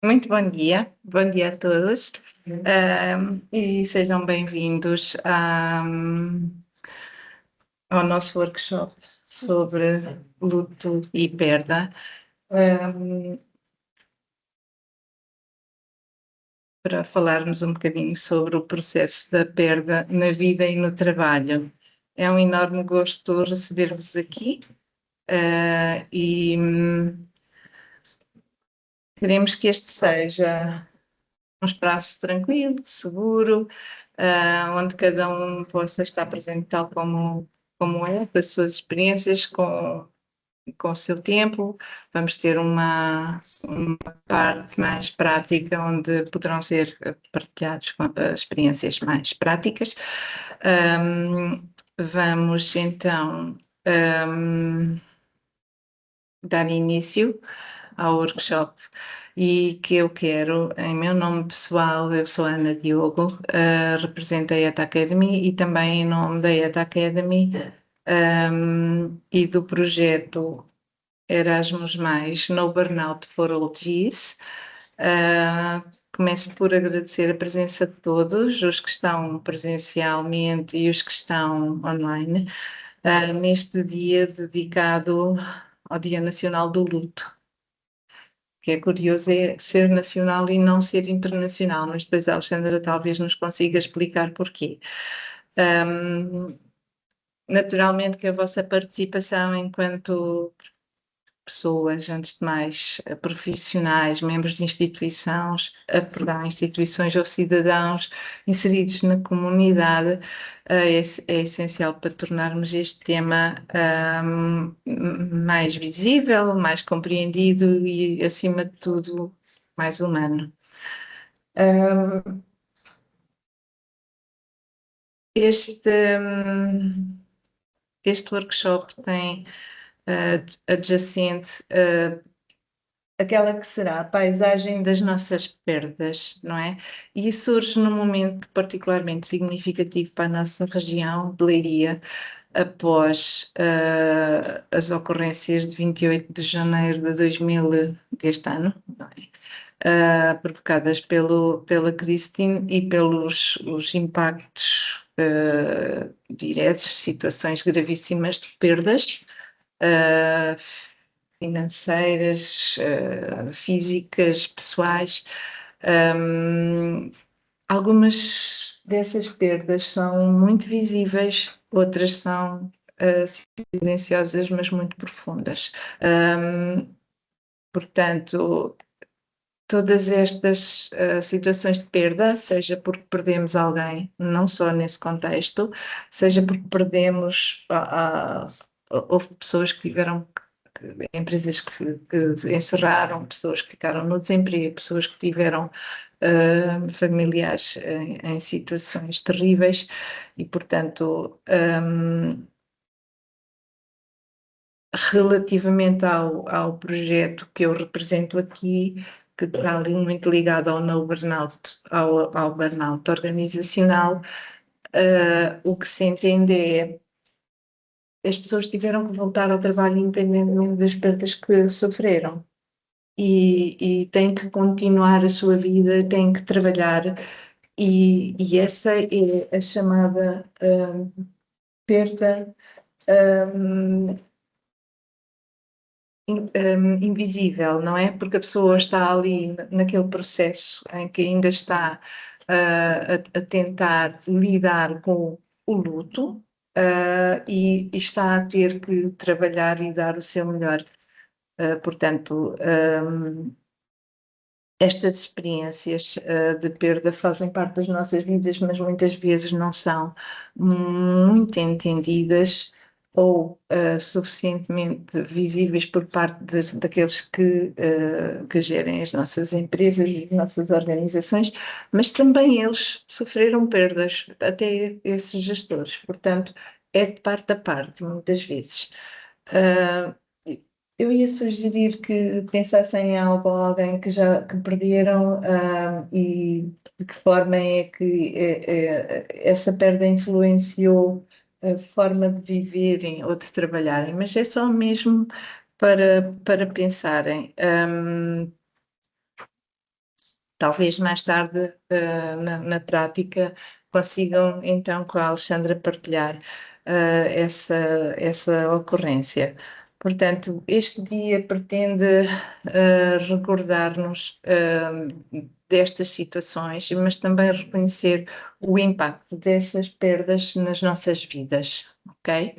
Muito bom dia a todos, e sejam bem-vindos ao nosso workshop sobre luto e perda, ahm, para falarmos um bocadinho sobre o processo da perda na vida e no trabalho. É um enorme gosto receber-vos aqui, e queremos que este seja um espaço tranquilo, seguro, onde cada um possa estar presente tal como é, com as suas experiências, com o seu tempo. Vamos ter uma parte mais prática, onde poderão ser partilhadas experiências mais práticas. Vamos então dar início ao workshop e que eu quero, em meu nome pessoal, eu sou Ana Diogo, represento a ETA Academy e também em nome da ETA Academy e do projeto Erasmus+, No Burnout for All Gs. Começo por agradecer a presença de todos, os que estão presencialmente e os que estão online, neste dia dedicado ao Dia Nacional do Luto. O que é curioso é ser nacional e não ser internacional, mas depois a Alexandra talvez nos consiga explicar porquê. Naturalmente que a vossa participação enquanto pessoas, antes de mais, profissionais, membros de instituições, perdão, instituições ou cidadãos inseridos na comunidade, é essencial para tornarmos este tema mais visível, mais compreendido e, acima de tudo, mais humano. Este workshop tem adjacente aquela que será a paisagem das nossas perdas, não é? E surge num momento particularmente significativo para a nossa região de Leiria, após as ocorrências de 28 de janeiro de 2000 deste ano, não é? Provocadas pela Christine e pelos os impactos diretos, situações gravíssimas de perdas, uh, financeiras, físicas, pessoais. Algumas dessas perdas são muito visíveis, outras são silenciosas, mas muito profundas. Portanto, todas estas situações de perda, seja porque perdemos alguém, não só nesse contexto, seja porque perdemos, houve pessoas que tiveram, empresas que encerraram, pessoas que ficaram no desemprego, pessoas que tiveram familiares em situações terríveis e, portanto, relativamente ao projeto que eu represento aqui, que está ali muito ligado ao no burnout, ao burnout organizacional, o que se entende é as pessoas tiveram que voltar ao trabalho independentemente das perdas que sofreram e têm que continuar a sua vida, têm que trabalhar e essa é a chamada perda invisível, não é? Porque a pessoa está ali naquele processo em que ainda está a tentar lidar com o luto, e está a ter que trabalhar e dar o seu melhor. Portanto, estas experiências de perda fazem parte das nossas vidas, mas muitas vezes não são muito entendidas ou suficientemente visíveis por parte daqueles que gerem as nossas empresas e as nossas organizações, mas também eles sofreram perdas, até esses gestores. Portanto, é de parte a parte, muitas vezes. Uh, eu ia sugerir que pensassem em algo ou alguém que perderam, e de que forma é que essa perda influenciou a forma de viverem ou de trabalharem, mas é só mesmo para pensarem. talvez mais tarde, na prática, consigam então com a Alexandra partilhar essa ocorrência. Portanto, este dia pretende recordar-nos destas situações, mas também reconhecer o impacto dessas perdas nas nossas vidas, ok?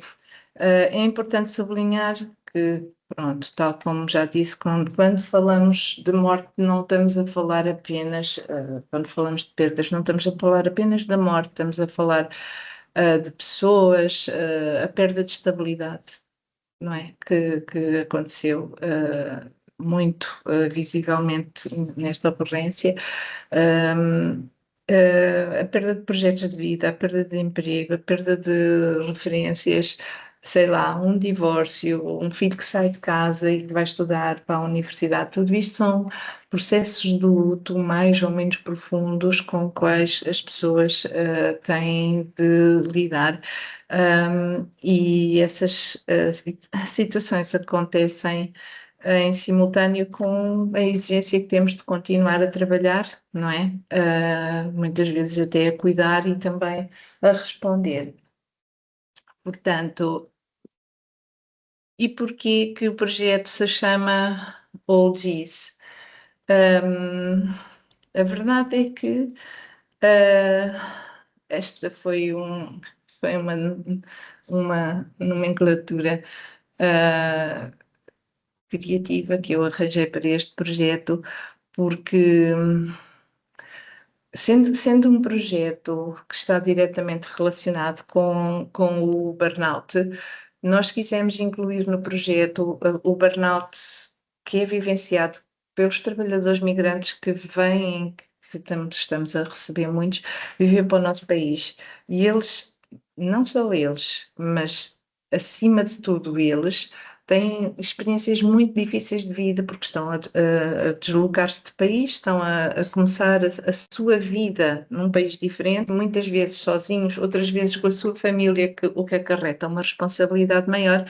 É importante sublinhar que, pronto, tal como já disse, quando falamos de morte, não estamos a falar apenas, quando falamos de perdas, não estamos a falar apenas da morte, estamos a falar de pessoas, a perda de estabilidade, não é? Que aconteceu muito visivelmente nesta ocorrência. A perda de projetos de vida, a perda de emprego, a perda de referências, sei lá, um divórcio, um filho que sai de casa e que vai estudar para a universidade, tudo isto são processos de luto mais ou menos profundos com os quais as pessoas têm de lidar. E essas situações acontecem em simultâneo com a exigência que temos de continuar a trabalhar, não é? Muitas vezes até a cuidar e também a responder. Portanto, e porquê que o projeto se chama Oldies? A verdade é que esta foi uma nomenclatura criativa que eu arranjei para este projeto, porque sendo um projeto que está diretamente relacionado com o burnout, nós quisemos incluir no projeto o burnout que é vivenciado pelos trabalhadores migrantes que vêm, que estamos a receber muitos, viver para o nosso país. E eles, não só eles, mas acima de tudo eles, têm experiências muito difíceis de vida porque estão a deslocar-se de país, estão a começar a sua vida num país diferente, muitas vezes sozinhos, outras vezes com a sua família, o que acarreta uma responsabilidade maior.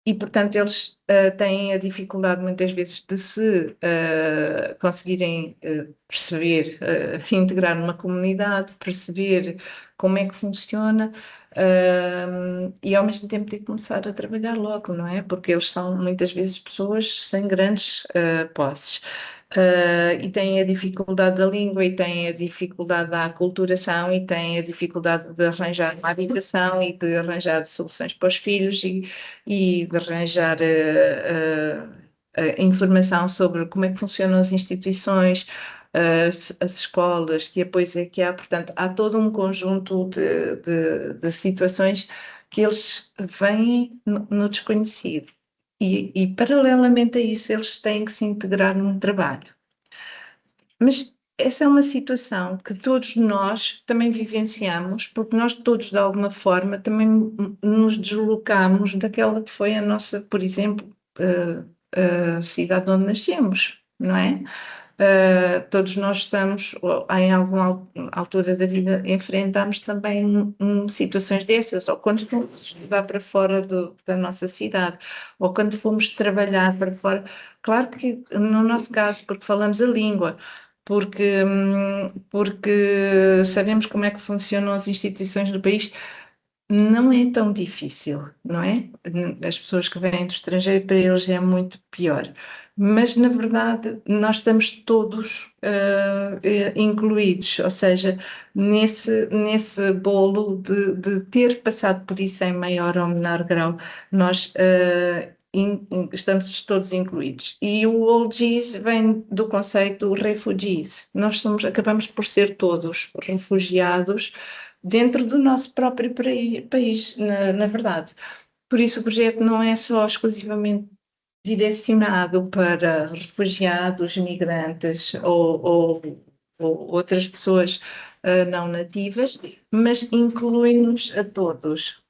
E, portanto, eles têm a dificuldade muitas vezes de se conseguirem perceber, integrar numa comunidade, perceber como é que funciona e ao mesmo tempo ter que começar a trabalhar logo, não é? Porque eles são muitas vezes pessoas sem grandes posses. E têm a dificuldade da língua, e têm a dificuldade da aculturação, e têm a dificuldade de arranjar uma habitação e de arranjar soluções para os filhos e de arranjar informação sobre como é que funcionam as instituições, as escolas, que apoios é que há. Portanto, há todo um conjunto de situações que eles vêm no desconhecido. E, paralelamente a isso, eles têm que se integrar num trabalho. Mas essa é uma situação que todos nós também vivenciamos, porque nós todos, de alguma forma, também nos deslocamos daquela que foi a nossa, por exemplo, a cidade onde nascemos, não é? Todos nós estamos, em alguma altura da vida, enfrentamos também situações dessas, ou quando fomos estudar para fora da nossa cidade, ou quando fomos trabalhar para fora. Claro que, no nosso caso, porque falamos a língua, porque sabemos como é que funcionam as instituições do país, não é tão difícil, não é? As pessoas que vêm do estrangeiro, para eles é muito pior. Mas, na verdade, nós estamos todos incluídos, ou seja, nesse bolo de ter passado por isso em maior ou menor grau, nós estamos todos incluídos. E o OGs vem do conceito refugees. Nós acabamos por ser todos refugiados dentro do nosso próprio país, na verdade. Por isso, o projeto não é só exclusivamente direcionado para refugiados, migrantes ou outras pessoas não nativas, mas inclui-nos a todos.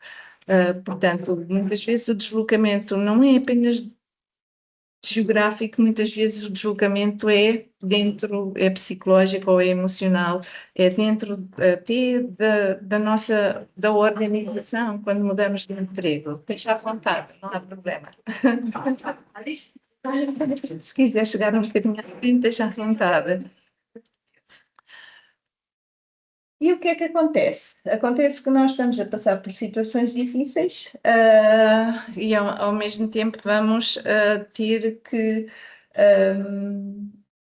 Portanto, muitas vezes o deslocamento não é apenas geográfico, muitas vezes o deslocamento é dentro, é psicológico ou é emocional, é dentro até da organização, quando mudamos de emprego. Deixa à vontade, não há problema. Se quiser chegar um bocadinho à frente, deixa à vontade. E o que é que acontece? Acontece que nós estamos a passar por situações difíceis, e ao mesmo tempo vamos ter que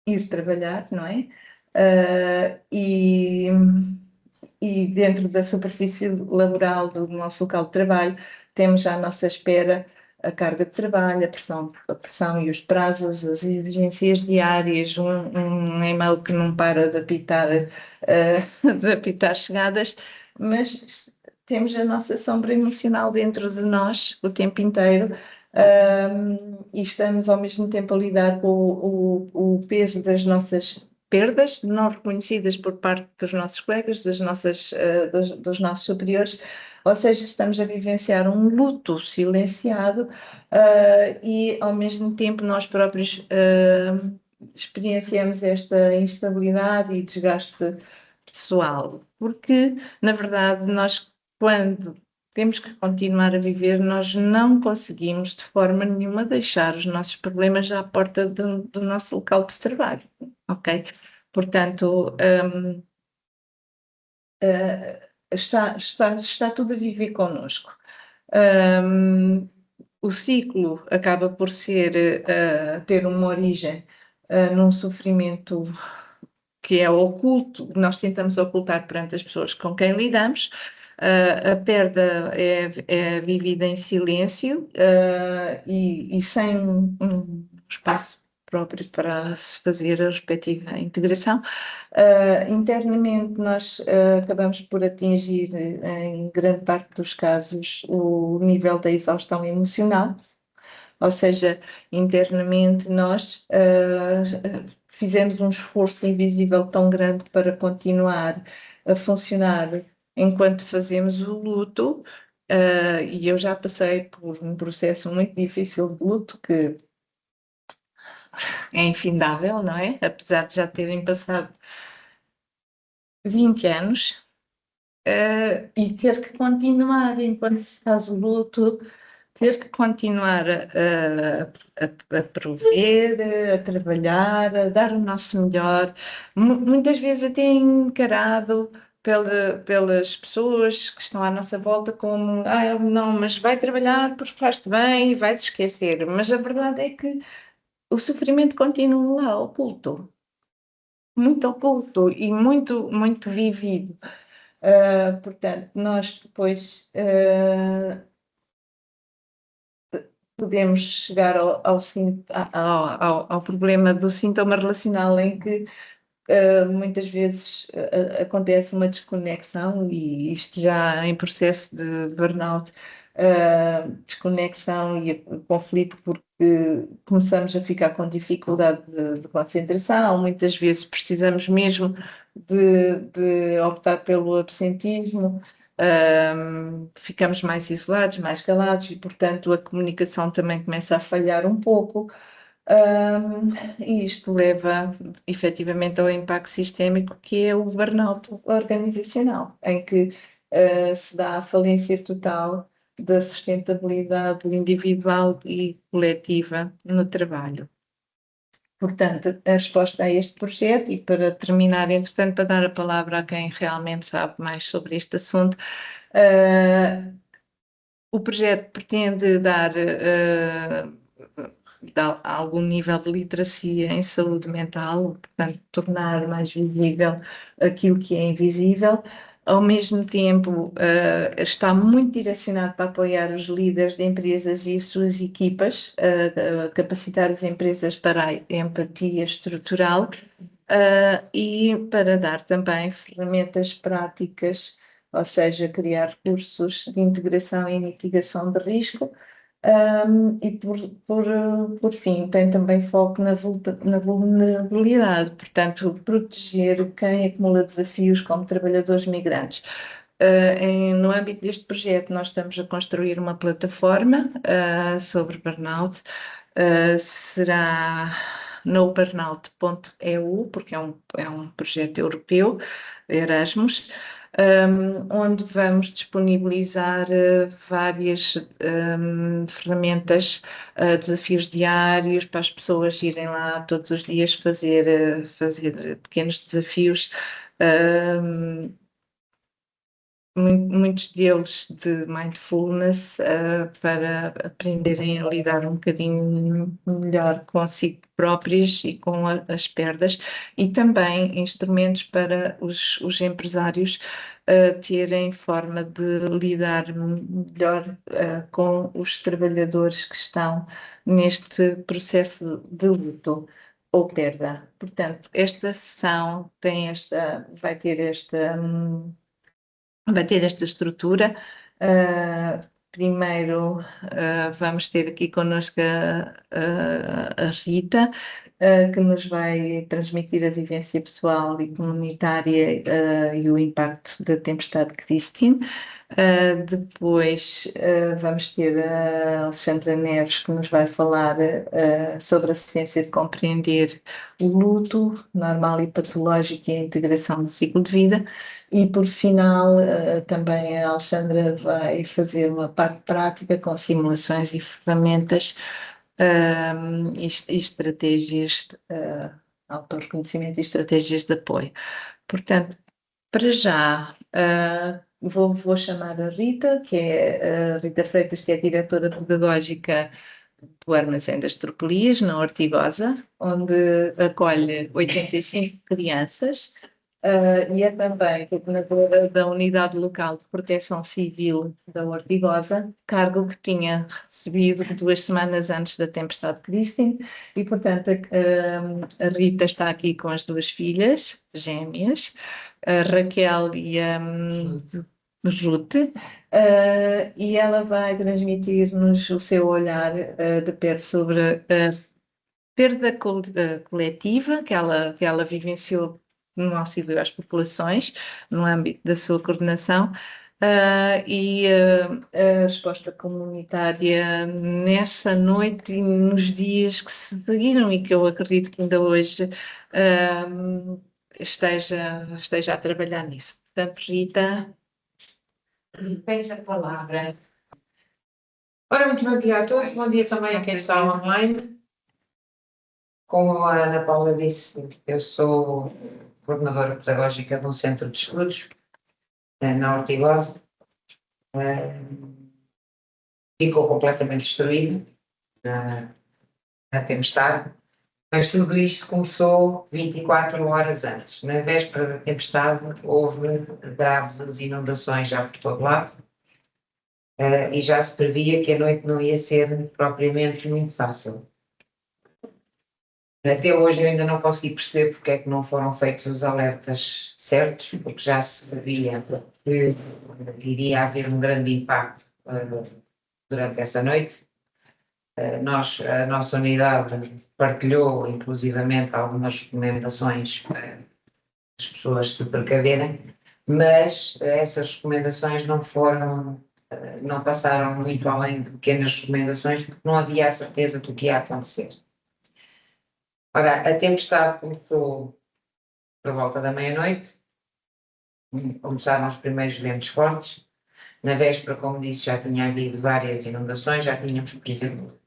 ir trabalhar, não é? Ah, e dentro da superfície laboral do nosso local de trabalho, temos à nossa espera a carga de trabalho, a pressão e os prazos, as exigências diárias, um e-mail que não para de apitar, de apitar chegadas, mas temos a nossa sombra emocional dentro de nós o tempo inteiro. E estamos ao mesmo tempo a lidar com o peso das nossas perdas não reconhecidas por parte dos nossos colegas, dos nossos superiores, ou seja, estamos a vivenciar um luto silenciado, e ao mesmo tempo nós próprios experienciamos esta instabilidade e desgaste pessoal, porque na verdade nós quando temos que continuar a viver, nós não conseguimos de forma nenhuma deixar os nossos problemas à porta do nosso local de trabalho, ok? Portanto, está tudo a viver connosco. O ciclo acaba por ser, ter uma origem num sofrimento que é oculto, nós tentamos ocultar perante as pessoas com quem lidamos. A perda é vivida em silêncio e sem um espaço próprio para se fazer a respectiva integração. Internamente, nós acabamos por atingir, em grande parte dos casos, o nível da exaustão emocional, ou seja, internamente nós fizemos um esforço invisível tão grande para continuar a funcionar enquanto fazemos o luto, e eu já passei por um processo muito difícil de luto que é infindável, não é? Apesar de já terem passado 20 anos, e ter que continuar enquanto se faz o luto, ter que continuar a prover, a trabalhar, a dar o nosso melhor, muitas vezes até encarado pelas pessoas que estão à nossa volta como, não, mas vai trabalhar porque faz-te bem e vai-se esquecer. Mas a verdade é que o sofrimento continua lá, oculto, muito oculto e muito, muito vivido. Portanto, nós depois podemos chegar ao problema do sintoma relacional em que muitas vezes acontece uma desconexão, e isto já em processo de burnout, desconexão e conflito, porque começamos a ficar com dificuldade de concentração, muitas vezes precisamos mesmo de optar pelo absentismo, ficamos mais isolados, mais calados, e portanto a comunicação também começa a falhar um pouco. E isto leva efetivamente ao impacto sistémico, que é o burnout organizacional, em que se dá a falência total da sustentabilidade individual e coletiva no trabalho. Portanto, a resposta a este projeto, e para terminar, entretanto, para dar a palavra a quem realmente sabe mais sobre este assunto, o projeto pretende dar algum nível de literacia em saúde mental, portanto, tornar mais visível aquilo que é invisível. Ao mesmo tempo, está muito direcionado para apoiar os líderes de empresas e as suas equipas, capacitar as empresas para a empatia estrutural, e para dar também ferramentas práticas, ou seja, criar recursos de integração e mitigação de risco. E por fim, tem também foco na vulnerabilidade, portanto, proteger quem acumula desafios como trabalhadores migrantes. No âmbito deste projeto, nós estamos a construir uma plataforma sobre burnout. Será noburnout.eu, porque é um projeto europeu, Erasmus, onde vamos disponibilizar várias ferramentas, desafios diários para as pessoas irem lá todos os dias fazer pequenos desafios muitos deles de mindfulness, para aprenderem a lidar um bocadinho melhor consigo próprios e com as perdas, e também instrumentos para os empresários terem forma de lidar melhor com os trabalhadores que estão neste processo de luto ou perda. Portanto, esta sessão vai ter esta estrutura. Primeiro, vamos ter aqui connosco a Rita, que nos vai transmitir a vivência pessoal e comunitária e o impacto da tempestade Christine. Depois vamos ter a Alexandra Neves, que nos vai falar sobre a ciência de compreender o luto normal e patológico e a integração do ciclo de vida. E por final, também a Alexandra vai fazer uma parte prática com simulações e ferramentas e estratégias, autorreconhecimento e estratégias de apoio. Portanto, para já, vou chamar a Rita, que é a Rita Freitas, que é a diretora pedagógica do Armazém das Tropelias, na Ortigosa, onde acolhe 85 crianças, e é também coordenadora da Unidade Local de Proteção Civil da Ortigosa, cargo que tinha recebido 2 semanas antes da tempestade Christine, e portanto a Rita está aqui com as 2 filhas gêmeas, a Raquel e a Ruth, e ela vai transmitir-nos o seu olhar de perto sobre a perda coletiva que ela vivenciou no auxílio às populações, no âmbito da sua coordenação, e a resposta comunitária nessa noite e nos dias que se seguiram, e que eu acredito que ainda hoje esteja a trabalhar nisso. Portanto, Rita, tens a palavra. Ora, muito bom dia a todos, bom dia também a quem está online. Como a Ana Paula disse, eu sou coordenadora pedagógica de um centro de estudos na Ortigosa. Ficou completamente destruída na tempestade, mas tudo isto começou 24 horas antes. Na véspera da tempestade houve graves inundações já por todo lado. E já se previa que a noite não ia ser propriamente muito fácil. Até hoje eu ainda não consegui perceber porque é que não foram feitos os alertas certos, porque já se sabia que iria haver um grande impacto durante essa noite. A nossa unidade partilhou inclusivamente algumas recomendações para as pessoas se precaverem, mas essas recomendações não passaram muito além de pequenas recomendações, porque não havia a certeza do que ia acontecer. Ora, a tempestade começou por volta da meia-noite, começaram os primeiros ventos fortes. Na véspera, como disse, já tinha havido várias inundações, já tínhamos, por exemplo,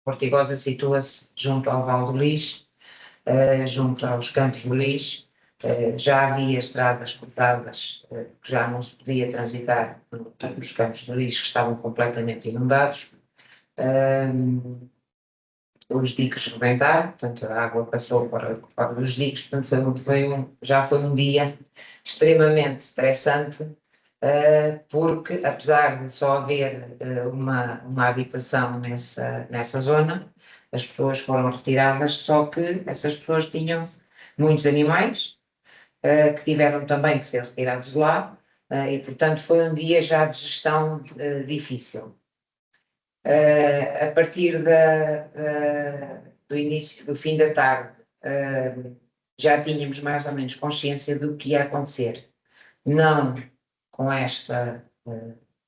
Ortigosa situa-se junto ao Val do Lis, junto aos Campos do Lis. Já havia estradas cortadas, que já não se podia transitar nos Campos do Lis, que estavam completamente inundados. Os diques rebentaram, portanto a água passou para os diques, portanto já foi um dia extremamente estressante, porque apesar de só haver uma habitação nessa zona, as pessoas foram retiradas, só que essas pessoas tinham muitos animais, que tiveram também que ser retirados de lá, e portanto foi um dia já de gestão difícil. A partir do início, do fim da tarde, já tínhamos mais ou menos consciência do que ia acontecer. Não com esta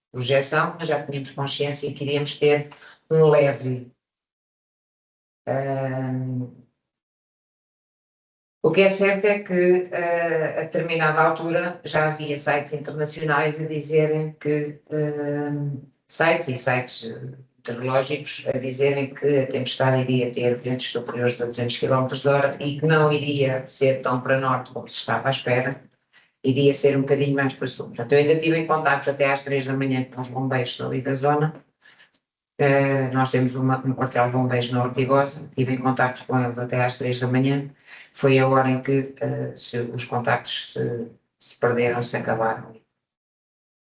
projeção, mas já tínhamos consciência que iríamos ter um leve. O que é certo é que, a determinada altura, já havia sites internacionais a dizerem que, sites meteorológicos a dizerem que a tempestade iria ter ventos superiores a 200 km/h e que não iria ser tão para norte como se estava à espera, iria ser um bocadinho mais para sul. Portanto, eu ainda estive em contacto até às 3 da manhã com os bombeiros ali da zona. Nós temos um quartel de bombeiros na Ortigosa, estive em contacto com eles até às 3 da manhã. Foi a hora em que os contactos se perderam, se acabaram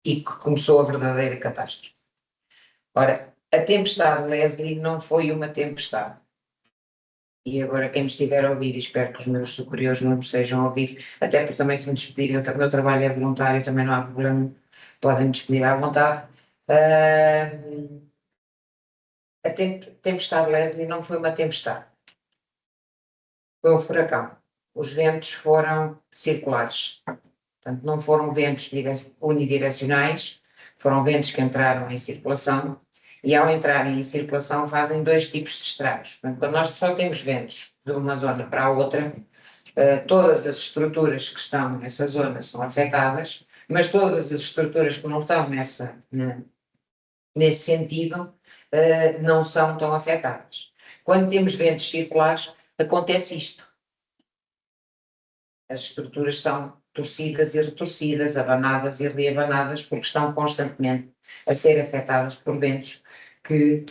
e que começou a verdadeira catástrofe. Ora, a tempestade Leslie não foi uma tempestade. E agora quem me estiver a ouvir, e espero que os meus superiores não me sejam a ouvir, até porque também se me despedirem, o meu trabalho é voluntário, também não há problema, podem me despedir à vontade. A tempestade Leslie não foi uma tempestade, foi um furacão. Os ventos foram circulares, portanto não foram ventos unidirecionais, foram ventos que entraram em circulação e ao entrarem em circulação fazem dois tipos de estragos. Portanto, quando nós só temos ventos de uma zona para a outra, todas as estruturas que estão nessa zona são afetadas, mas todas as estruturas que não estão nesse sentido não são tão afetadas. Quando temos ventos circulares, acontece isto. As estruturas são torcidas e retorcidas, abanadas e reabanadas, porque estão constantemente a ser afetadas por ventos que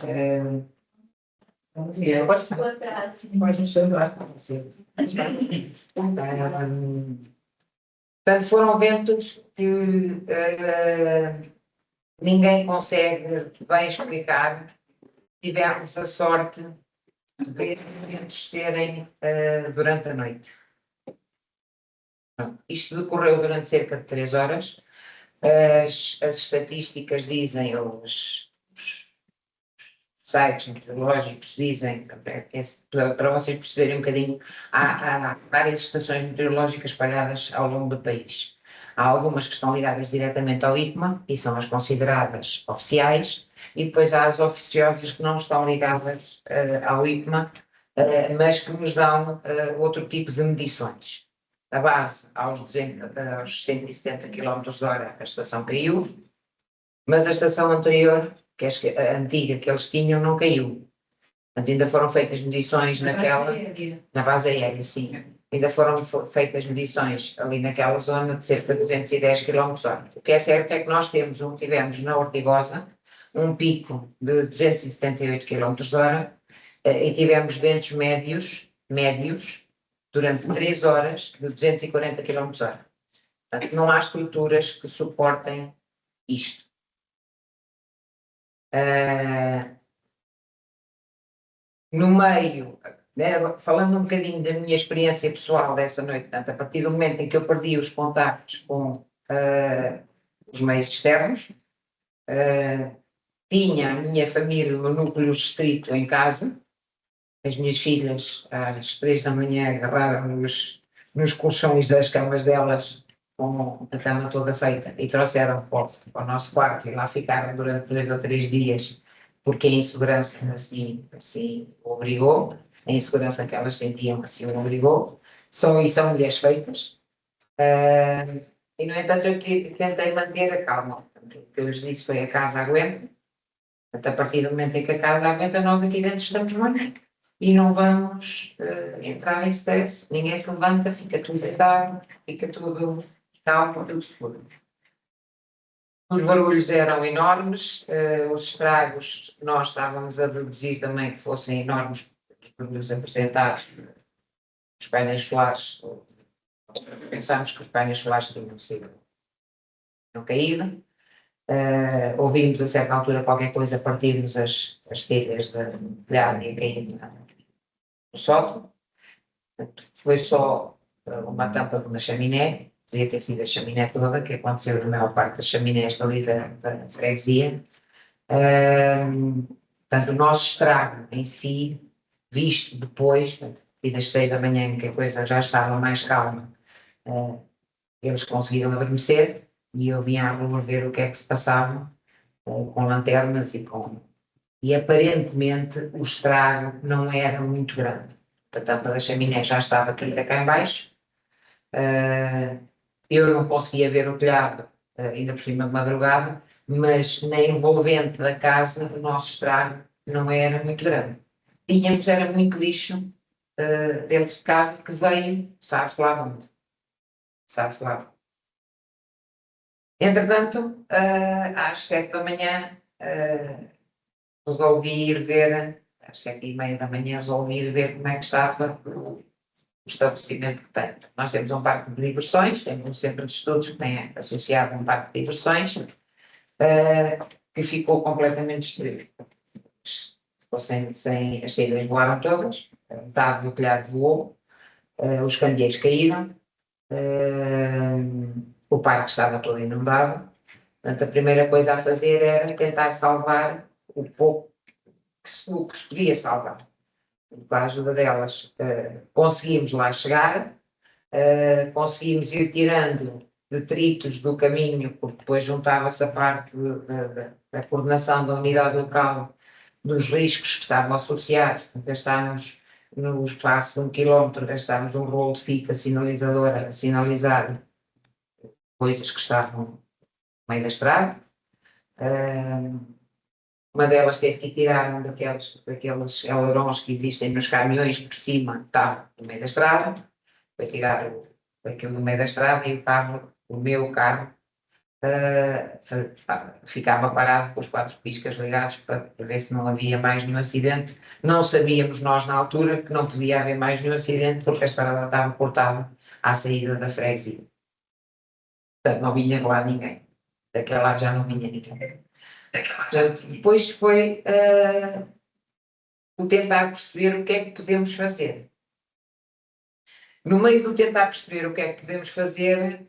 portanto, foram ventos que ninguém consegue bem explicar. Tivemos a sorte de ver ventos serem durante a noite. Isto decorreu durante cerca de 3 horas. As estatísticas dizem, os sites meteorológicos dizem, para vocês perceberem um bocadinho, há várias estações meteorológicas espalhadas ao longo do país. Há algumas que estão ligadas diretamente ao IPMA e são as consideradas oficiais, e depois há as oficiosas que não estão ligadas ao IPMA, mas que nos dão outro tipo de medições. A base, aos 170 km/h, a estação caiu, mas a estação anterior, que é a antiga que eles tinham, não caiu. Portanto, ainda foram feitas medições na base aérea, sim. Ainda foram feitas medições ali naquela zona de cerca de 210 km/h. O que é certo é que nós tivemos na Ortigosa um pico de 278 km/h e tivemos ventos médios durante 3 horas de 240 km/h. Portanto, não há estruturas que suportem isto. No meio, né, falando um bocadinho da minha experiência pessoal dessa noite, portanto, a partir do momento em que eu perdi os contactos com os meios externos, tinha a minha família, o meu núcleo restrito em casa, as minhas filhas às 3 da manhã agarraram-nos nos colchões das camas delas, com a cama toda feita, e trouxeram para o nosso quarto e lá ficaram durante 2 ou 3 dias, porque a insegurança assim o obrigou, a insegurança que elas sentiam assim o obrigou. São mulheres feitas. E, no entanto, eu tentei manter a calma. O que eu lhes disse foi: a casa aguenta. A partir do momento em que a casa aguenta, nós aqui dentro estamos bem. E não vamos entrar em stress. Ninguém se levanta, fica tudo deitado, fica tudo calmo, tudo seguro. Os barulhos eram enormes, os estragos nós estávamos a deduzir também que fossem enormes, os barulhos apresentados dos painéis solares. Pensámos que os painéis solares tinham caído. Ouvimos a certa altura qualquer coisa partir-nos as telhas da telhado e cair no sótão. Foi só uma tampa de uma chaminé. Podia ter sido a chaminé toda, que aconteceu na maior parte das chaminés ali da freguesia. Portanto, o nosso estrago em si, visto depois, e das 6 da manhã, em que a coisa já estava mais calma, eles conseguiram adormecer e eu vim à rua ver o que é que se passava, com lanternas e aparentemente o estrago não era muito grande. A tampa da chaminé já estava caída cá em baixo. Eu não conseguia ver o telhado, ainda por cima de madrugada, mas na envolvente da casa o nosso estrago não era muito grande. Era muito lixo dentro de casa que veio, sabe-se lá onde. Sabe-se lá. Entretanto, às 7 da manhã, resolvi ir ver, às 7h30 da manhã, resolvi ir ver como é que estava o estabelecimento que tem. Nós temos um parque de diversões, temos um centro de estudos que tem associado um parque de diversões, que ficou completamente destruído. Ficou sem as telhas voaram todas, metade do telhado voou, os candeeiros caíram, o parque estava todo inundado. Portanto, a primeira coisa a fazer era tentar salvar o pouco que se podia salvar. Com a ajuda delas, conseguimos lá chegar, conseguimos ir tirando detritos do caminho, porque depois juntava-se a parte da coordenação da unidade local dos riscos que estavam associados. Gastámos, no espaço de 1 quilómetro, gastámos um rolo de fita sinalizadora a sinalizar coisas que estavam no meio da estrada. Uma delas teve que tirar um daqueles ailerons que existem nos caminhões por cima, estava no meio da estrada, foi tirar aquilo no meio da estrada e o meu carro, ficava parado com os 4 piscas ligados para ver se não havia mais nenhum acidente. Não sabíamos nós na altura que não podia haver mais nenhum acidente porque a estrada estava cortada à saída da freguesia. Portanto, não vinha de lá ninguém. Daquele lado já não vinha ninguém. Depois foi o tentar perceber o que é que podemos fazer. No meio do tentar perceber o que é que podemos fazer,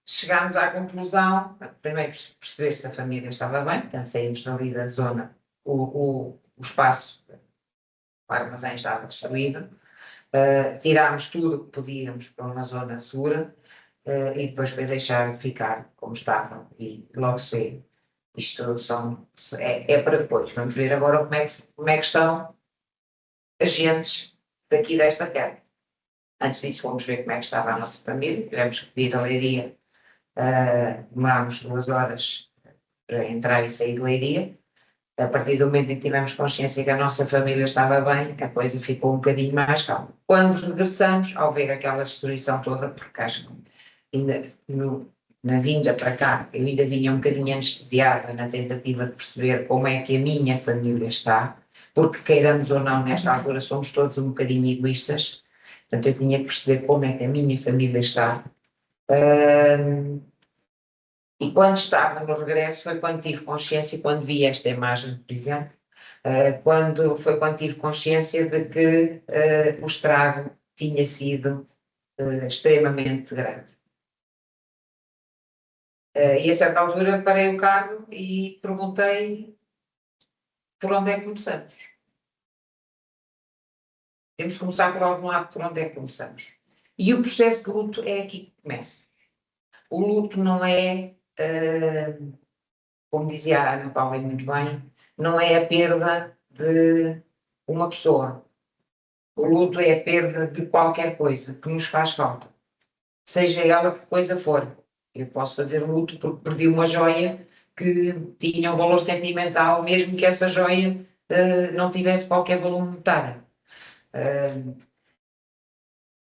chegámos à conclusão, primeiro perceber se a família estava bem, portanto saímos dali da zona, o espaço, o armazém estava destruído, tirámos tudo o que podíamos para uma zona segura, e depois foi deixar ficar como estava e logo se vê. Isto é para depois. Vamos ver agora como é que estão as gentes daqui desta terra. Antes disso, fomos ver como é que estava a nossa família. Tivemos que pedir a Leiria. Demorámos 2 horas para entrar e sair de Leiria. A partir do momento em que tivemos consciência que a nossa família estava bem, a coisa ficou um bocadinho mais calma. Quando regressamos, ao ver aquela destruição toda, porque acho que ainda na vinda para cá, eu ainda vinha um bocadinho anestesiada na tentativa de perceber como é que a minha família está, porque queiramos ou não, nesta altura somos todos um bocadinho egoístas, portanto eu tinha que perceber como é que a minha família está. E quando estava no regresso foi quando tive consciência, quando vi esta imagem, por exemplo, quando tive consciência de que o estrago tinha sido extremamente grande. E a certa altura parei o carro e perguntei por onde é que começamos. Temos que começar por algum lado, por onde é que começamos. E o processo de luto é aqui que começa. O luto não é, como dizia a Ana Paula muito bem, não é a perda de uma pessoa. O luto é a perda de qualquer coisa que nos faz falta. Seja ela que coisa for. Eu posso fazer luto porque perdi uma joia que tinha um valor sentimental, mesmo que essa joia não tivesse qualquer valor monetário.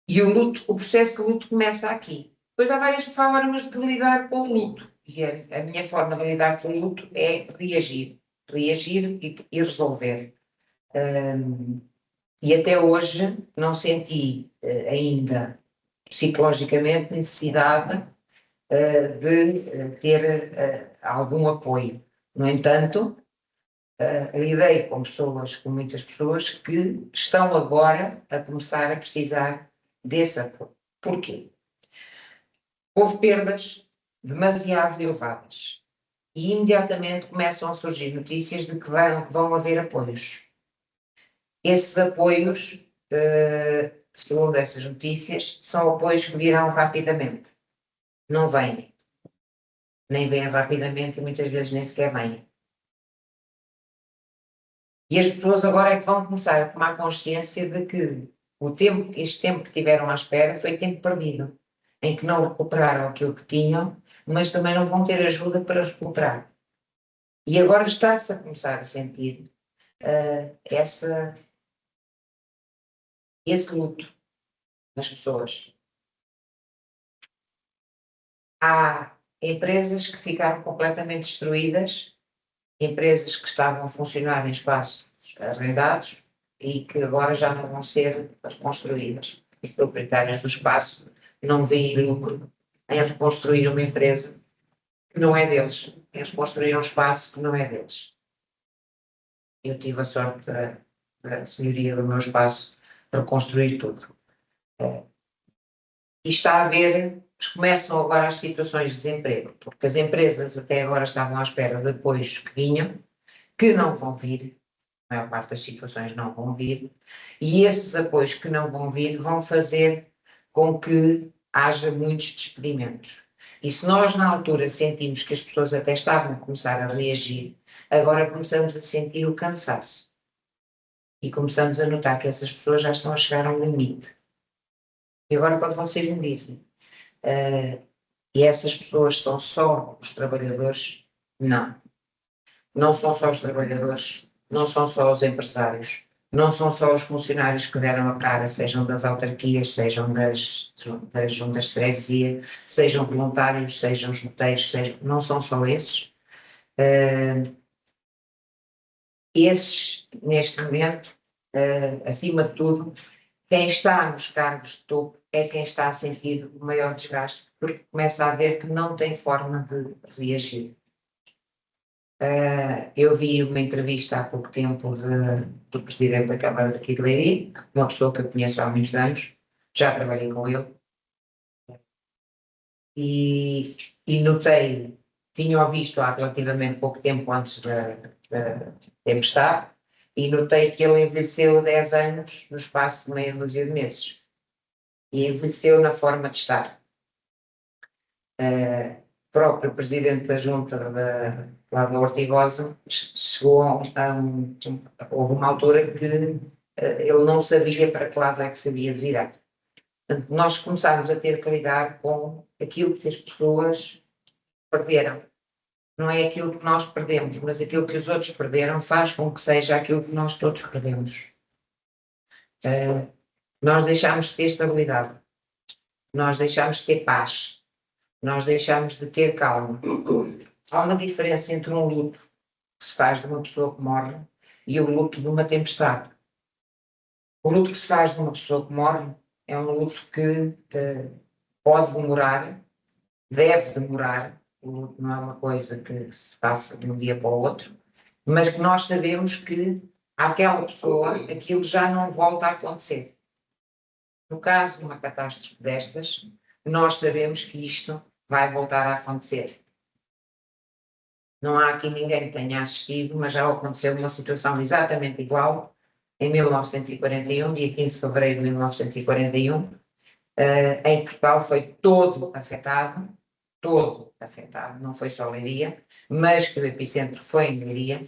E o processo de luto começa aqui. Depois há várias formas de lidar com o luto. E a minha forma de lidar com o luto é reagir. Reagir e resolver. E até hoje não senti ainda psicologicamente necessidade de ter algum apoio. No entanto, lidei com muitas pessoas que estão agora a começar a precisar desse apoio. Porquê? Houve perdas demasiado elevadas e imediatamente começam a surgir notícias de que vão haver apoios. Esses apoios, segundo essas notícias, são apoios que virão rapidamente. Não vêm. Nem vêm rapidamente e muitas vezes nem sequer vêm. E as pessoas agora é que vão começar a tomar consciência de que este tempo que tiveram à espera foi tempo perdido, em que não recuperaram aquilo que tinham, mas também não vão ter ajuda para recuperar. E agora está-se a começar a sentir esse luto nas pessoas. Há empresas que ficaram completamente destruídas, empresas que estavam a funcionar em espaços arrendados e que agora já não vão ser reconstruídas. Os proprietários do espaço não veem lucro em reconstruir uma empresa que não é deles, em reconstruir um espaço que não é deles. Eu tive a sorte da senhoria do meu espaço reconstruir tudo. E está a haver, começam agora as situações de desemprego, porque as empresas até agora estavam à espera de apoios que vinham, que não vão vir, a maior parte das situações não vão vir, e esses apoios que não vão vir vão fazer com que haja muitos despedimentos. E se nós na altura sentimos que as pessoas até estavam a começar a reagir, agora começamos a sentir o cansaço. E começamos a notar que essas pessoas já estão a chegar a um limite. E agora quando vocês me dizem, e essas pessoas são só os trabalhadores, não. Não são só os trabalhadores, não são só os empresários, não são só os funcionários que deram a cara, sejam das autarquias, sejam das juntas de freguesia, sejam voluntários, sejam os moteiros, não são só esses. Esses, neste momento, acima de tudo, quem está nos cargos de topo é quem está a sentir o maior desgaste, porque começa a ver que não tem forma de reagir. Eu vi uma entrevista há pouco tempo do presidente da Câmara daqui de Leiria, uma pessoa que eu conheço há muitos anos, já trabalhei com ele, e notei, tinha visto há relativamente pouco tempo antes da tempestade, e notei que ele envelheceu 10 anos no espaço de meia dúzia de meses, e envelheceu na forma de estar. Próprio presidente da junta lá da Ortigosa chegou houve uma altura que ele não sabia para que lado é que sabia de virar. Portanto, nós começámos a ter que lidar com aquilo que as pessoas perderam. Não é aquilo que nós perdemos, mas aquilo que os outros perderam faz com que seja aquilo que nós todos perdemos. Nós deixámos de ter estabilidade, nós deixámos de ter paz, nós deixámos de ter calma. Há uma diferença entre um luto que se faz de uma pessoa que morre e o luto de uma tempestade. O luto que se faz de uma pessoa que morre é um luto que pode demorar, deve demorar. O luto não é uma coisa que se passa de um dia para o outro, mas que nós sabemos que àquela pessoa aquilo já não volta a acontecer. No caso de uma catástrofe destas, nós sabemos que isto vai voltar a acontecer. Não há aqui ninguém que tenha assistido, mas já aconteceu uma situação exatamente igual em 1941, dia 15 de fevereiro de 1941, em que Portugal foi todo afetado, não foi só Leiria, mas que o epicentro foi em Leiria,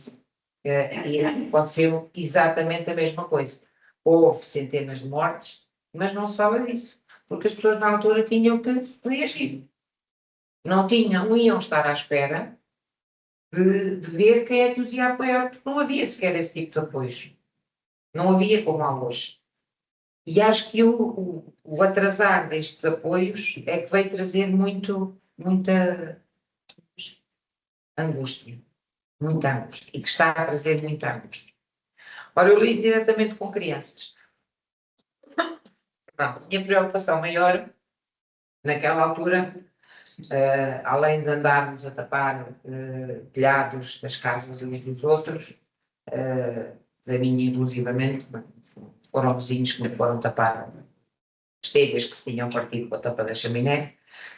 e aconteceu exatamente a mesma coisa. Houve centenas de mortes, mas não se fala disso, porque as pessoas na altura tinham que reagir. Não iam estar à espera de ver quem é que os ia apoiar, porque não havia sequer esse tipo de apoios. Não havia como há hoje. E acho que o atrasar destes apoios é que veio trazer muita angústia. Muita angústia. E que está a trazer muita angústia. Ora, eu lido diretamente com crianças. A minha preocupação maior, naquela altura, além de andarmos a tapar telhados das casas uns dos outros, da minha inclusivamente, foram vizinhos que me foram tapar as telhas que se tinham partido com a tampa da chaminé,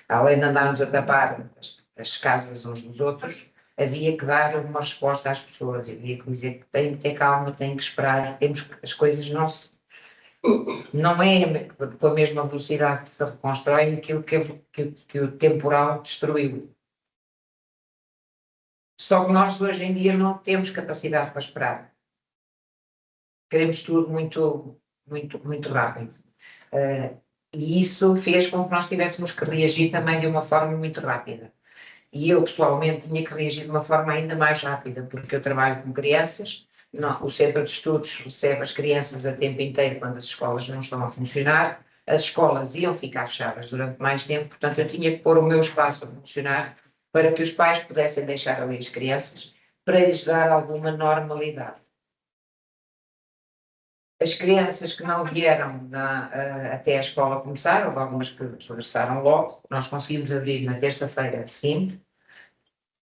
além de andarmos a tapar as casas uns dos outros, havia que dar uma resposta às pessoas, havia que dizer que têm que ter calma, têm que esperar, as coisas não é com a mesma velocidade que se reconstrói aquilo que o temporal destruiu. Só que nós hoje em dia não temos capacidade para esperar. Queremos tudo muito rápido. E isso fez com que nós tivéssemos que reagir também de uma forma muito rápida. E eu, pessoalmente, tinha que reagir de uma forma ainda mais rápida, porque eu trabalho com crianças, o Centro de Estudos recebe as crianças a tempo inteiro quando as escolas não estão a funcionar, as escolas iam ficar fechadas durante mais tempo, portanto eu tinha que pôr o meu espaço a funcionar para que os pais pudessem deixar ali as crianças, para lhes dar alguma normalidade. As crianças que não vieram até a escola começar, houve algumas que regressaram logo, nós conseguimos abrir na terça-feira seguinte,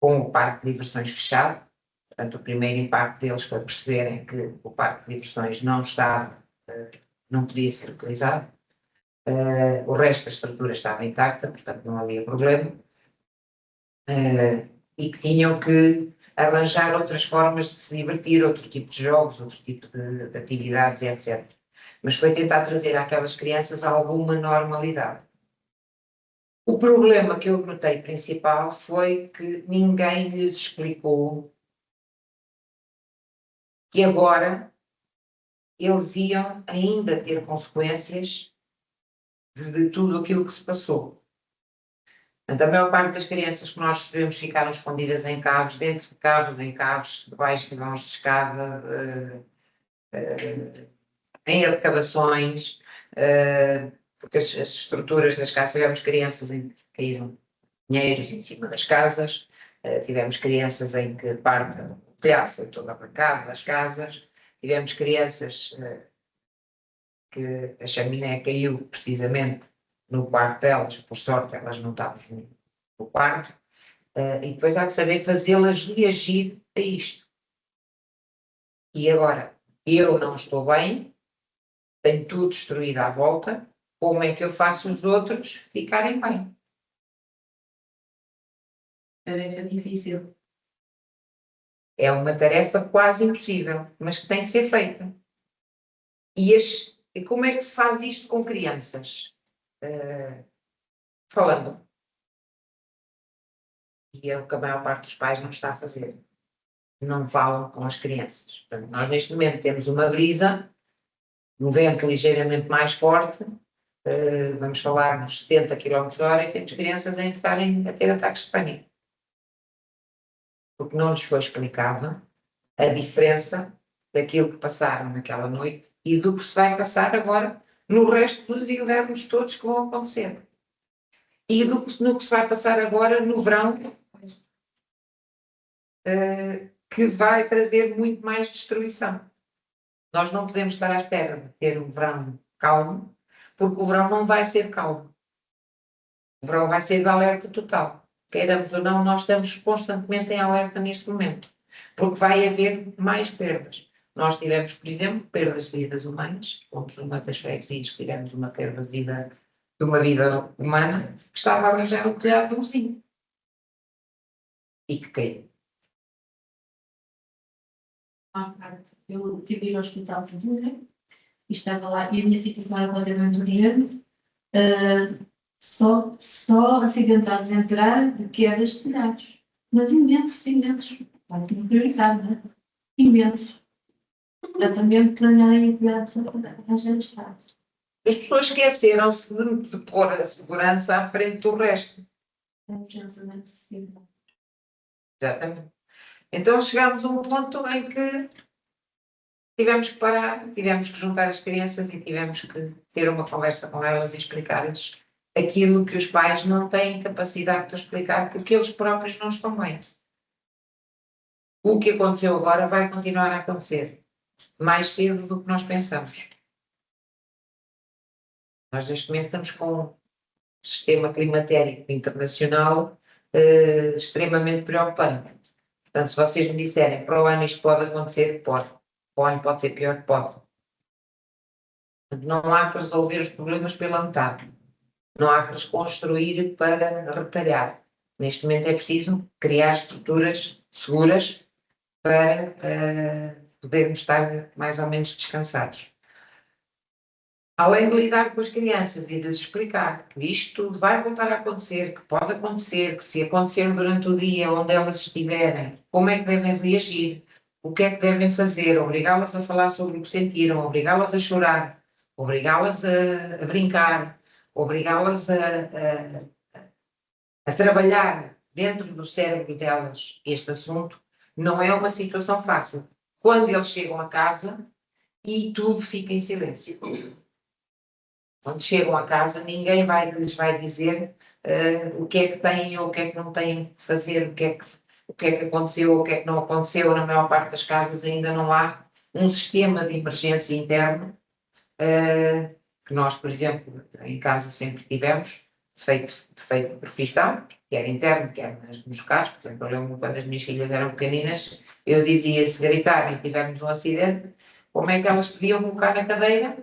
com o parque de diversões fechado. Portanto, o primeiro impacto deles foi perceberem que o parque de diversões não estava, não podia ser utilizado. O resto da estrutura estava intacta, portanto não havia problema. E que tinham que arranjar outras formas de se divertir, outro tipo de jogos, outro tipo de atividades, etc. Mas foi tentar trazer àquelas crianças alguma normalidade. O problema que eu notei principal foi que ninguém lhes explicou que agora eles iam ainda ter consequências de tudo aquilo que se passou. Portanto, a maior parte das crianças que nós recebemos ficaram escondidas em caves, dentro de caves, em caves, debaixo de vãos de escada, em arrecadações, porque as estruturas das casas, tivemos crianças em que caíram dinheiros em cima das casas, tivemos crianças em que parte do telhado foi todo arrancado das casas, tivemos crianças que a chaminé caiu precisamente no quarto delas, por sorte elas não estavam no quarto, e depois há que saber fazê-las reagir a isto. E agora, eu não estou bem, tenho tudo destruído à volta, como é que eu faço os outros ficarem bem? Tarefa difícil. É uma tarefa quase impossível, mas que tem que ser feita. E como é que se faz isto com crianças? Falando. E é o que a maior parte dos pais não está a fazer. Não falam com as crianças. Portanto, nós neste momento temos uma brisa, um vento ligeiramente mais forte, vamos falar nos 70 km/h, e temos crianças a entrarem a ter ataques de pânico. Porque não lhes foi explicada a diferença daquilo que passaram naquela noite e do que se vai passar agora no resto dos invernos todos que vão acontecer. E no que se vai passar agora no verão, que vai trazer muito mais destruição. Nós não podemos estar à espera de ter um verão calmo, porque o verão não vai ser calmo. O verão vai ser de alerta total. Queiramos ou não, nós estamos constantemente em alerta neste momento, porque vai haver mais perdas. Nós tivemos, por exemplo, perdas de vidas humanas. Fomos uma das freguesias que tivemos uma perda de uma vida humana que estava a arranjar o telhado de um vizinho e que caiu. À tarde, eu tive ir ao hospital de Dura e estava lá, e a minha situação era completamente urgente, só acidentados entrar de quedas de telhados. Mas imensos, imensos. Vai ter prioridade, não é? Imensos. Tratamento planeário e telhados arranjar estado. As pessoas esqueceram-se de pôr a segurança à frente do resto. É urgentemente necessário. Exatamente. Então chegámos a um ponto em que tivemos que parar, tivemos que juntar as crianças e tivemos que ter uma conversa com elas e explicar-lhes aquilo que os pais não têm capacidade para explicar porque eles próprios não estão bem. O que aconteceu agora vai continuar a acontecer mais cedo do que nós pensamos. Nós neste momento estamos com um sistema climatérico internacional extremamente preocupante. Portanto, se vocês me disserem para o ano isto pode acontecer, pode. Para o ano pode ser pior, pode. Não há que resolver os problemas pela metade. Não há que reconstruir para retalhar. Neste momento é preciso criar estruturas seguras para podermos estar mais ou menos descansados. Além de lidar com as crianças e de lhes explicar que isto vai voltar a acontecer, que pode acontecer, que se acontecer durante o dia onde elas estiverem, como é que devem reagir, o que é que devem fazer, obrigá-las a falar sobre o que sentiram, obrigá-las a chorar, obrigá-las a brincar, obrigá-las a trabalhar dentro do cérebro delas este assunto, não é uma situação fácil. Quando eles chegam a casa e tudo fica em silêncio. Quando chegam a casa, ninguém lhes vai dizer o que é que têm ou o que é que não têm que fazer, o que é que aconteceu ou o que é que não aconteceu. Na maior parte das casas ainda não há um sistema de emergência interno que nós, por exemplo, em casa sempre tivemos, feito de profissão, quer interno, quer nos carros. Por exemplo, eu lembro quando as minhas filhas eram pequeninas, eu dizia, se gritarem e tivermos um acidente, como é que elas deviam colocar na cadeira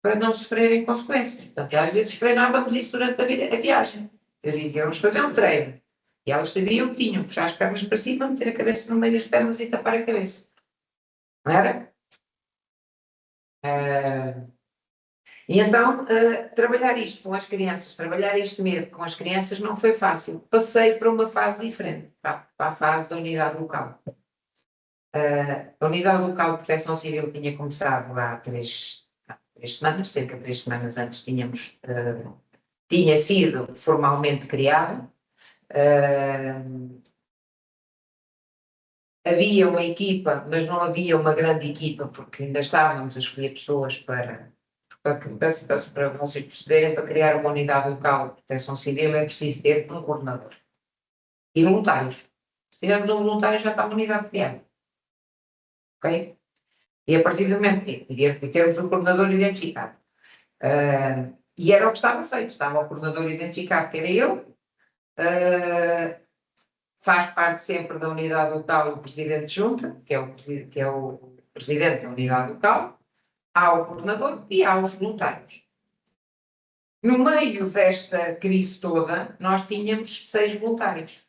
para não sofrerem consequências. Portanto, às vezes treinávamos isso durante a viagem. Eu dizia, vamos fazer um treino. E elas sabiam que tinham que puxar as pernas para cima, meter a cabeça no meio das pernas e tapar a cabeça. Não era? E então, trabalhar isto com as crianças, trabalhar este medo com as crianças não foi fácil. Passei para uma fase diferente, para a fase da unidade local. A unidade local de proteção civil tinha começado há 3 semanas, cerca de 3 semanas antes tinha sido formalmente criada. Havia uma equipa, mas não havia uma grande equipa, porque ainda estávamos a escolher pessoas para vocês perceberem, para criar uma unidade local de proteção civil é preciso ter um coordenador e voluntários. Se tivermos um voluntário já está a unidade criada. Ok? E a partir do momento que termos o coordenador identificado. E era o que estava feito, estava o coordenador identificado, que era eu, faz parte sempre da unidade local o presidente de junta, que é o presidente da unidade local, há o coordenador e há os voluntários. No meio desta crise toda, nós tínhamos 6 voluntários.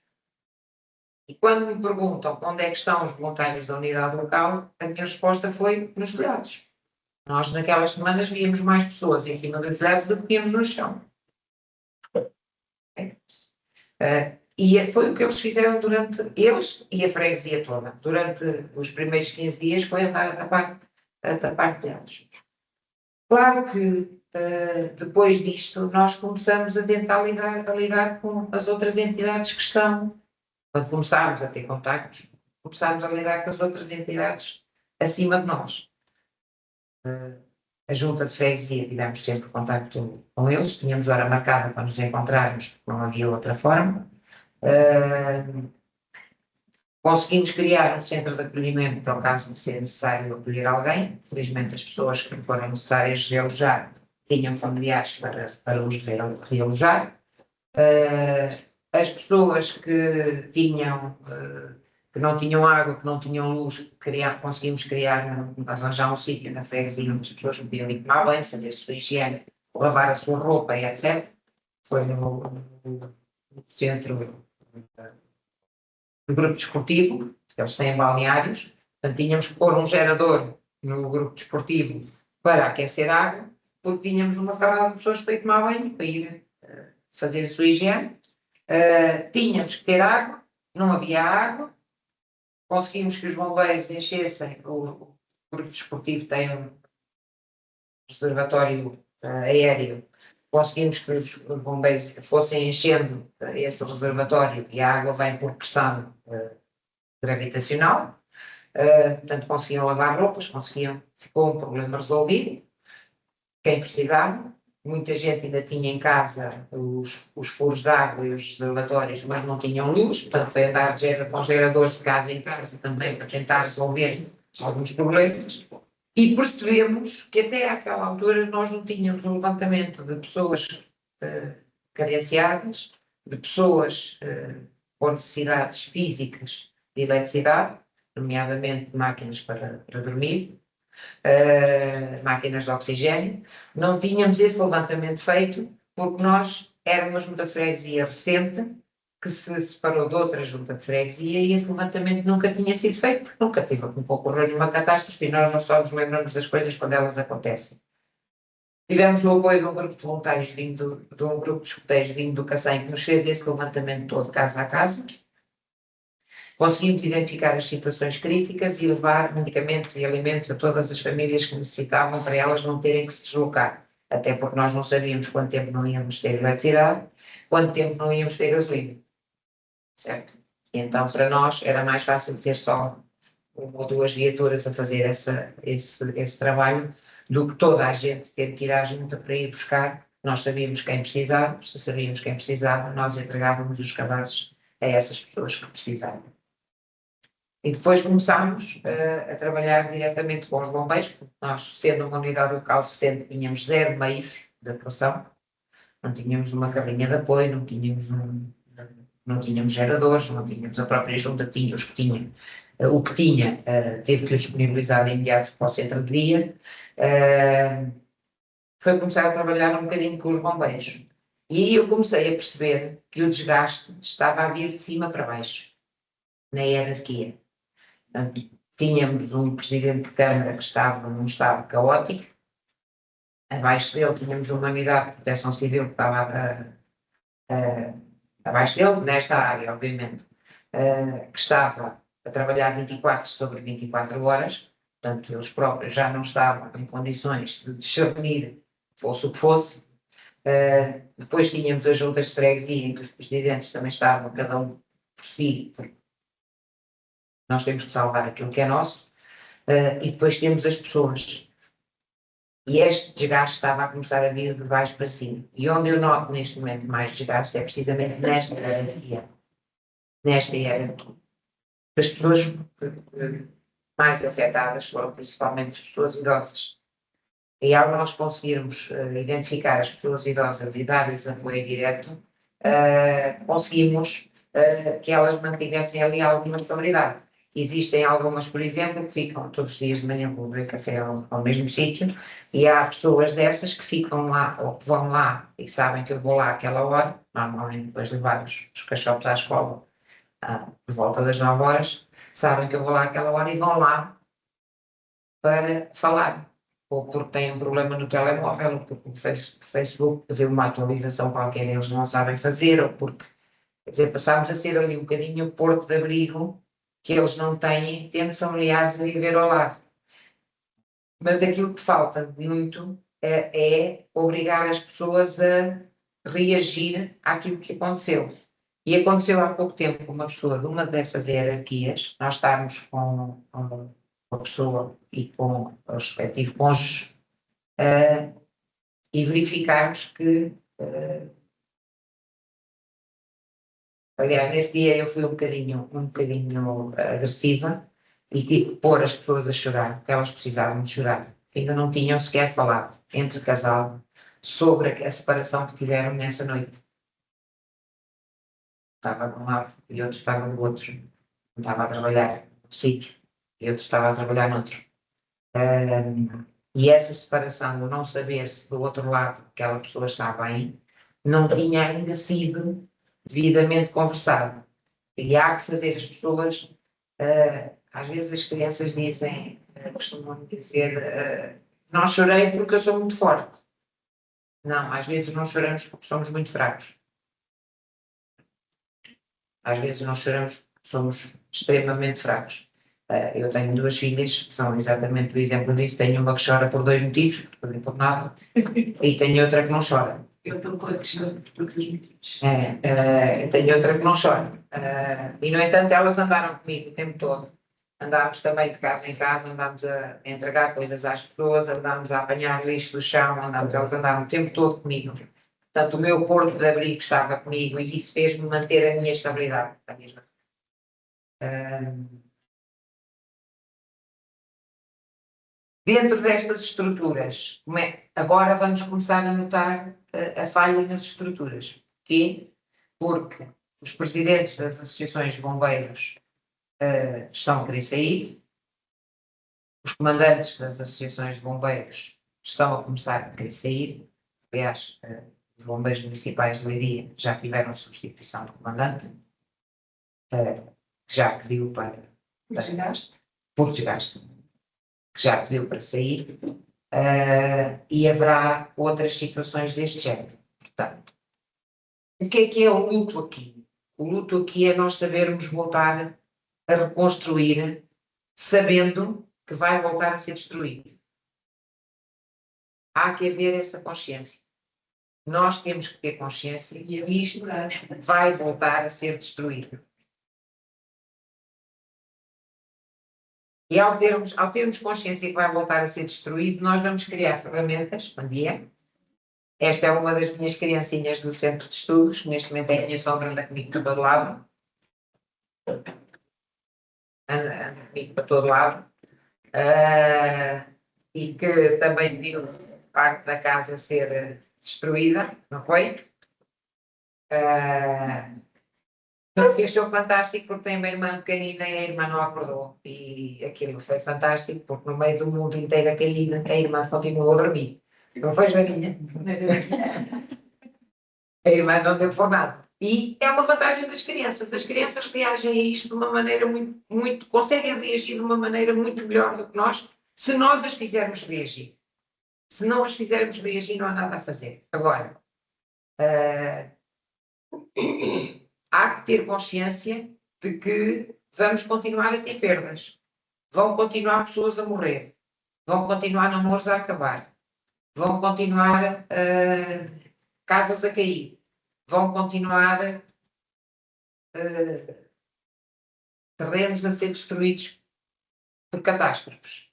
E quando me perguntam onde é que estão os voluntários da unidade local, a minha resposta foi nos telhados. Nós, naquelas semanas, víamos mais pessoas em cima dos telhados do que víamos no chão. E foi o que eles fizeram eles e a freguesia toda. Durante os primeiros 15 dias foi andar a tapar telhados. Claro que depois disto nós começamos a tentar lidar com as outras entidades que estão. Quando começámos a ter contactos, começámos a lidar com as outras entidades acima de nós. A junta de freguesia, tivemos sempre contacto com eles, tínhamos hora marcada para nos encontrarmos, não havia outra forma. Conseguimos criar um centro de acolhimento para o caso de ser necessário acolher alguém. Felizmente as pessoas que foram necessárias realojar tinham familiares para os realojar. As pessoas que não tinham água, que não tinham luz, conseguimos arranjar um sítio na freguesia onde as pessoas podiam ir tomar banho, fazer a sua higiene, lavar a sua roupa e etc. Foi no centro do grupo desportivo, que eles têm balneários, portanto tínhamos que pôr um gerador no grupo desportivo para aquecer a água, porque tínhamos uma camada de pessoas para ir tomar banho, para ir fazer a sua higiene. Tínhamos que ter água, não havia água, conseguimos que os bombeiros enchessem, o grupo desportivo tem um reservatório aéreo, conseguimos que os bombeiros fossem enchendo esse reservatório e a água vem por pressão gravitacional, portanto conseguiam lavar roupas, ficou um problema resolvido, quem precisava. Muita gente ainda tinha em casa os furos de água e os reservatórios, mas não tinham luz, portanto foi andar com geradores de casa em casa também para tentar resolver alguns problemas. E percebemos que até àquela altura nós não tínhamos um levantamento de pessoas carenciadas, de pessoas com necessidades físicas de eletricidade, nomeadamente máquinas para dormir, máquinas de oxigênio. Não tínhamos esse levantamento feito porque nós éramos uma freguesia recente que se separou de outra junta de freguesia e esse levantamento nunca tinha sido feito, porque nunca teve um ocorrer nenhuma catástrofe e nós não só nos lembramos das coisas quando elas acontecem. Tivemos o apoio de um grupo de voluntários de um grupo de escuteiros vindo do Cacém que nos fez esse levantamento todo casa a casa. Conseguimos identificar as situações críticas e levar medicamentos e alimentos a todas as famílias que necessitavam para elas não terem que se deslocar, até porque nós não sabíamos quanto tempo não íamos ter eletricidade, quanto tempo não íamos ter gasolina. Certo? E então, para nós, era mais fácil ter só 1 ou 2 viaturas a fazer esse trabalho do que toda a gente ter que ir à junta para ir buscar. Nós sabíamos quem precisava, se sabíamos quem precisava, nós entregávamos os cabazes a essas pessoas que precisavam. E depois começámos a trabalhar diretamente com os bombeiros, porque nós, sendo uma unidade local recente, tínhamos 0 meios de atuação, não tínhamos uma cabrinha de apoio, não tínhamos geradores, não tínhamos a própria junta, tinha os que tinha. O que tinha, teve que o disponibilizar de imediato para o centro de dia. Foi começar a trabalhar um bocadinho com os bombeiros. E aí eu comecei a perceber que o desgaste estava a vir de cima para baixo, na hierarquia. Portanto, tínhamos um presidente de Câmara que estava num estado caótico, abaixo dele tínhamos uma unidade de proteção civil que estava abaixo dele, nesta área, obviamente, que estava a trabalhar 24 sobre 24 horas, portanto, eles próprios já não estavam em condições de discernir, fosse o que fosse. Depois tínhamos as juntas de freguesia, em que os presidentes também estavam, cada um por si, porque nós temos que salvar aquilo que é nosso, e depois temos as pessoas. E este desgaste estava a começar a vir de baixo para cima. E onde eu noto neste momento mais desgaste é precisamente nesta hierarquia. As pessoas mais afetadas foram principalmente as pessoas idosas. E ao nós conseguirmos identificar as pessoas idosas e dar-lhes apoio direto, conseguimos que elas mantivessem ali alguma estabilidade. Existem algumas, por exemplo, que ficam todos os dias de manhã para beber café ao mesmo sítio, e há pessoas dessas que ficam lá, ou que vão lá e sabem que eu vou lá àquela hora, normalmente depois de levar os cachorros à escola, por volta das 9 horas, sabem que eu vou lá àquela hora e vão lá para falar. Ou porque têm um problema no telemóvel, ou porque o Facebook fazer uma atualização qualquer eles não sabem fazer, ou porque, quer dizer, passámos a ser ali um bocadinho o porto de abrigo que eles não têm, tendo familiares a viver ao lado. Mas aquilo que falta muito é obrigar as pessoas a reagir àquilo que aconteceu. E aconteceu há pouco tempo uma pessoa de uma dessas hierarquias, nós estávamos com a pessoa e com o respectivo cônjuge, e verificámos que, aliás, nesse dia eu fui um bocadinho agressiva e tive que pôr as pessoas a chorar, porque elas precisavam de chorar. Ainda não tinham sequer falado entre casal sobre a separação que tiveram nessa noite. Estava de um lado e outro estava do outro. Um estava a trabalhar no sítio e outro estava a trabalhar no outro. E essa separação, o não saber se do outro lado aquela pessoa está bem, não tinha ainda sido devidamente conversado. E há que fazer as pessoas, às vezes as crianças dizem, costumam dizer, não chorei porque eu sou muito forte. Não, às vezes não choramos porque somos muito fracos. Às vezes não choramos porque somos extremamente fracos. Eu tenho 2 filhas que são exatamente o exemplo disso. Tenho uma que chora por 2 motivos, por nada, e tenho outra que não chora. Eu estou com a que chora por 2 motivos. Tenho outra que não chora. E, no entanto, elas andaram comigo o tempo todo. Andámos também de casa em casa, andámos a entregar coisas às pessoas, andámos a apanhar lixo do chão, elas andaram o tempo todo comigo. Portanto, o meu porto de abrigo estava comigo e isso fez-me manter a minha estabilidade. Dentro destas estruturas, agora vamos começar a notar a falha nas estruturas. Porquê? Porque os presidentes das associações de bombeiros estão a querer sair, os comandantes das associações de bombeiros estão a começar a querer sair. Aliás, os bombeiros municipais de Leiria já tiveram substituição de comandante, já pediu para... Por desgaste. Que já pediu para sair, e haverá outras situações deste género. Portanto, o que é o luto aqui? O luto aqui é nós sabermos voltar a reconstruir, sabendo que vai voltar a ser destruído. Há que haver essa consciência. Nós temos que ter consciência que isto vai voltar a ser destruído. E ao termos consciência que vai voltar a ser destruído, nós vamos criar ferramentas. Bom dia. Esta é uma das minhas criancinhas do centro de estudos, que neste momento é a minha sogra, anda comigo para todo lado. Anda comigo para todo lado. E que também viu parte da casa ser destruída, não foi? Que achou fantástico porque tem uma irmã pequenina e a irmã não acordou. E aquilo foi fantástico porque no meio do mundo inteiro a cair, a irmã continuou a dormir. Não foi, Joaninha? A irmã não deu por nada. E é uma vantagem das crianças. As crianças reagem a isto de uma maneira muito, conseguem reagir de uma maneira muito melhor do que nós, se nós as fizermos reagir. Se não as fizermos reagir, não há nada a fazer. Agora, há que ter consciência de que vamos continuar a ter perdas. Vão continuar pessoas a morrer. Vão continuar namoros a acabar. Vão continuar casas a cair. Vão continuar terrenos a ser destruídos por catástrofes,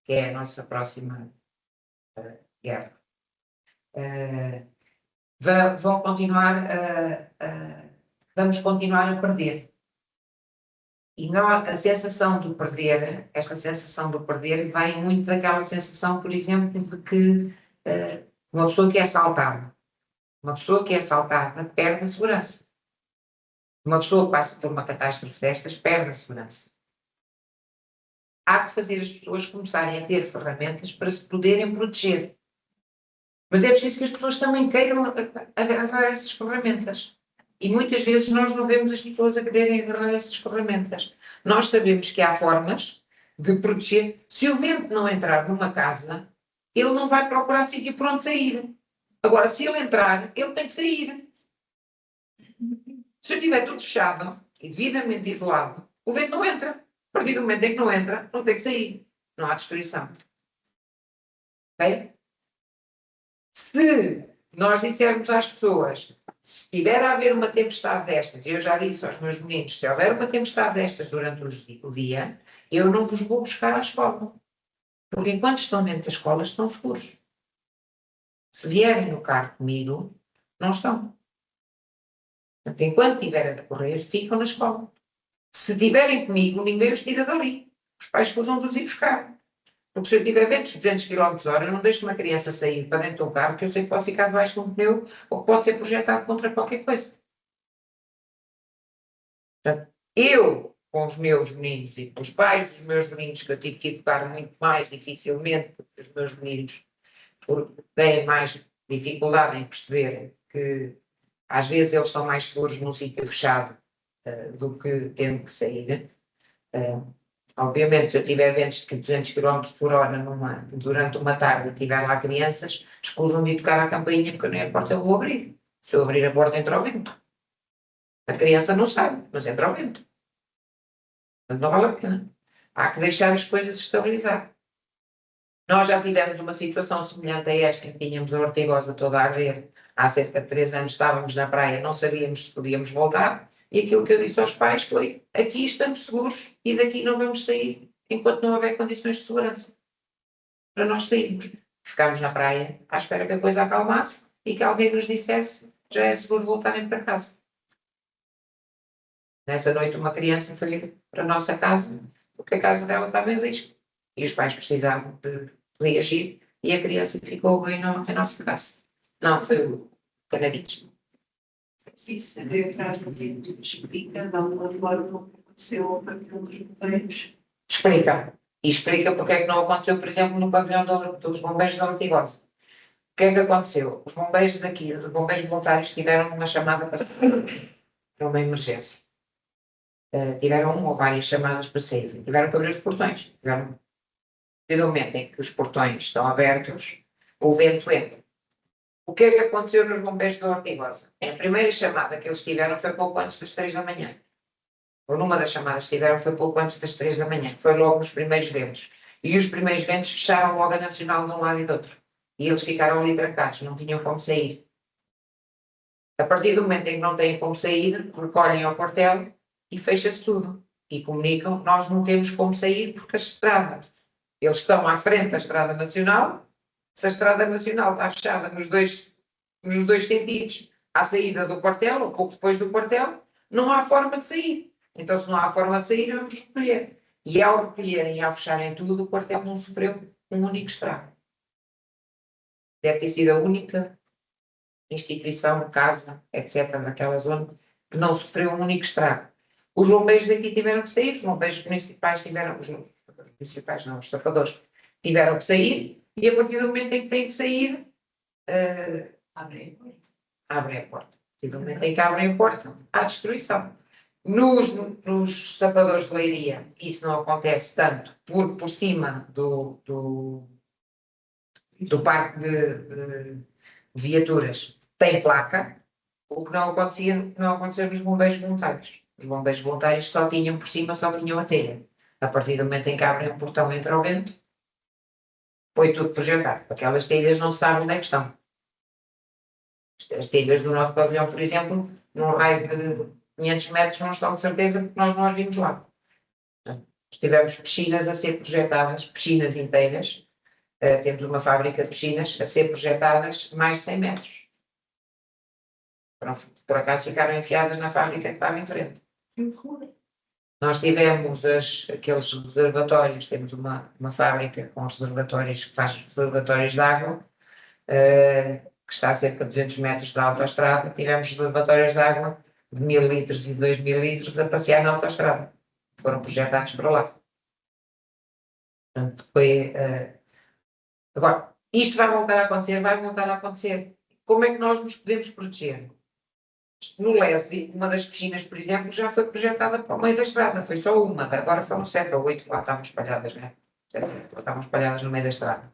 que é a nossa próxima guerra. Vão continuar vamos continuar a perder. E não, a sensação do perder, esta sensação do perder, vem muito daquela sensação, por exemplo, de que uma pessoa que é assaltada, perde a segurança. Uma pessoa que passa por uma catástrofe destas perde a segurança. Há que fazer as pessoas começarem a ter ferramentas para se poderem proteger. Mas é preciso que as pessoas também queiram agarrar essas ferramentas. E muitas vezes nós não vemos as pessoas a quererem agarrar essas ferramentas. Nós sabemos que há formas de proteger. Se o vento não entrar numa casa, ele não vai procurar sítio por onde sair. Agora, se ele entrar, ele tem que sair. Se estiver tudo fechado e devidamente isolado, o vento não entra. A partir do momento em que não entra, não tem que sair. Não há destruição. Ok? Se nós dissermos às pessoas, se tiver a haver uma tempestade destas, eu já disse aos meus meninos, se houver uma tempestade destas durante o dia, eu não vos vou buscar à escola. Porque enquanto estão dentro da escola, estão seguros. Se vierem no carro comigo, não estão. Portanto, enquanto estiverem a decorrer, ficam na escola. Se estiverem comigo, ninguém os tira dali. Os pais vão-nos ir buscar. Porque se eu tiver ventos de 200 km/h, eu não deixo uma criança sair para dentro de um carro que eu sei que pode ficar debaixo de um pneu ou que pode ser projetado contra qualquer coisa. Portanto, eu, com os meus meninos e com os pais dos meus meninos, que eu tive que educar muito mais dificilmente, porque os meus meninos têm mais dificuldade em perceber que às vezes eles estão mais seguros num sítio fechado do que tendo que sair. Obviamente, se eu tiver ventos de 200 km/h durante uma tarde e tiver lá crianças, escusam de tocar a campainha porque nem a porta eu vou abrir. Se eu abrir a porta, entra o vento. A criança não sabe, mas entra o vento. Portanto, não vale a pena. Há que deixar as coisas estabilizar. Nós já tivemos uma situação semelhante a esta, em que tínhamos a Ortigosa toda a arder. Há cerca de 3 anos estávamos na praia, não sabíamos se podíamos voltar. E aquilo que eu disse aos pais foi: aqui estamos seguros e daqui não vamos sair enquanto não houver condições de segurança para nós sairmos. Ficámos na praia à espera que a coisa acalmasse e que alguém nos dissesse: já é seguro voltarem para casa. Nessa noite uma criança foi para a nossa casa porque a casa dela estava em risco e os pais precisavam de reagir e a criança ficou bem na nossa casa. Não, foi o canadismo. Sim, saber atrás do vento explica de alguma forma o que aconteceu ao pavilhão dos bombeiros. Explica. E explica porque é que não aconteceu, por exemplo, no pavilhão dos bombeiros da Ortigosa. O que é que aconteceu? Os bombeiros daqui, os bombeiros voluntários, tiveram uma chamada para uma emergência. Tiveram uma ou várias chamadas para sair. Tiveram que abrir os portões. No momento em que os portões estão abertos, o vento entra. O que é que aconteceu nos bombeiros da Ortigosa? A primeira chamada que eles tiveram foi pouco antes das 3 da manhã. Ou numa das chamadas que tiveram foi pouco antes das 3 da manhã, que foi logo nos primeiros ventos. E os primeiros ventos fecharam logo a Nacional de um lado e do outro. E eles ficaram ali trancados, não tinham como sair. A partir do momento em que não têm como sair, recolhem ao quartel e fecha-se tudo. e comunicam, nós não temos como sair porque as estradas, eles estão à frente da Estrada Nacional, se a Estrada Nacional está fechada nos dois sentidos, à saída do quartel, ou pouco depois do quartel, não há forma de sair. Então, se não há forma de sair, vamos recolher. E ao recolherem e ao fecharem tudo, o quartel não sofreu um único estrago. Deve ter sido a única instituição, casa, etc., naquela zona, que não sofreu um único estrago. Os bombeiros daqui tiveram que sair, os bombeiros municipais tiveram, os municipais não, os sapadores, tiveram que sair, e a partir do momento em que têm que sair, abrem a porta. Abrem a porta. A partir do momento em que abrem a porta, há destruição. Nos sapadores de Leiria, isso não acontece tanto, porque por cima do parque de viaturas tem placa, o que não acontecia nos bombeiros voluntários. Os bombeiros voluntários só tinham por cima, só tinham a telha. A partir do momento em que abrem o portão e entra o vento, foi tudo projetado. Aquelas telhas não se sabe onde é que estão. As telhas do nosso pavilhão, por exemplo, num raio de 500 metros não estão de certeza porque nós não as vimos lá. Tivemos piscinas a ser projetadas, piscinas inteiras, temos uma fábrica de piscinas a ser projetadas mais de 100 metros. Por acaso ficaram enfiadas na fábrica que estava em frente. Nós tivemos aqueles reservatórios, temos uma fábrica com reservatórios que faz reservatórios de água, que está a cerca de 200 metros da autoestrada. Tivemos reservatórios de água de 1000 litros e 2000 litros a passear na autoestrada. Foram projetados para lá. Portanto, foi. Agora, isto vai voltar a acontecer, vai voltar a acontecer. Como é que nós nos podemos proteger? No Leslie, uma das piscinas, por exemplo, já foi projetada para o meio da estrada. Foi só uma, agora foram 7 ou 8 que lá estavam espalhadas, né? Estavam espalhadas no meio da estrada.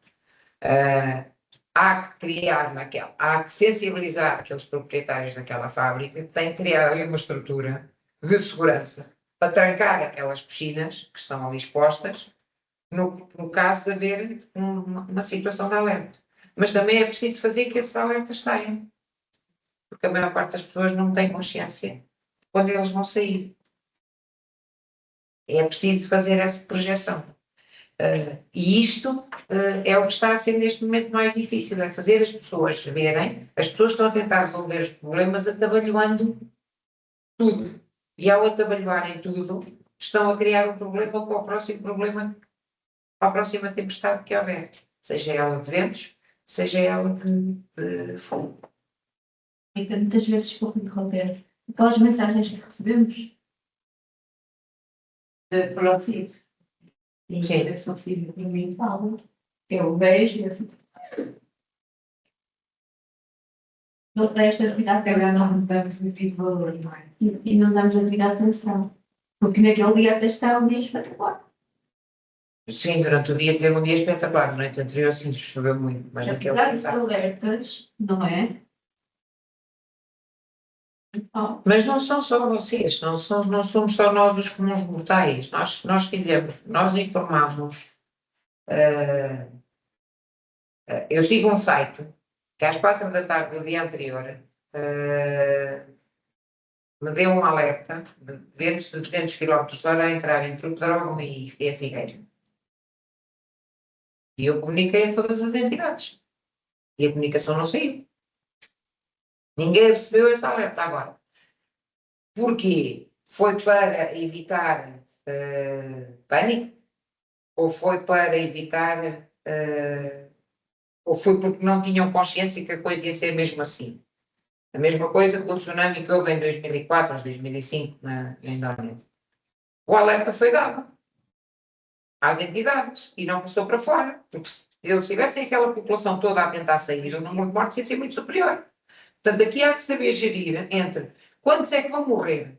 Há que criar há que sensibilizar aqueles proprietários daquela fábrica, tem que criar ali uma estrutura de segurança para trancar aquelas piscinas que estão ali expostas, no caso de haver uma situação de alerta. Mas também é preciso fazer que esses alertas saiam, porque a maior parte das pessoas não tem consciência de quando eles vão sair. É preciso fazer essa projeção. E isto é o que está a ser neste momento mais difícil, é fazer as pessoas verem, as pessoas estão a tentar resolver os problemas atabalhoando tudo. E ao atabalhoarem tudo, estão a criar um problema para o próximo problema, para a próxima tempestade que houver, seja ela de ventos, seja ela de fogo. Então, muitas vezes, por interromper, aquelas mensagens que recebemos, Próximo. Sim. são assim, para mim falam, eu vejo e assim. Não presta devida Se calhar atenção. não damos devido valor, não é? E não damos a devida atenção. Porque naquele dia até está um dia espetacular. Sim, durante o dia teve um dia espetacular, na noite anterior sim choveu muito, mas naquele Apesar dia dos está. alertas, não é? Oh, Mas não são só vocês, não somos só nós os comuns mortais. Nós fizemos, nós informamos. Eu sigo um site que às 4 da tarde do dia anterior me deu um alerta de ventos de 200 km/h a entrar entre o Pedrógão e a Figueira. E eu comuniquei a todas as entidades. E a comunicação não saiu. Ninguém recebeu esse alerta agora. Porquê? Foi para evitar pânico? Ou foi para evitar, ou foi porque não tinham consciência que a coisa ia ser mesmo assim? A mesma coisa com o tsunami que houve em 2004 ou 2005 na Indonésia. O alerta foi dado às entidades e não passou para fora, porque se eles tivessem aquela população toda a tentar sair, o número de mortes ia ser muito superior. Portanto, aqui há que saber gerir entre quantos é que vão morrer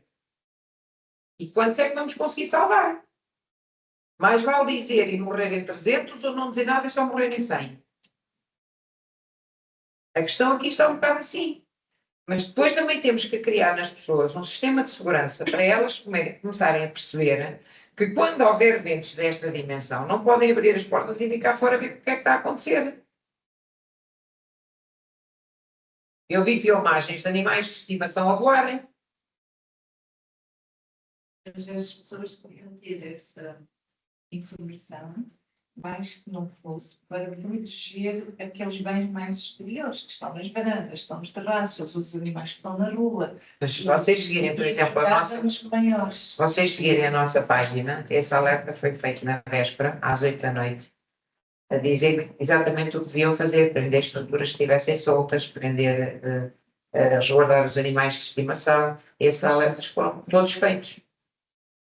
e quantos é que vamos conseguir salvar. Mais vale dizer e morrerem 300 ou não dizer nada e só morrerem 100. A questão aqui está um bocado assim. Mas depois também temos que criar nas pessoas um sistema de segurança para elas começarem a perceber que quando houver ventos desta dimensão não podem abrir as portas e vir cá fora ver o que é que está a acontecer. Eu vi filmagens de animais de estimação a voarem. Mas as pessoas deviam ter essa informação, mais que não fosse para proteger aqueles bens mais exteriores, que estão nas varandas, estão nos terraços, os animais que estão na rua. Mas se vocês seguirem, por exemplo, a nossa, Danos maiores. se vocês seguirem a nossa página, esse alerta foi feito na véspera, às 8 da noite, a dizer exatamente o que deviam fazer, prender estruturas que estivessem soltas, prender, resguardar os animais de estimação. Esses alertas foram todos feitos.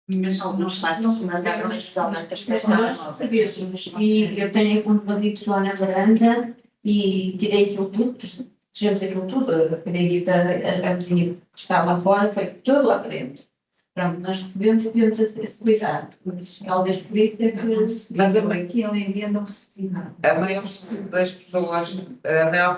Mas Alguns sites mandaram esses alertas para Mas esta nós sabemos, e eu tenho encontrado lá na varanda e tirei aquilo tudo, tivemos aquilo tudo, a vizinha que estava lá fora, foi tudo lá dentro. Pronto, nós recebemos e tivemos esse cuidado. Talvez por isso é que Mas aqui em dia não recebi nada. a maior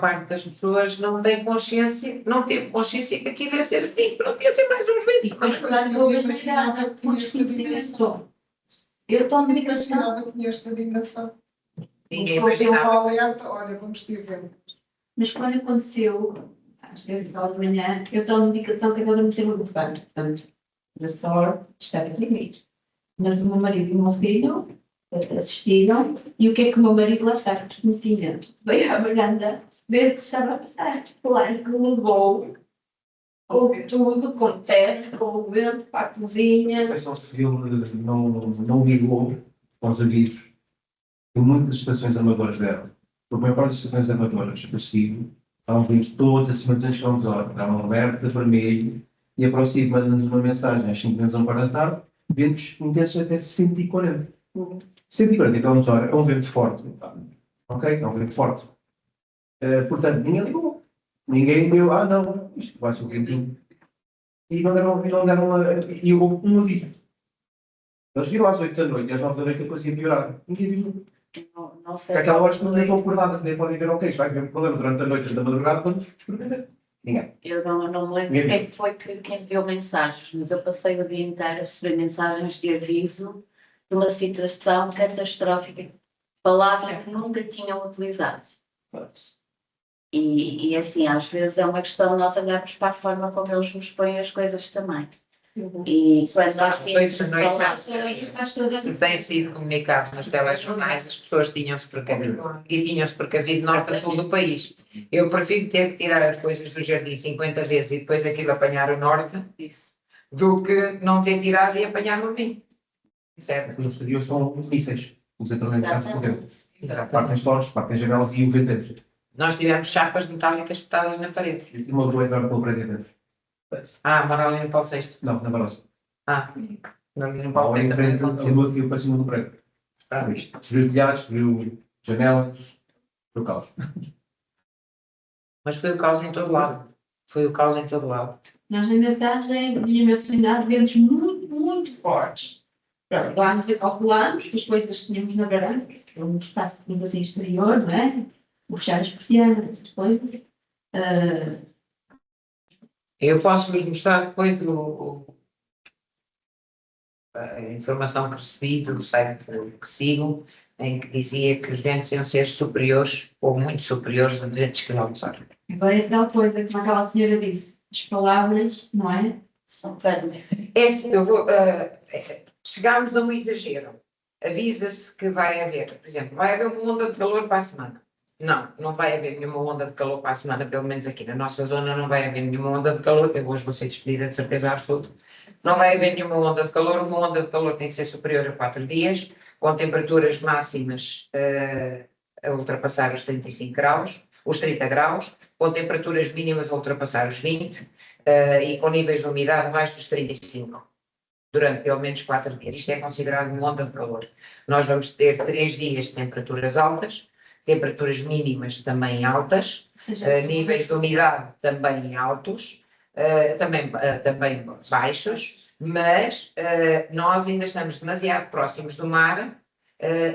parte das pessoas não tem consciência, não teve consciência que aquilo ia ser assim, pronto, ia ser mais uns vídeos. mas claro que eu vejo nada por desconhecimento. Eu estou de ligação. Nada com esta dimensão. Ninguém Só deu imaginava. uma alerta, olha, vamos ter vento. Mas quando aconteceu, às vezes de manhã, eu tomo medicação que agora me ser muito bufante. Portanto, da sorte, está aqui limite. Mas o meu marido e o meu filho assistiram, e o que é que o meu marido lá está, com desconhecimento? Veio à varanda ver o que estava a passar. Claro que levou com tudo, com terra, com o vento, para a cozinha. A Proteção Civil não ligou aos avisos de muitas estações amadoras dela. A maior parte das estações amadoras que eu sigo estavam vindos todos acima de 200 km/h, estavam alerta, vermelho, e a ProSig manda-nos uma mensagem às 5 menos a 1 da tarde, ventos intensos até 140. 140 km/h é um vento forte. Ok? É um vento forte. Portanto, ninguém ligou. Ninguém deu, não, isto vai ser um ventinho. E não deram e houve um aviso. Eles viram às 8 da noite e às 9 da noite a coisa ia piorar. Ninguém viu. Não sei. Porque aquela hora não estão acordadas, nem podem ver, ok, isto vai haver um problema durante a noite da madrugada, vamos escrever. Ninguém. Eu não me lembro quem foi que enviou mensagens, mas eu passei o dia inteiro a receber mensagens de aviso de uma situação catastrófica, palavra que nunca tinham utilizado. E assim, às vezes é uma questão de nós olharmos para a forma como eles nos põem as coisas também. E quando nós temos Se tem sido comunicado nos telejornais, as pessoas tinham-se precavido. E tinham-se precavido norte a sul do país. Eu prefiro ter que tirar as coisas do jardim 50 vezes e depois aquilo apanhar o norte, do que não ter tirado e apanhar no mim. Certo? O que nos estadiam são os mísseis. Os entrando em casa por dentro. Exatamente. Partem as portas, partem as janelas e o vento dentro. Nós tivemos chapas metálicas espetadas na parede. E uma rua entrar pela parede dentro. Mora ali no Paulo VI. Não, na Barossa. Ali no Paulo Lá VI em também frente, a aconteceu. rua que eu para cima do prédio. Subiu telhados, subiu janelas, foi o caos. Mas foi o caos em todo lado. Foi o caos em todo lado. Nós na mensagem vinha mencionar ventos muito, muito fortes. Pronto, lá nos calculamos as coisas que tínhamos na varanda, que é um espaço de assim exterior, não é? O fechar as persianas, essas coisas. Eu posso-vos mostrar depois a informação que recebi do site que sigo, em que dizia que os ventos iam ser superiores ou muito superiores a 200 km/h. Agora é tal coisa que aquela senhora disse, as palavras, não é? São fermes. É assim, chegámos a um exagero. Avisa-se que vai haver, por exemplo, vai haver uma onda de calor para a semana. Não vai haver nenhuma onda de calor para a semana, pelo menos aqui na nossa zona não vai haver nenhuma onda de calor. Eu hoje vou ser despedida de certeza absoluta. Não vai haver nenhuma onda de calor. Uma onda de calor tem que ser superior a 4 dias, com temperaturas máximas a ultrapassar os 35 graus, os 30 graus, com temperaturas mínimas a ultrapassar os 20 e com níveis de umidade abaixo dos 35, durante pelo menos 4 dias. Isto é considerado uma onda de calor. Nós vamos ter 3 dias de temperaturas altas, temperaturas mínimas também altas, níveis de umidade também altos, também baixos, mas nós ainda estamos demasiado próximos do mar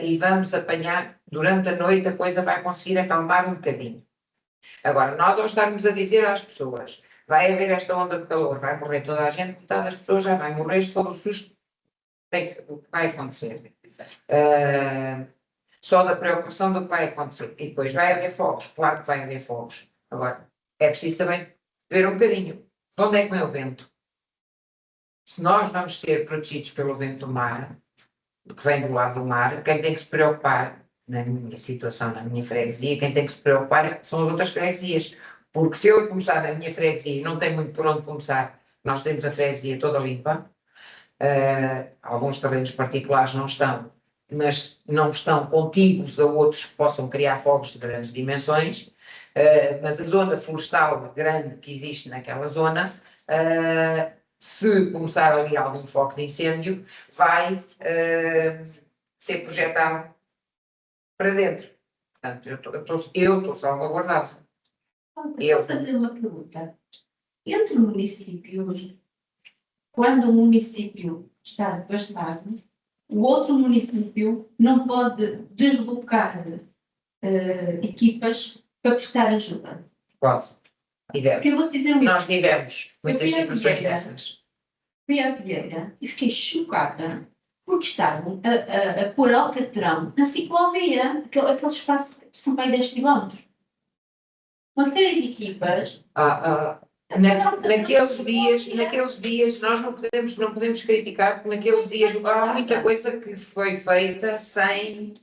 e vamos apanhar, durante a noite a coisa vai conseguir acalmar um bocadinho. Agora, nós ao estarmos a dizer às pessoas, vai haver esta onda de calor, vai morrer toda a gente, metade das pessoas já vai morrer só do susto do que vai acontecer. Só da preocupação do que vai acontecer. E depois vai haver fogos, claro que vai haver fogos. Agora, é preciso também ver um bocadinho. De onde é que vem o vento? Se nós vamos ser protegidos pelo vento do mar, que vem do lado do mar, quem tem que se preocupar, na minha situação, na minha freguesia, quem tem que se preocupar são as outras freguesias. Porque se eu começar na minha freguesia e não tem muito por onde começar, nós temos a freguesia toda limpa, alguns terrenos particulares não estão, mas não estão contíguos a outros que possam criar fogos de grandes dimensões, mas a zona florestal grande que existe naquela zona, se começar ali algum foco de incêndio, vai ser projetado para dentro. Portanto, eu estou salvaguardado. Eu vou fazer uma pergunta. Entre municípios, quando o município está devastado, o outro município não pode deslocar equipas para prestar ajuda. Quase. E Porque deve. eu vou-te dizer um Nós tivemos muitas fui à situações Vieira. dessas. Fui à Vieira e fiquei chocada porque estavam a pôr alcatrão na ciclovia, aquele espaço que são para aí 10 km. Uma série de equipas. Naqueles dias nós não podemos criticar, porque naqueles dias há muita coisa que foi feita sem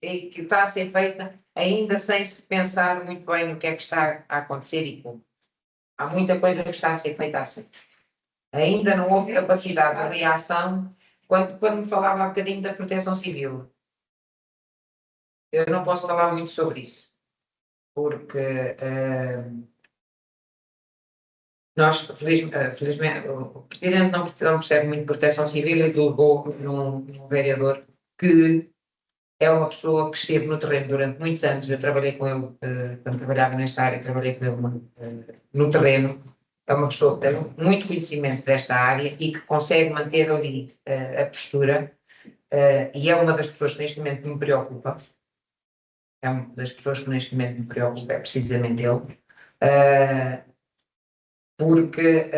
e que está a ser feita ainda sem se pensar muito bem no que é que está a acontecer e como. Há muita coisa que está a ser feita assim. Ainda não houve capacidade de reação quando me falava há bocadinho da proteção civil. Eu não posso falar muito sobre isso, porque nós, felizmente, o Presidente não percebe muito de proteção civil e delegou num vereador que é uma pessoa que esteve no terreno durante muitos anos. Eu trabalhei com ele, quando trabalhava nesta área, trabalhei com ele no terreno. É uma pessoa que tem muito conhecimento desta área e que consegue manter ali a postura, e é uma das pessoas que neste momento me preocupa. É uma das pessoas que neste momento me preocupa, é precisamente ele. Porque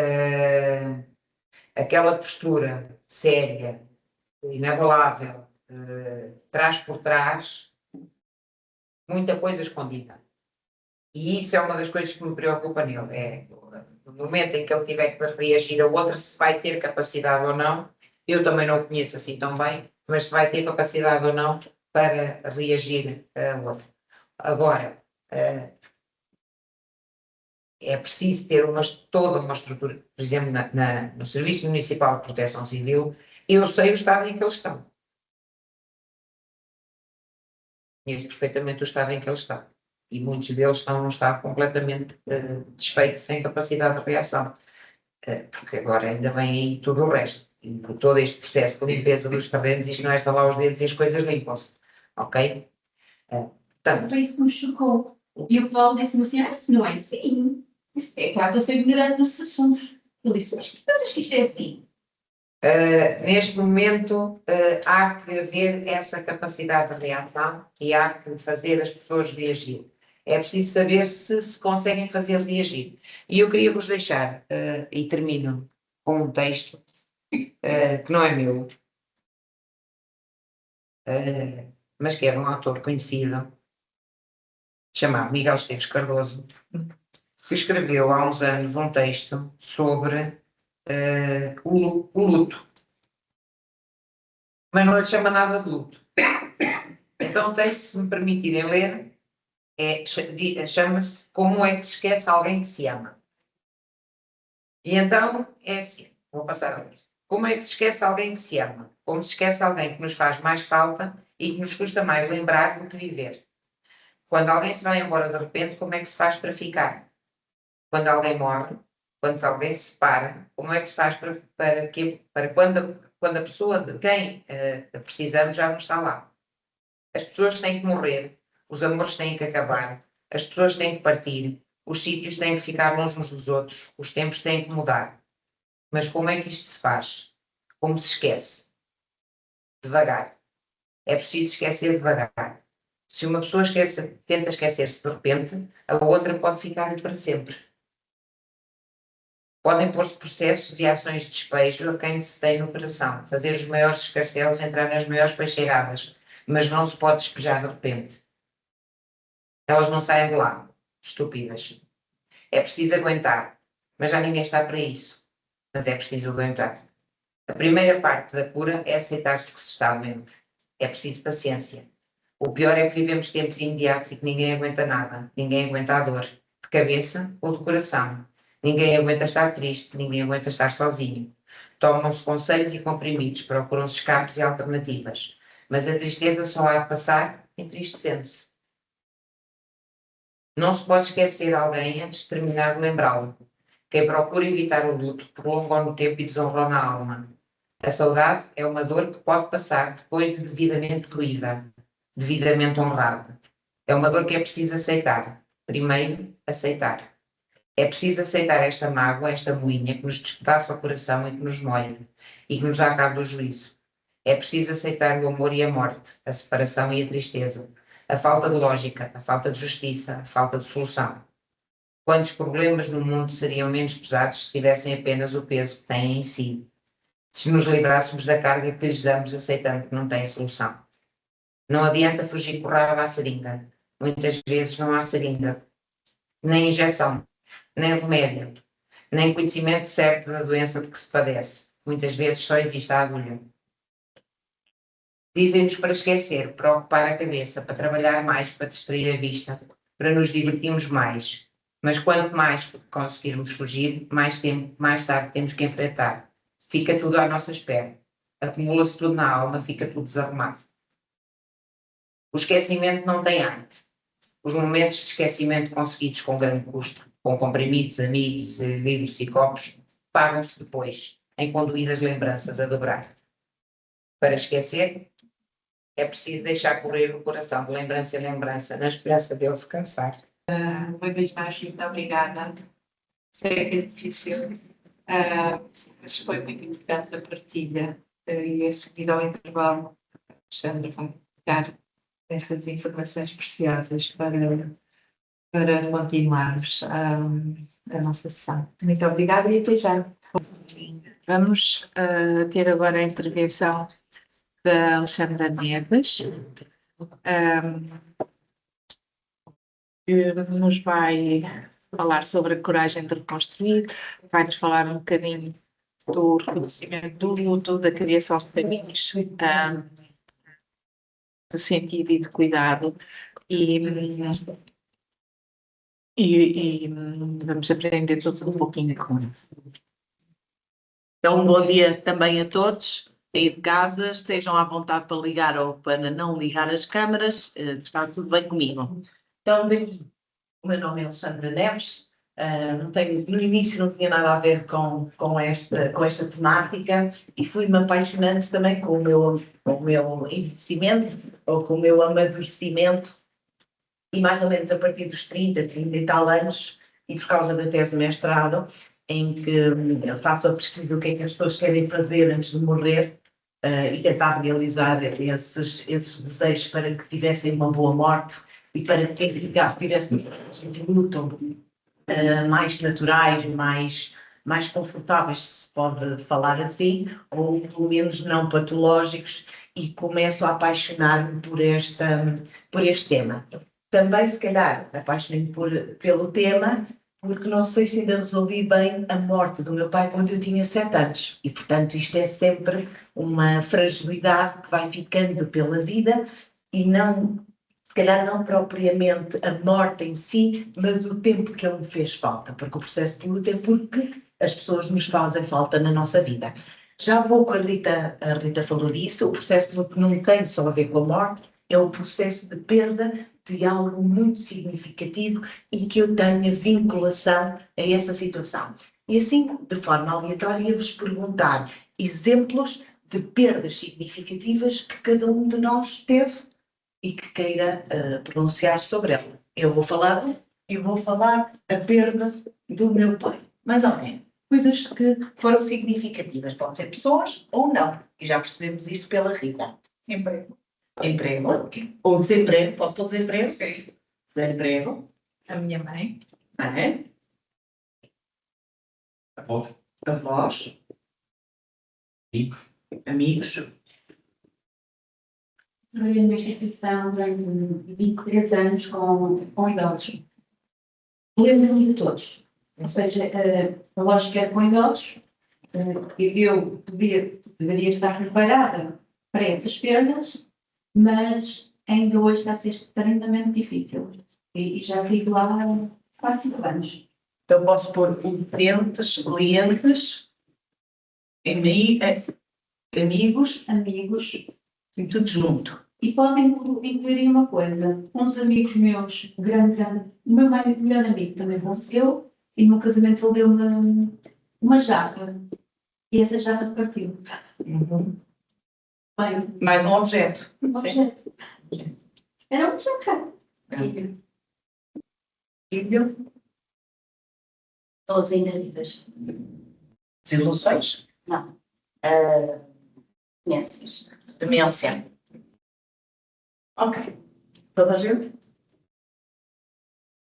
aquela postura séria, inabalável, traz por trás muita coisa escondida. E isso é uma das coisas que me preocupa nele. É no momento em que ele tiver que reagir a outra, se vai ter capacidade ou não. Eu também não o conheço assim tão bem, mas se vai ter capacidade ou não para reagir a outra. Agora, é preciso ter toda uma estrutura, por exemplo, no Serviço Municipal de Proteção Civil, eu sei o estado em que eles estão. Conheço perfeitamente o estado em que eles estão. E muitos deles estão num estado completamente desfeito, sem capacidade de reação. Porque agora ainda vem aí tudo o resto. E todo este processo de limpeza dos terrenos, isto não é estalar os dedos e as coisas limpam-se. Ok? Portanto, Foi isso que me chocou. E o Paulo disse-me assim: se não é assim. É claro que eu sou ignorante desses assuntos. Ele disse: mas tu pensas que isto é assim? neste momento, há que haver essa capacidade de reação e há que fazer as pessoas reagir. É preciso saber se conseguem fazer reagir. E eu queria vos deixar, e termino com um texto que não é meu, mas que é de um autor conhecido, chamado Miguel Esteves Cardoso, que escreveu há uns anos um texto sobre o luto. Mas não lhe chama nada de luto. Então o texto, se me permitirem ler, chama-se Como é que se esquece alguém que se ama? E então é assim, vou passar a ler. Como é que se esquece alguém que se ama? Como se esquece alguém que nos faz mais falta e que nos custa mais lembrar do que viver? Quando alguém se vai embora de repente, como é que se faz para ficar? Quando alguém morre, quando alguém se separa, como é que se faz para quando a pessoa de quem precisamos já não está lá? As pessoas têm que morrer, os amores têm que acabar, as pessoas têm que partir, os sítios têm que ficar longe uns dos outros, os tempos têm que mudar. Mas como é que isto se faz? Como se esquece? Devagar. É preciso esquecer devagar. Se uma pessoa tenta esquecer-se de repente, a outra pode ficar para sempre. Podem pôr-se processos e ações de despejo a quem se tem no coração, fazer os maiores escarcelos, entrar nas maiores peixeiradas, mas não se pode despejar de repente. Elas não saem de lá, estúpidas. É preciso aguentar, mas já ninguém está para isso. mas é preciso aguentar. A primeira parte da cura é aceitar-se que se está doente. É preciso paciência. O pior é que vivemos tempos imediatos e que ninguém aguenta nada. Ninguém aguenta a dor, de cabeça ou de coração. Ninguém aguenta estar triste, ninguém aguenta estar sozinho. Tomam-se conselhos e comprimidos, procuram-se escapes e alternativas. Mas a tristeza só há de passar entristecendo-se. Não se pode esquecer alguém antes de terminar de lembrá-lo. Quem procura evitar o luto prolongou no tempo e desonrou na alma. A saudade é uma dor que pode passar depois de devidamente doída, devidamente honrada. É uma dor que é preciso aceitar. Primeiro, aceitar. É preciso aceitar esta mágoa, esta moinha que nos despedaça o coração e que nos molha e que nos dá cabo do juízo. É preciso aceitar o amor e a morte, a separação e a tristeza, a falta de lógica, a falta de justiça, a falta de solução. Quantos problemas no mundo seriam menos pesados se tivessem apenas o peso que têm em si? Se nos livrássemos da carga que lhes damos aceitando que não têm solução. Não adianta fugir com raiva à seringa. Muitas vezes não há seringa, nem injeção, nem remédio, nem conhecimento certo da doença de que se padece. Muitas vezes só existe a agulha. Dizem-nos para esquecer, para ocupar a cabeça, para trabalhar mais, para distrair a vista, para nos divertirmos mais. Mas quanto mais conseguirmos fugir, mais tempo, mais tarde temos que enfrentar. Fica tudo à nossa espera. Acumula-se tudo na alma, fica tudo desarrumado. O esquecimento não tem arte. Os momentos de esquecimento conseguidos com grande custo, com comprimidos, amigos, livros e copos, pagam-se depois, em conduídas lembranças a dobrar. Para esquecer, é preciso deixar correr o coração de lembrança em lembrança, na esperança dele se cansar. Uma vez mais, muito obrigada. Sei que é difícil, mas foi muito importante a partilha e a seguir ao intervalo, a Alexandra vai dar essas informações preciosas para continuarmos a nossa sessão. Muito obrigada e até já. Vamos ter agora a intervenção da Alexandra Neves, que nos vai falar sobre a coragem de reconstruir, vai-nos falar um bocadinho do reconhecimento do luto, da criação de caminhos de sentido e de cuidado e vamos aprender todos um pouquinho com isso. Então, um bom dia também a todos aí de casa, estejam à vontade para ligar ou para não ligar as câmaras, está tudo bem comigo. Então, o meu nome é Alexandra Neves, no início não tinha nada a ver com esta temática e fui-me apaixonando também com o meu envelhecimento ou com o meu amadurecimento e mais ou menos a partir dos 30 e tal anos e por causa da tese de mestrado, em que eu faço a pesquisa do que é que as pessoas querem fazer antes de morrer e tentar realizar esses desejos para que tivessem uma boa morte e para que quem ficasse tivesse de luto mais naturais, mais confortáveis, se pode falar assim, ou pelo menos não patológicos, e começo a apaixonar-me por este tema. Também, se calhar, apaixonei-me pelo tema, porque não sei se ainda resolvi bem a morte do meu pai quando eu tinha 7 anos. E, portanto, isto é sempre uma fragilidade que vai ficando pela vida e não, se calhar não propriamente a morte em si, mas o tempo que ele me fez falta, porque o processo de luto é porque as pessoas nos fazem falta na nossa vida. Já há pouco a Rita falou disso, o processo de luto não tem só a ver com a morte, é o processo de perda de algo muito significativo e que eu tenha vinculação a essa situação. E assim, de forma aleatória, vos perguntar exemplos de perdas significativas que cada um de nós teve e que queira pronunciar sobre ela. Eu vou falar a perda do meu pai, mais ou menos. Coisas que foram significativas, podem ser pessoas ou não, e já percebemos isso pela Rita. Emprego. Ou desemprego, posso pôr desemprego? Sim. Desemprego. A minha mãe. É? Avós, Avós. amigos. Trabalhei numa instituição durante 23 anos com idosos. Lembro-me de todos. Ou seja, a lógica era com idosos, eu deveria estar preparada para essas perdas, mas ainda hoje está a ser extremamente difícil. E já vivo lá há quase 5 anos. Então posso pôr utentes, clientes, amigos Amigos. e tudo junto. E podem incluir uma coisa. Um dos amigos meus, o meu melhor amigo também faleceu, e no casamento ele deu-me uma jarra. E essa jarra partiu. Bem, Mais um objeto. um objeto. Era um jarra. Filho, Todas ainda vivas. desilusões, Não. Conheces? demência. Ok. Toda a gente?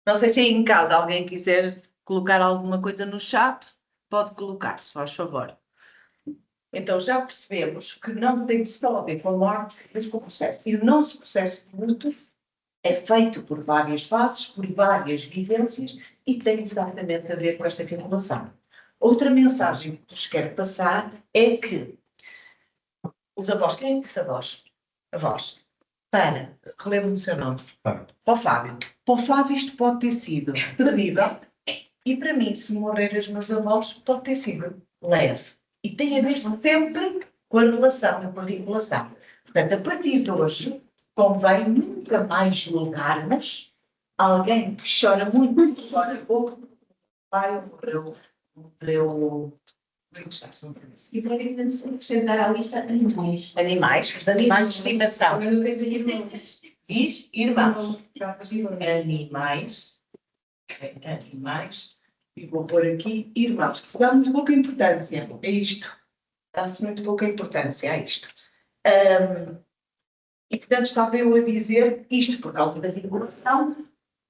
Não sei se aí em casa alguém quiser colocar alguma coisa no chat, pode colocar, se faz favor. Então já percebemos que não tem só a ver com a morte, mas com o processo. E o nosso processo de luto é feito por várias fases, por várias vivências e tem exatamente a ver com esta vinculação. Outra mensagem que vos quero passar é que os avós, quem disse avós? Avós. Relembro-me o seu nome. Para o Fábio. Para o Fábio isto pode ter sido terrível e para mim, se morrerem os meus avós, pode ter sido leve. E tem a ver sempre com a relação e com a vinculação. Portanto, a partir de hoje, convém nunca mais julgarmos alguém que chora muito, que chora pouco. O pai morreu. Se quiserem acrescentar à lista, animais. Animais, os animais de estimação. Diz irmãos. Animais. E vou pôr aqui irmãos, que se dá muito pouca importância a isto. Dá-se muito pouca importância a isto. E portanto estava eu a dizer isto por causa da vinculação.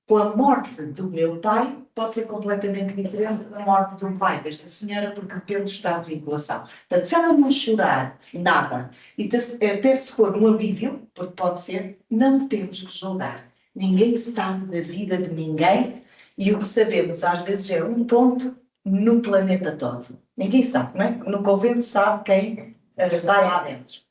Com a morte do meu pai, pode ser completamente diferente da morte do pai desta senhora, porque depende do estado de vinculação. Portanto, se ela não chorar nada, e até se for um alívio, porque pode ser, não temos que julgar. Ninguém sabe da vida de ninguém, e o que sabemos às vezes é um ponto no planeta todo. Ninguém sabe, não é? No convento sabe quem vai lá dentro.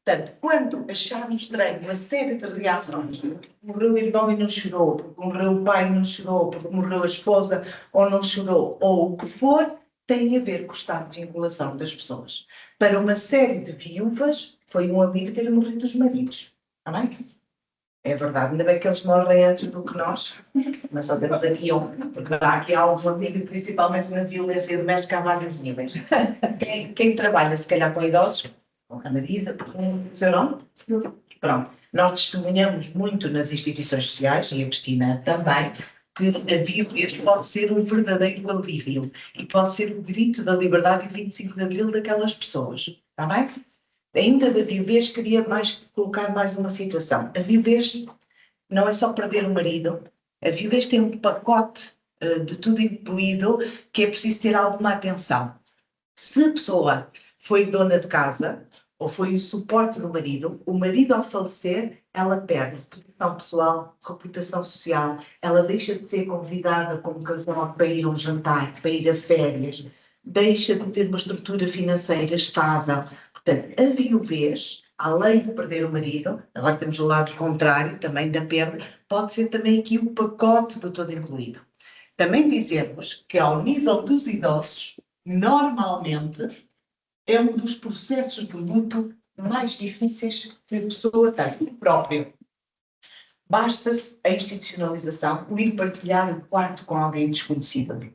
Portanto, quando acharmos estranho uma série de reações, porque morreu o irmão e não chorou, porque morreu o pai e não chorou, porque morreu a esposa ou não chorou, ou o que for, tem a ver com o estado de vinculação das pessoas. Para uma série de viúvas, foi um alívio ter morrido os maridos. Está bem? É verdade, ainda bem que eles morrem antes do que nós, mas só temos aqui porque dá aqui algum alívio, principalmente na violência doméstica, há vários níveis. Quem trabalha, se calhar, com idosos, a Marisa, o seu nome? Pronto. Nós testemunhamos muito nas instituições sociais, e a Cristina também, que a viuvez pode ser um verdadeiro alívio e pode ser o grito da liberdade e 25 de Abril daquelas pessoas. Está bem? Ainda da viuvez, queria colocar mais uma situação. A viuvez não é só perder o marido, a viuvez tem um pacote de tudo incluído que é preciso ter alguma atenção. Se a pessoa foi dona de casa, ou foi o suporte do marido, o marido ao falecer, ela perde reputação pessoal, reputação social, ela deixa de ser convidada como casal para ir a um jantar, para ir a férias, deixa de ter uma estrutura financeira estável. Portanto, a viuvez, além de perder o marido, agora temos o lado contrário também da perda, pode ser também aqui o pacote do todo incluído. Também dizemos que ao nível dos idosos, normalmente, é um dos processos de luto mais difíceis que a pessoa tem, o próprio. Basta-se a institucionalização, o ir partilhar o quarto com alguém desconhecido.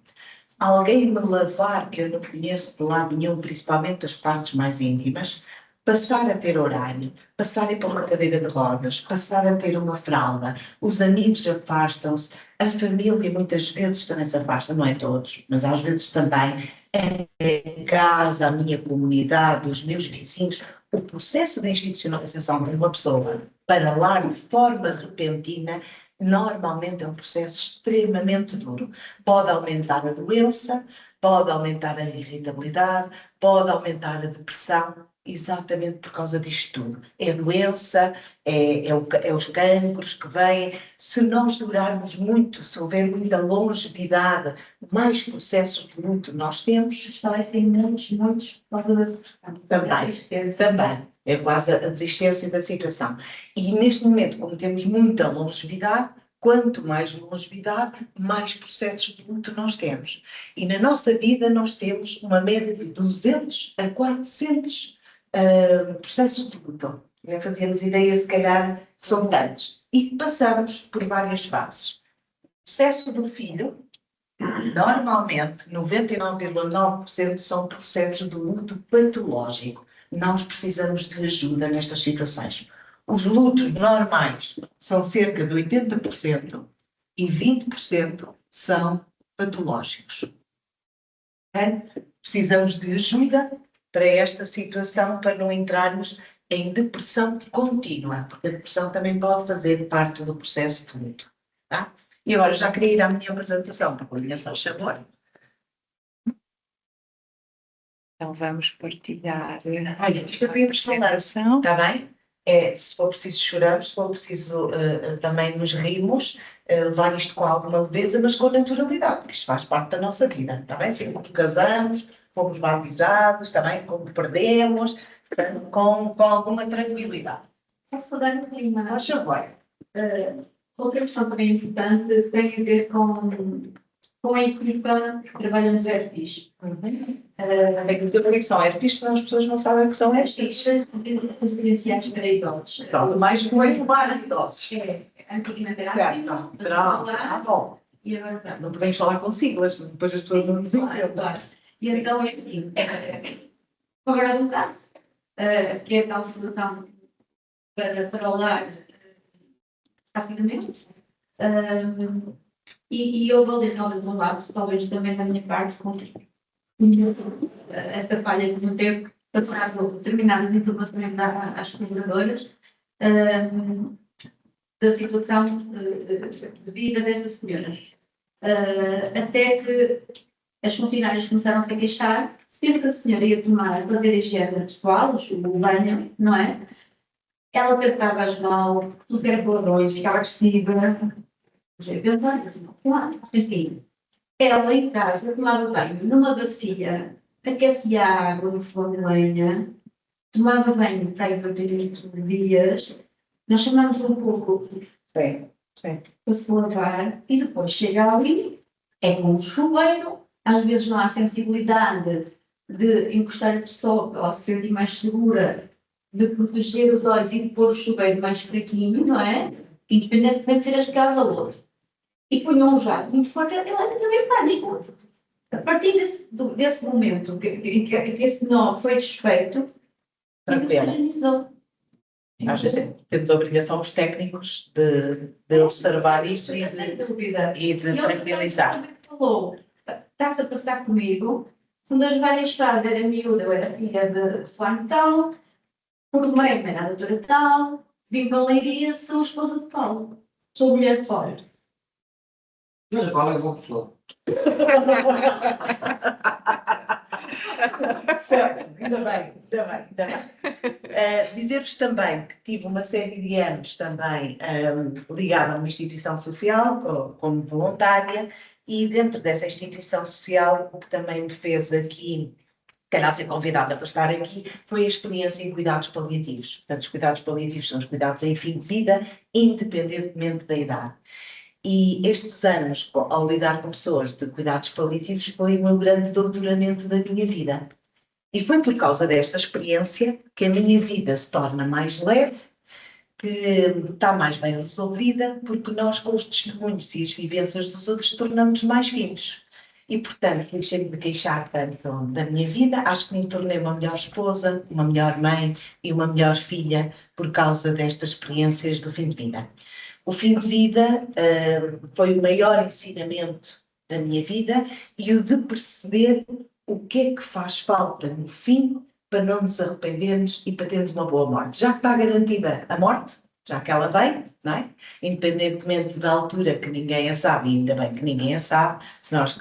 Alguém me lavar, que eu não conheço de lado nenhum, principalmente as partes mais íntimas, passar a ter horário, passar a ir para uma cadeira de rodas, passar a ter uma fralda, os amigos afastam-se, a família muitas vezes também se afasta, não é todos, mas às vezes também, a casa, a minha comunidade, os meus vizinhos, o processo de institucionalização de uma pessoa para lá de forma repentina, normalmente é um processo extremamente duro. Pode aumentar a doença, pode aumentar a irritabilidade, pode aumentar a depressão, exatamente por causa disto tudo. É a doença, é os cancros que vêm, se nós durarmos muito, se houver muita longevidade, mais processos de luto nós temos. Falecem muitos por causa da depressão. Também. É quase a desistência da situação. E neste momento, como temos muita longevidade, quanto mais longevidade, mais processos de luto nós temos. E na nossa vida nós temos uma média de 200 a 400 processos de luto. Nem fazíamos ideia, se calhar, que são tantos. E passamos por várias fases. O processo do filho, normalmente, 99,9% são processos de luto patológico. Nós precisamos de ajuda nestas situações. Os lutos normais são cerca de 80% e 20% são patológicos. Precisamos de ajuda para esta situação, para não entrarmos em depressão contínua, porque a depressão também pode fazer parte do processo de luto. Tá? E agora já queria ir à minha apresentação, para a só chamar. Então vamos partilhar Olha, isto é para a a apresentação, apresentação. está bem? Se for preciso choramos, se for preciso também nos rimos, levar isto com alguma leveza, mas com naturalidade, porque isto faz parte da nossa vida, está bem? Assim como casamos, fomos batizados, está bem? Como perdemos, com alguma tranquilidade. Posso dar um bocadinho mais? Faz favor. Outra questão também importante tem a ver com a equipa que trabalha nos ERPs. Tem que dizer o que são ERPs, senão as pessoas não sabem o que são ERPs. Residenciais para idosos. Pronto, mais como é para idosos. Antigamente era Certo, assim, pronto, está bom. e agora pronto. Não podemos falar com siglas, depois as pessoas não nos entendem. Claro. E então é assim, agora do caso, que é a tal situação para o lar rapidamente, e eu vou ler nome do lado, talvez também da minha parte, com essa falha que não teve para tornar determinadas informações às colaboradoras da situação de vida desta senhora. Até que as funcionárias começaram a se queixar, sempre que a senhora ia fazer a higiene pessoal, o banho, não é? Ela tratava-as mal, tudo era palavrões, ficava agressiva. Eu falei assim, claro, assim, ela em casa tomava banho numa bacia, aquecia a água no fogão de lenha, tomava banho para aí durante dias, nós chamámos um pouco para se lavar e depois chega ali, é com um chuveiro, às vezes não há sensibilidade de encostar a pessoa ou se sentir mais segura, de proteger os olhos e de pôr o chuveiro mais fraquinho, não é? Independentemente de ser este caso ou outro. E foi um jato muito forte, ela entrou em pânico. A partir desse momento que esse nó foi desfeito, ela se organizou. Às vezes temos a obrigação, os técnicos, de observar isto e de tranquilizar. Também falou, está-se a passar comigo, são das várias frases, era miúda, eu era filha de fulano tal, por meio era a doutora tal, vim para Leiria, sou a esposa de Paulo, sou mulher de Paulo. Mas qual é a boa pessoa? Certo, ainda bem. Dizer-vos também que tive uma série de anos também ligada a uma instituição social, como voluntária, e dentro dessa instituição social, o que também me fez aqui, calhar ser convidada para estar aqui, foi a experiência em cuidados paliativos. Portanto, os cuidados paliativos são os cuidados em fim de vida, independentemente da idade. E estes anos, ao lidar com pessoas de cuidados paliativos, foi o meu grande doutoramento da minha vida. E foi por causa desta experiência que a minha vida se torna mais leve, que está mais bem resolvida, porque nós, com os testemunhos e as vivências dos outros, tornamos mais vivos. E, portanto, deixei-me de queixar tanto da minha vida, acho que me tornei uma melhor esposa, uma melhor mãe e uma melhor filha por causa destas experiências do fim de vida. O fim de vida foi o maior ensinamento da minha vida e o de perceber o que é que faz falta no fim para não nos arrependermos e para termos uma boa morte. Já que está garantida a morte, já que ela vem, não é? Independentemente da altura que ninguém a sabe, e ainda bem que ninguém a sabe, senão nós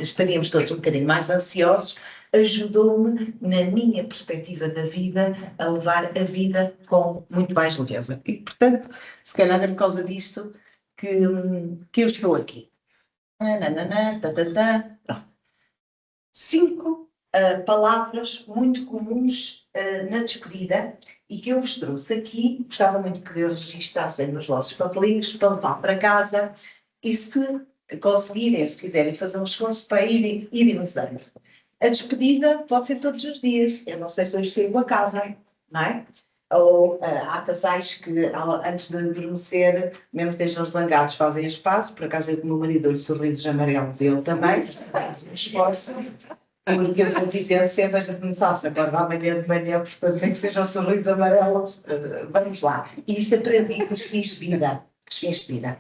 estaríamos todos um bocadinho mais ansiosos, ajudou-me, na minha perspectiva da vida, a levar a vida com muito mais leveza. E, portanto, se calhar é por causa disso que eu estou aqui. Nananã, tatatã, pronto. 5 palavras muito comuns na despedida e que eu vos trouxe aqui. Gostava muito que registassem nos vossos papelinhos para levar para casa e se conseguirem, se quiserem fazer um esforço para irem usando. A despedida pode ser todos os dias. Eu não sei se hoje chego a casa, não é? Ou há casais que antes de adormecer, mesmo que estejam zangados, fazem espaço. Por acaso eu com o meu marido dou-lhe sorrisos amarelos e ele também faz um esforço. Porque eu vou dizendo sempre, a gente não sabe se acorda amanhã de manhã, portanto tem que sejam sorrisos amarelos. Vamos lá. E isto aprendi com os fins de vida. Os fins de vida.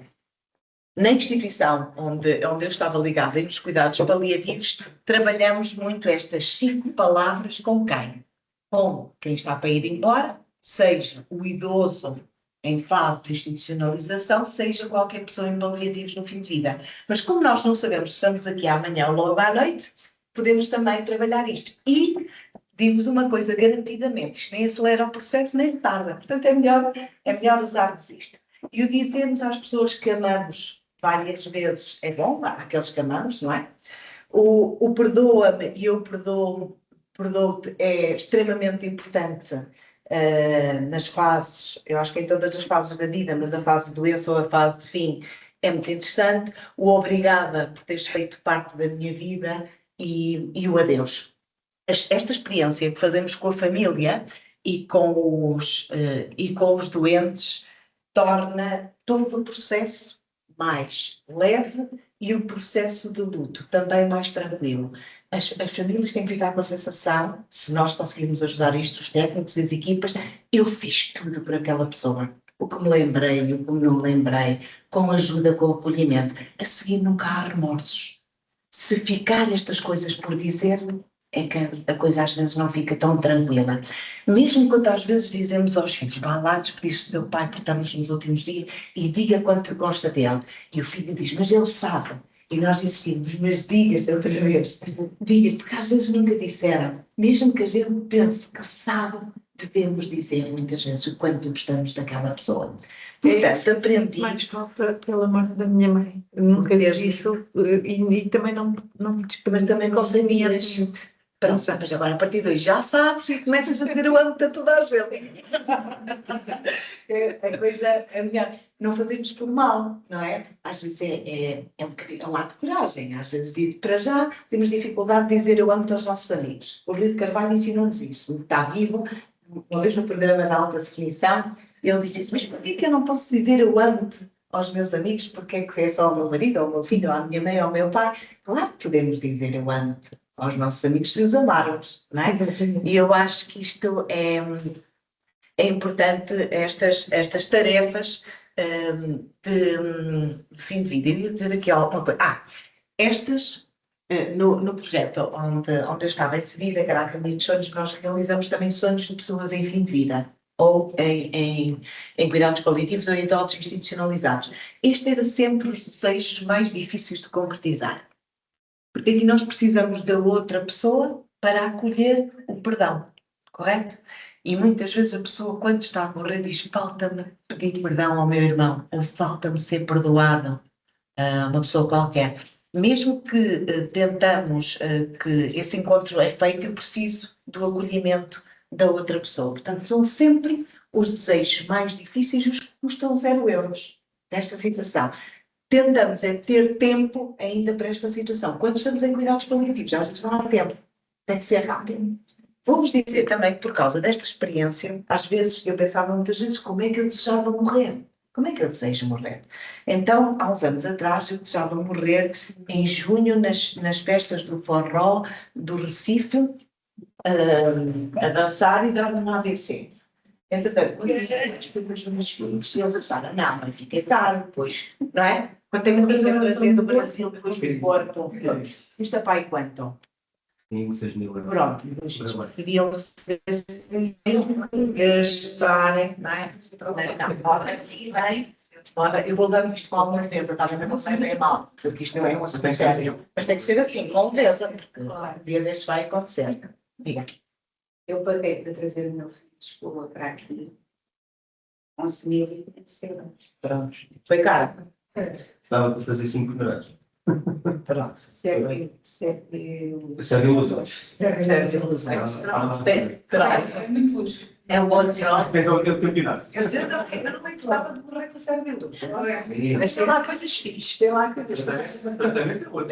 Na instituição onde eu estava ligada e nos cuidados paliativos, trabalhamos muito estas 5 palavras com quem? Com quem está para ir embora, seja o idoso em fase de institucionalização, seja qualquer pessoa em paliativos no fim de vida. Mas como nós não sabemos se estamos aqui amanhã ou logo à noite, podemos também trabalhar isto. E digo-vos uma coisa, garantidamente, isto nem acelera o processo nem retarda. Portanto, é melhor usarmos isto. E o dizermos às pessoas que amamos várias vezes é bom, há aqueles que amamos, não é? O perdoa-me e eu perdoo-te é extremamente importante nas fases, eu acho que em todas as fases da vida, mas a fase de doença ou a fase de fim é muito interessante. O obrigada por teres feito parte da minha vida e o adeus. Esta experiência que fazemos com a família e com os doentes torna todo o processo mais leve e o processo de luto também mais tranquilo. As famílias têm que ficar com a sensação, se nós conseguirmos ajudar isto, os técnicos e as equipas, eu fiz tudo por aquela pessoa. O que me lembrei, o que não me lembrei, com ajuda, com acolhimento. A seguir nunca há remorsos. Se ficar estas coisas por dizer, é que a coisa às vezes não fica tão tranquila. Mesmo quando às vezes dizemos aos filhos, vá lá despedir-se do teu pai porque estamos nos últimos dias e diga quanto gosta dele. E o filho diz, mas ele sabe. E nós insistimos, mas diga-te outra vez. Diga, porque às vezes nunca disseram. Mesmo que a gente pense que sabe, devemos dizer muitas vezes o quanto gostamos daquela pessoa. Portanto, aprendi. Mais falta pela morte da minha mãe. Nunca disse isso e também não me despedi. Mas também não sabias. Pronto, mas agora a partir de hoje já sabes e começas a dizer eu amo-te a toda a gente. A coisa é melhor. Não fazemos por mal, não é? Às vezes é um ato de coragem. Às vezes, para já, temos dificuldade de dizer eu amo-te aos nossos amigos. O Rio de Carvalho ensinou-nos isso. Está vivo, uma vez no programa da alta definição, ele disse isso, mas porquê que eu não posso dizer eu amo-te aos meus amigos? Porque é que é só ao meu marido, ao meu filho, à minha mãe, ao meu pai? Claro que podemos dizer eu amo-te aos nossos amigos se os amarmos, não é? E eu acho que isto é importante, estas tarefas de fim de vida. Eu ia dizer aqui alguma coisa. Estas, no projeto onde eu estava inserida, que era a Academia de Sonhos, nós realizamos também sonhos de pessoas em fim de vida, ou em cuidados paliativos ou em idosos institucionalizados. Este era sempre os desejos mais difíceis de concretizar. Porque aqui nós precisamos da outra pessoa para acolher o perdão, correto? E muitas vezes a pessoa, quando está a morrer, diz falta-me pedir perdão ao meu irmão, ou falta-me ser perdoado a uma pessoa qualquer. Mesmo que tentamos que esse encontro é feito, eu preciso do acolhimento da outra pessoa. Portanto, são sempre os desejos mais difíceis os que custam 0 euros nesta situação. Tentamos ter tempo ainda para esta situação. Quando estamos em cuidados paliativos, às vezes não há tempo. Tem que ser rápido. Vou-vos dizer também que por causa desta experiência, às vezes, eu pensava muitas vezes como é que eu desejava morrer. Como é que eu desejo morrer? Então, há uns anos atrás, eu desejava morrer em junho, nas festas do forró do Recife, a dançar e dar um AVC. Entretanto, quando eu fui com os meus filhos, eles acharam, não, mas fiquei tarde, depois, não é? Quando tenho uma amiga trazer do Brasil, depois do Porto, isto é para aí quanto? 6 mil euros. Pronto, eles preferiam receber esse dinheiro do que gastarem, não é? Não, ora, aqui vem, ora, eu vou dar isto com alguma leveza, está bem? Mas não sei bem mal, porque isto não é um assunto sério. Mas tem que ser assim, com leveza, porque um dia deste vai acontecer. Diga. Eu paguei para trazer o meu filho de escola para aqui, 11.000 euros. Pronto, foi caro. Estava para fazer 5 funerais. Pronto. Serve Isso é de ilusões. é muito luxo. É um bom troço. É aquele campeonato. Eu não me importava de morrer com o cérebro. Sim. Mas tem lá coisas fixes, tem lá coisas fixes. Tem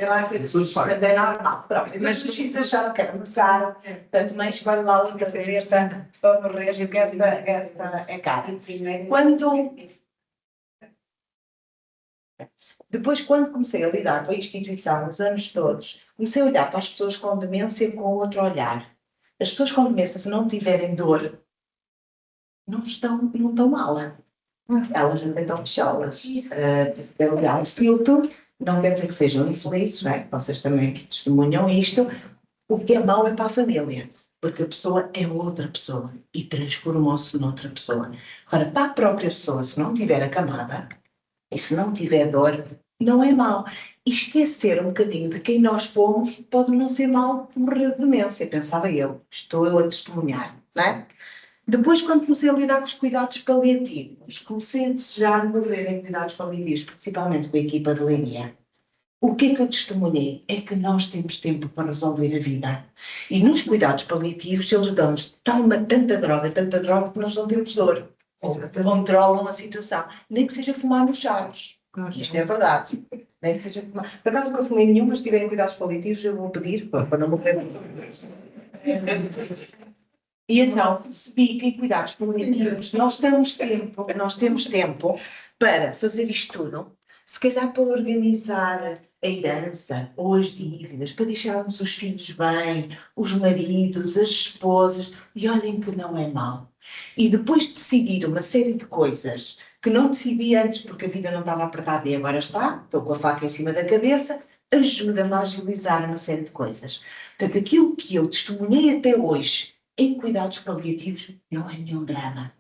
lá coisas fixes, mas é normal. Pronto, mas os filhos acharam que era necessário, portanto, mãe escolhe lá outra cabeça para morrer, porque essa é cara. Quando comecei a lidar com a instituição, nos anos todos, comecei a olhar para as pessoas com demência com outro olhar. As pessoas com demência, se não tiverem dor, não estão mal. Elas não estão fechadas. Aliás, o filtro não quer dizer que sejam infelizes, não é? Vocês também testemunham isto. O que é mau é para a família, porque a pessoa é outra pessoa e transformou-se noutra pessoa. Agora, para a própria pessoa, se não tiver a camada e se não tiver dor, não é mau. E esquecer um bocadinho de quem nós fomos pode não ser mau por morrer de demência, pensava eu. Estou eu a testemunhar, não é? Depois, quando comecei a lidar com os cuidados paliativos, comecei a desejar morrer em cuidados paliativos, principalmente com a equipa de linha. O que é que eu testemunhei? É que nós temos tempo para resolver a vida. E nos cuidados paliativos, eles dão-nos tanta droga, que nós não temos dor. Controlam a situação. Nem que seja fumar nos charros. Isto é verdade. Nem que seja fumar. Por acaso nunca fumei nenhum, mas se tiverem cuidados paliativos, eu vou pedir para não morrer. E então percebi que em cuidados paliativos nós temos tempo para fazer isto tudo, se calhar para organizar a herança ou as dívidas, para deixarmos os filhos bem, os maridos, as esposas, e olhem que não é mau. E depois de decidir uma série de coisas que não decidi antes porque a vida não estava apertada e agora está, estou com a faca em cima da cabeça, ajuda-me a agilizar uma série de coisas. Portanto, aquilo que eu testemunhei até hoje em cuidados paliativos não é nenhum drama.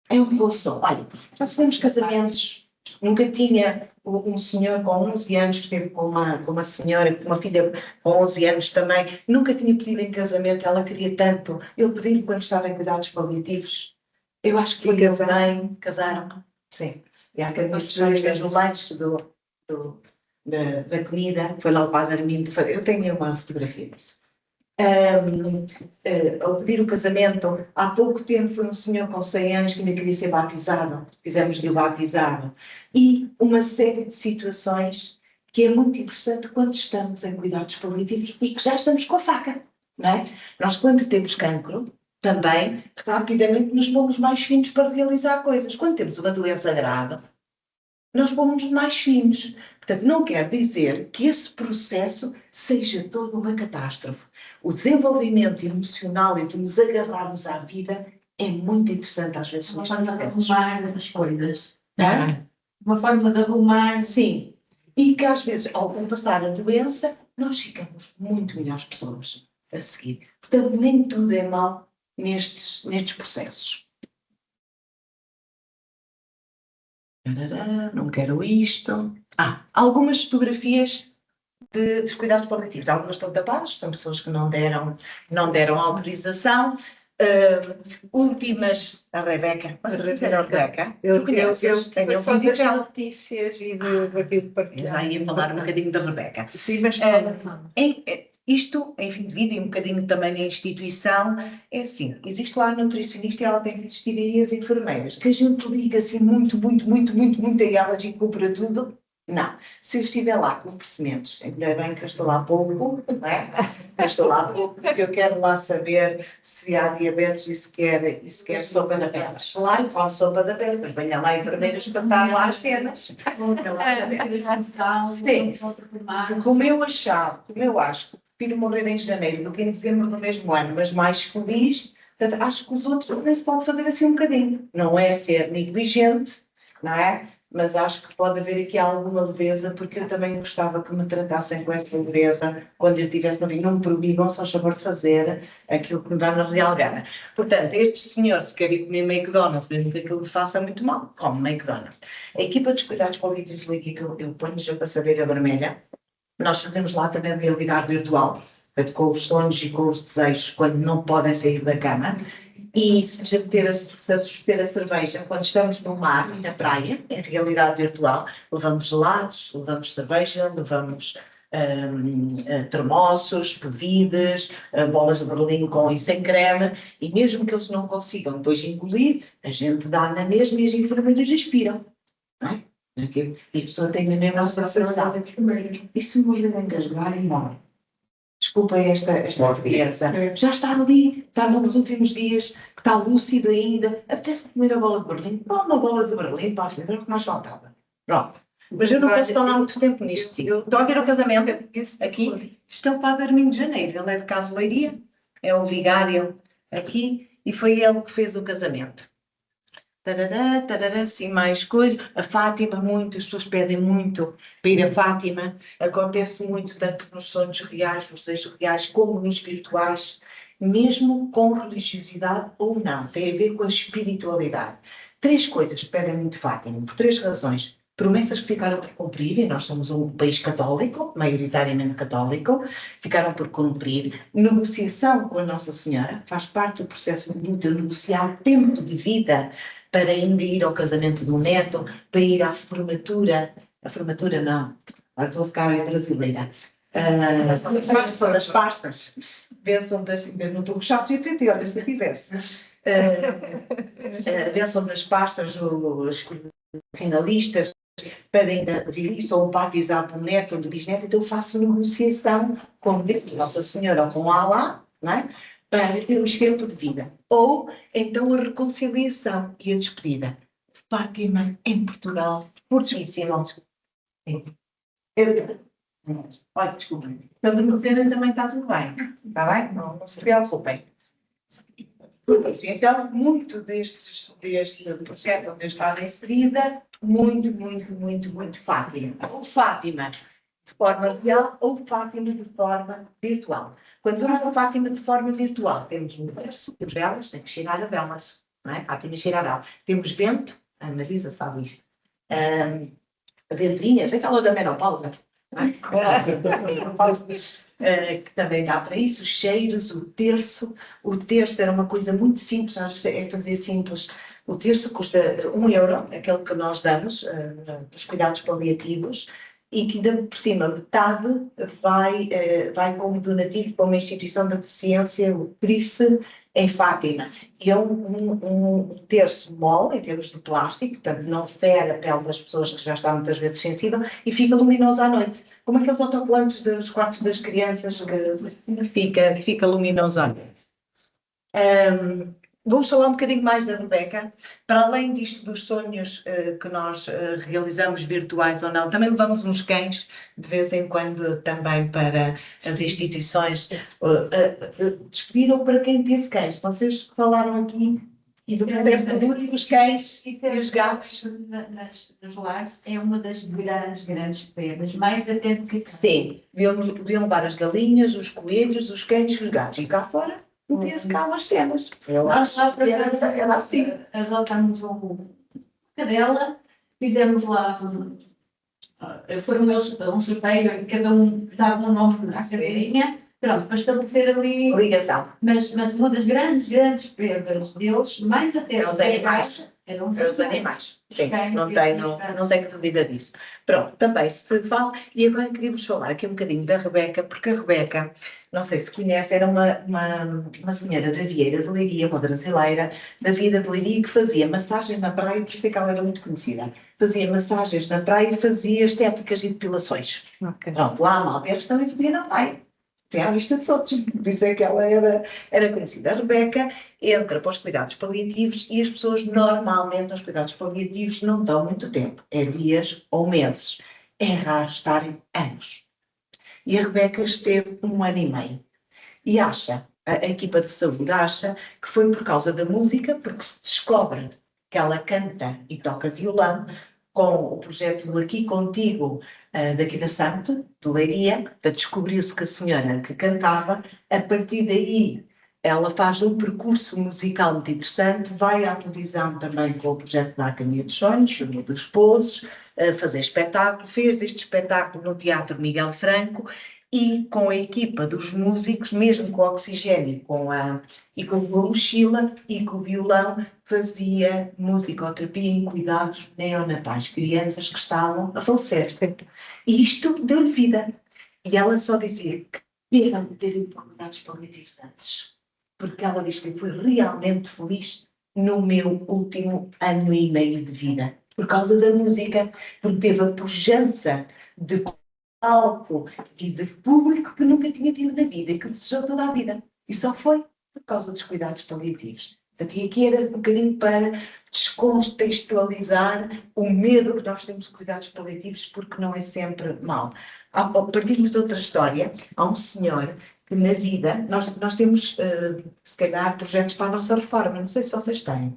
É um consolo. Olha, já fizemos casamentos. Nunca tinha um senhor com 11 anos que esteve com uma senhora, com uma filha com 11 anos também. Nunca tinha pedido em casamento, ela queria tanto. Ele pediu quando estava em cuidados paliativos. Eu acho que ele bem casaram. Sim. E a Academia de Sonhos fez o lanche da comida. Foi lá o Padre Armindo fazer. Eu tenho uma fotografia disso. Ao pedir o casamento, há pouco tempo foi um senhor com 100 anos que ainda queria ser batizado, fizemos-lhe o batizado, e uma série de situações que é muito interessante quando estamos em cuidados paliativos e que já estamos com a faca, não é? Nós quando temos cancro, também, rapidamente nos pomos mais finos para realizar coisas. Quando temos uma doença grave, nós pomos mais finos. Portanto, não quer dizer que esse processo seja toda uma catástrofe. O desenvolvimento emocional e de nos agarrarmos à vida é muito interessante às vezes. Uma forma de arrumar as coisas. É? Uma forma de arrumar. Sim. E que às vezes, ao passar a doença, nós ficamos muito melhores pessoas a seguir. Portanto, nem tudo é mau nestes processos. Não quero isto. Algumas fotografias dos cuidados paliativos. Algumas estão tapadas, são pessoas que não deram autorização. Últimas, a Rebeca. Mas a Rebeca? Eu Tenho só vídeo das dela. notícias e daquilo que Eu partilhar. já ia falar um bocadinho da Rebeca. Sim, mas Isto, em fim de vida e um bocadinho também na instituição, é assim, existe lá a nutricionista e ela tem que existir aí as enfermeiras, que a gente liga assim muito a elas e cobra tudo. Não. Se eu estiver lá com procedimentos, ainda bem que eu estou lá pouco, não é? Eu estou lá pouco porque eu quero lá saber se há diabetes e se quer sopa da pele. Claro, com sopa da pele, mas venha lá enfermeiras para estar lá as cenas. Como eu acho que prefiro morrer em janeiro do que em dezembro do mesmo ano, mas mais feliz, portanto, acho que os outros também se pode fazer assim um bocadinho. Não é ser negligente, não é? Mas acho que pode haver aqui alguma leveza, porque eu também gostava que me tratassem com essa leveza quando eu estivesse no vinho. Não me proibam, só favor de fazer aquilo que me dá na real gana. Portanto, este senhor, se quer ir comer McDonald's, mesmo que aquilo te faça muito mal, come McDonald's. A equipa dos cuidados paliativos que eu ponho já para saber a vermelha. Nós fazemos lá também a realidade virtual, portanto, com os sonhos e com os desejos, quando não podem sair da cama. E se ter a cerveja quando estamos no mar, na praia, em realidade virtual, levamos gelados, levamos cerveja, levamos termossos, bebidas, bolas de Berlim com e sem creme, e mesmo que eles não consigam depois engolir, a gente dá na mesma e as enfermeiras respiram. Não é? E a pessoa tem a mesma sensação. Isso me lembra engasgar e morre. Desculpa esta criança. Já está ali, está nos últimos dias, que está lúcido ainda. Apetece comer a bola de Berlim. Qual uma bola de Berlim para a vida? Era o que mais faltava. Pronto. Mas eu não posso falar muito tempo nisto. Sim. Estão a ver o casamento? Aqui. Isto é o Padre Armindo de Janeiro. Ele é de Casa de Leiria. É o vigário aqui. E foi ele que fez o casamento. Tarará, tarará, assim mais coisas. A Fátima, muito, as pessoas pedem muito para ir a Fátima. Acontece muito, tanto nos sonhos reais, nos desejos reais, como nos virtuais, mesmo com religiosidade ou não. Tem a ver com a espiritualidade. 3 coisas que pedem muito Fátima, por 3 razões. Promessas que ficaram por cumprir, e nós somos um país católico, maioritariamente católico, ficaram por cumprir. Negociação com a Nossa Senhora, faz parte do processo de luta, negociar tempo de vida para ainda ir ao casamento do neto, para ir à formatura. A formatura não, agora estou a ficar brasileira. Bênção das pastas. Bênção das... Não estou com chato de GPT, olha, se eu tivesse. Bênção das pastas, os finalistas, para ainda vir isso, ou batizar do neto ou do bisneto, então eu faço negociação com Deus, Nossa Senhora ou com Allah, não é? Para ter um esqueleto de vida. Ou então a reconciliação e a despedida. Fátima, em Portugal, fortíssimo. Olha, desculpem. Para adormecerem também está tudo bem. Está bem? Não se preocupem. Então, muito deste projeto onde eu estava inserida, muito Fátima. Ou Fátima de forma real ou Fátima de forma virtual. Quando vamos a Fátima de forma virtual, temos um verso, temos velas, tem que cheirar a velas, não é? Fátima cheira a velas. Temos vento, a Marisa sabe isto, ventoinhas, aquelas da menopausa, não é? Que também dá para isso, os cheiros, o terço era uma coisa muito simples, nós é fazer simples. O terço custa €1, aquele que nós damos para os cuidados paliativos, e que ainda por cima metade vai como donativo para uma instituição de deficiência, o TRIF, em Fátima. E é um terço mole, em termos de plástico, portanto não fere a pele das pessoas, que já está muitas vezes sensível, e fica luminoso à noite. Como aqueles autocolantes dos quartos das crianças, que fica luminoso à noite. Vamos falar um bocadinho mais da Rebeca. Para além disto dos sonhos que nós realizamos virtuais ou não, também levamos uns cães de vez em quando também para as instituições. Despediram para quem teve cães. Vocês falaram aqui do processo de luto dos cães e os gatos. Nos lares é uma das grandes perdas, mais até do que... Sim, deviam levar as galinhas, os coelhos, os cães e os gatos. E cá fora, metia-se cá umas cenas. Nós lá para era assim. Adotámos uma cadela, fizemos lá, foram eles um sorteio, cada um dava um nome à cadelinha, pronto, para estabelecer ali ligação. Mas uma das grandes perdas deles, mais até eram os animais. Sim, não tenho dúvida disso. Pronto, também se fala, e agora queríamos falar aqui um bocadinho da Rebeca, porque a Rebeca, não sei se conhece, era uma senhora da Vieira de Leiria, uma brasileira da Vieira de Leiria, que fazia massagens na praia, por isso é que ela era muito conhecida. Fazia massagens na praia e fazia estéticas e depilações. Okay. Pronto, lá a Malteiros também fazia na praia. Tem à vista de todos, por isso é que ela era conhecida. A Rebeca entra para os cuidados paliativos e as pessoas normalmente nos cuidados paliativos não dão muito tempo, é dias ou meses. É raro estarem anos. E a Rebeca esteve 1 ano e meio. E a equipa de saúde acha que foi por causa da música, porque se descobre que ela canta e toca violão, com o projeto do Aqui Contigo, daqui da Santa, de Leiria, descobriu-se que a senhora que cantava, a partir daí ela faz um percurso musical muito interessante, vai à televisão também com o projeto da Academia dos Sonhos, o dos Esposos, fazer espetáculo, fez este espetáculo no Teatro Miguel Franco, e com a equipa dos músicos, mesmo com oxigênio e com a mochila e com o violão, fazia musicoterapia em cuidados neonatais, crianças que estavam a falecer. E isto deu-lhe vida. E ela só dizia que pena ter ido para cuidados paliativos antes, porque ela diz que foi realmente feliz no meu último ano e meio de vida, por causa da música, porque teve a pujança de palco e de público que nunca tinha tido na vida e que desejou toda a vida. E só foi por causa dos cuidados paliativos. Portanto, e aqui era um bocadinho para descontextualizar o medo que nós temos de cuidados paliativos, porque não é sempre mau. Partimos de outra história. Há um senhor que na vida, nós temos, se calhar, projetos para a nossa reforma. Não sei se vocês têm.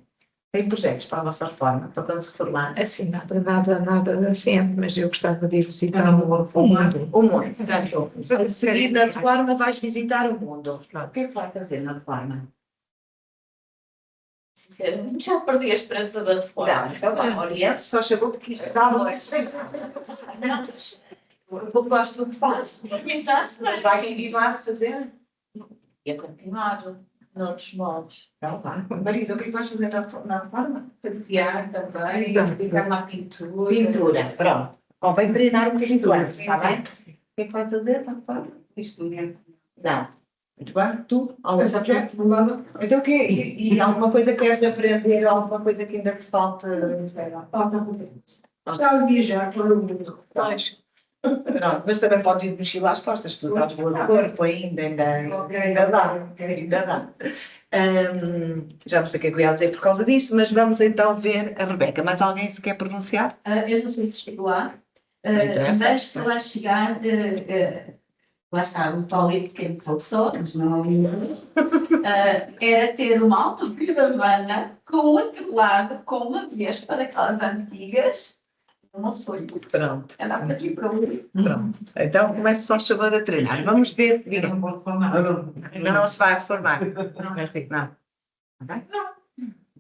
Tem projetos para a vossa reforma, para quando se formar? Assim, nada recente, mas eu gostava de ir visitar o mundo. O mundo. Portanto, a seguir na reforma vais visitar o mundo. O que é que vai fazer na reforma? Sinceramente, já perdi a esperança da reforma. Não, então vá, oriente, só chegou de que Não, eu gosto do que faço. mas vai continuar a fazer? E a continuar noutros moldes. Então vá. Marisa, o que é que vais fazer na reforma? Passear também, dedicar-me à pintura. Pintura, pronto. Convém treinar um bocadinho antes, está bem? O que é que vai fazer na reforma? Instrumento. Não. Muito bem, tu? Eu já estou formada. Então o quê? E alguma coisa que queres aprender? Alguma coisa que ainda te falta? Gostava de viajar para o mundo. Pronto, mas também podes ir de mochila às costas, tu estás boa de corpo ainda dá. Já não sei o que é que eu ia dizer por causa disso, mas vamos então ver a Rebeca. Mas alguém se quer pronunciar? Eu não sei se chegou lá, interessa. mas se lá chegar, lá está, o Paulo pequeno que faleceu, mas não é o meu, era ter uma autocaravana com um teclado, com uma vespa daquelas antigas, um sonho. Pronto. Andava aqui para ali. Pronto. Então comece só a chamar a treinar. Vamos ver. Diga. Não pode formar. Não se vai reformar. Não. Ok?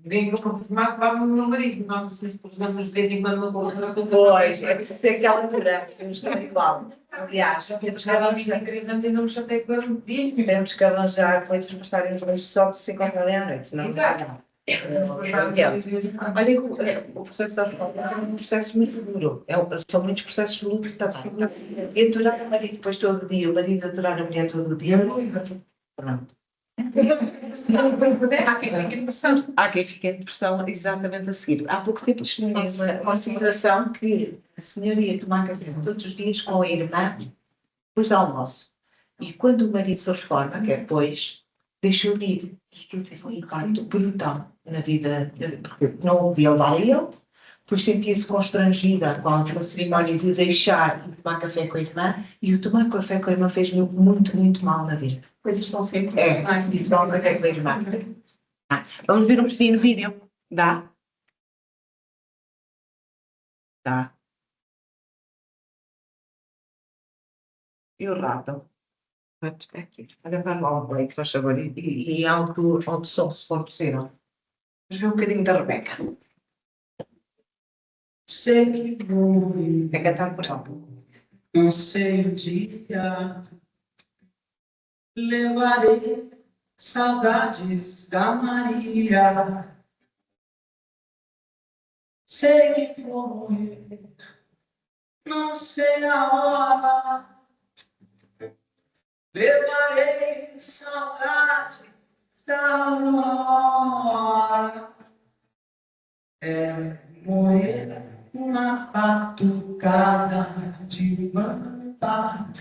Ninguém que eu conformasse para o meu marido. Nós nos cruzamos de vez em quando com outra coisa. Pois, é por ser aquela altura que nos está igual. Aliás, Temos que arranjar 3 anos e não me chatei com ele um dia. temos que arranjar coisas para estarem os dois só de se encontrarem à noite, senão não vai Exato. dar. Olha, que o processo da reforma é um processo muito duro. São muitos processos de luto também. E aturar o marido depois todo dia, o marido aturar a mulher todo dia. Pronto. Há quem fique em depressão. Há quem fique em depressão exatamente a seguir. Há pouco tempo testemunhei uma situação que a senhora ia tomar café todos os dias com a irmã depois do almoço. E quando o marido se reforma, que é depois, deixou de ir. E aquilo teve um impacto brutal na vida, porque não o via levar a ele, depois sentia-se constrangida com a cerimónia de deixar de tomar café com a irmã, e o tomar café com a irmã fez-lhe muito, muito mal na vida. Coisas estão sempre. De tomar um café com a irmã. Vamos ver um pequeno vídeo. Dá? Dá. E o rato? O rato está aqui. Olha para lá o break, faz favor. E alto som, se for possível. Vamos ver um bocadinho da Rebeca. Sei que vou vir, É cantar por alto. não sei o dia. Levarei saudades da Maria. Sei que vou morrer, não sei a hora. Levarei saudades da aurora. É morrer uma batucada de manta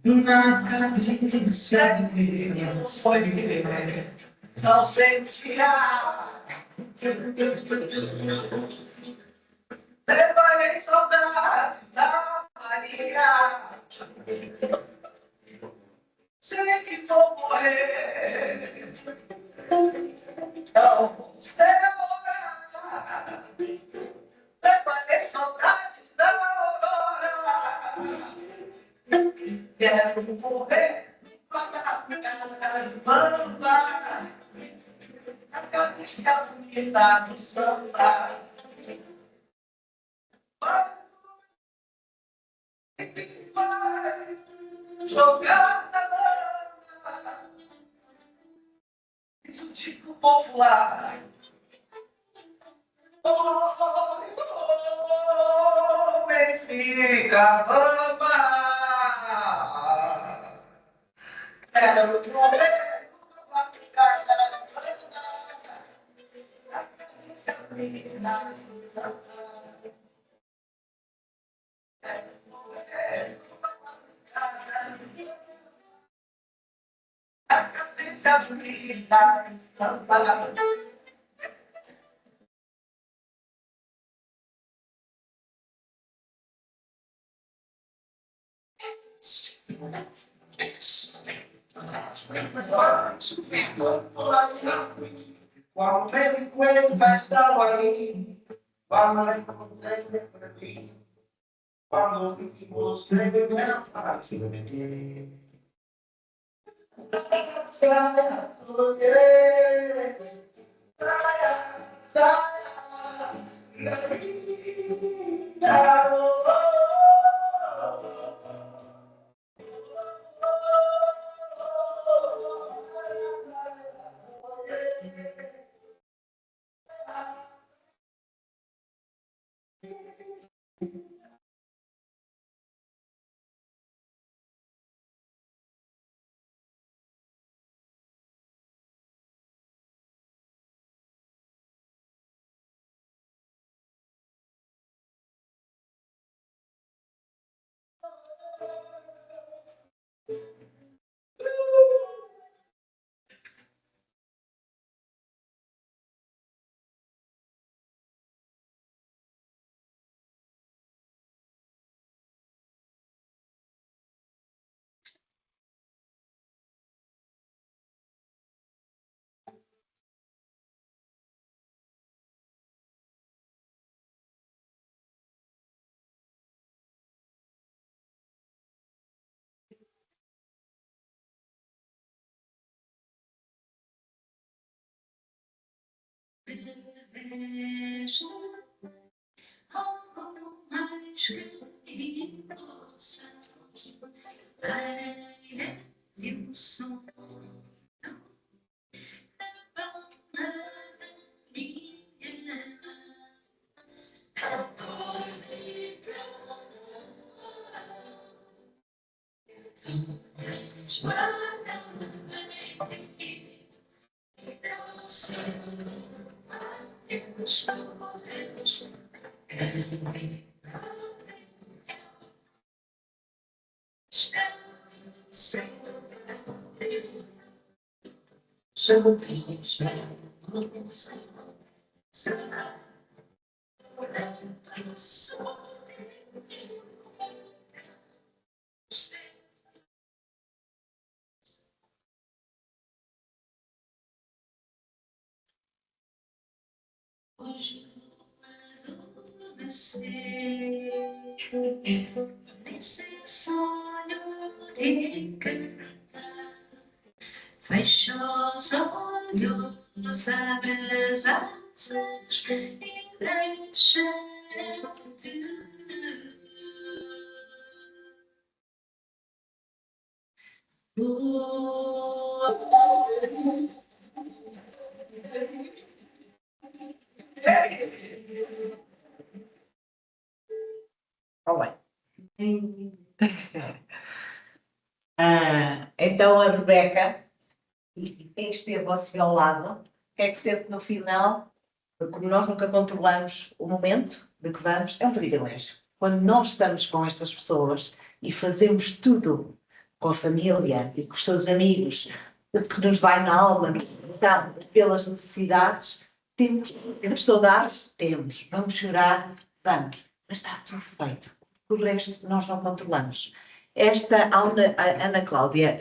na cadência de foi não sei tirar. Levarei saudade da Maria. Sei que vou morrer, não sei a hora. Levarei saudade da aurora. Quero morrer manda a cabeça bonita do samba. riso tipo popular. Homem fica fama. Quero morrer numa Quando vem com ele vai estar ali, quando você não faz Desejo algo mais que ilusão, areia e o som da palma da minha mão, a cor de tu resguarda bem de ti, não sei. Hoje vou adormecer nesse sonho de cantar. Fecho os olhos, abre as asas e deixa-te. Olá. Então a Rebeca, quem esteve ao seu lado, quer que sente no final, como nós nunca controlamos o momento de que vamos, é um privilégio. Quando nós estamos com estas pessoas e fazemos tudo com a família e com os seus amigos, que nos vai na alma, pelas necessidades, temos saudades? Temos. Vamos chorar? Vamos. Mas está tudo feito. O resto nós não controlamos. Esta Ana Cláudia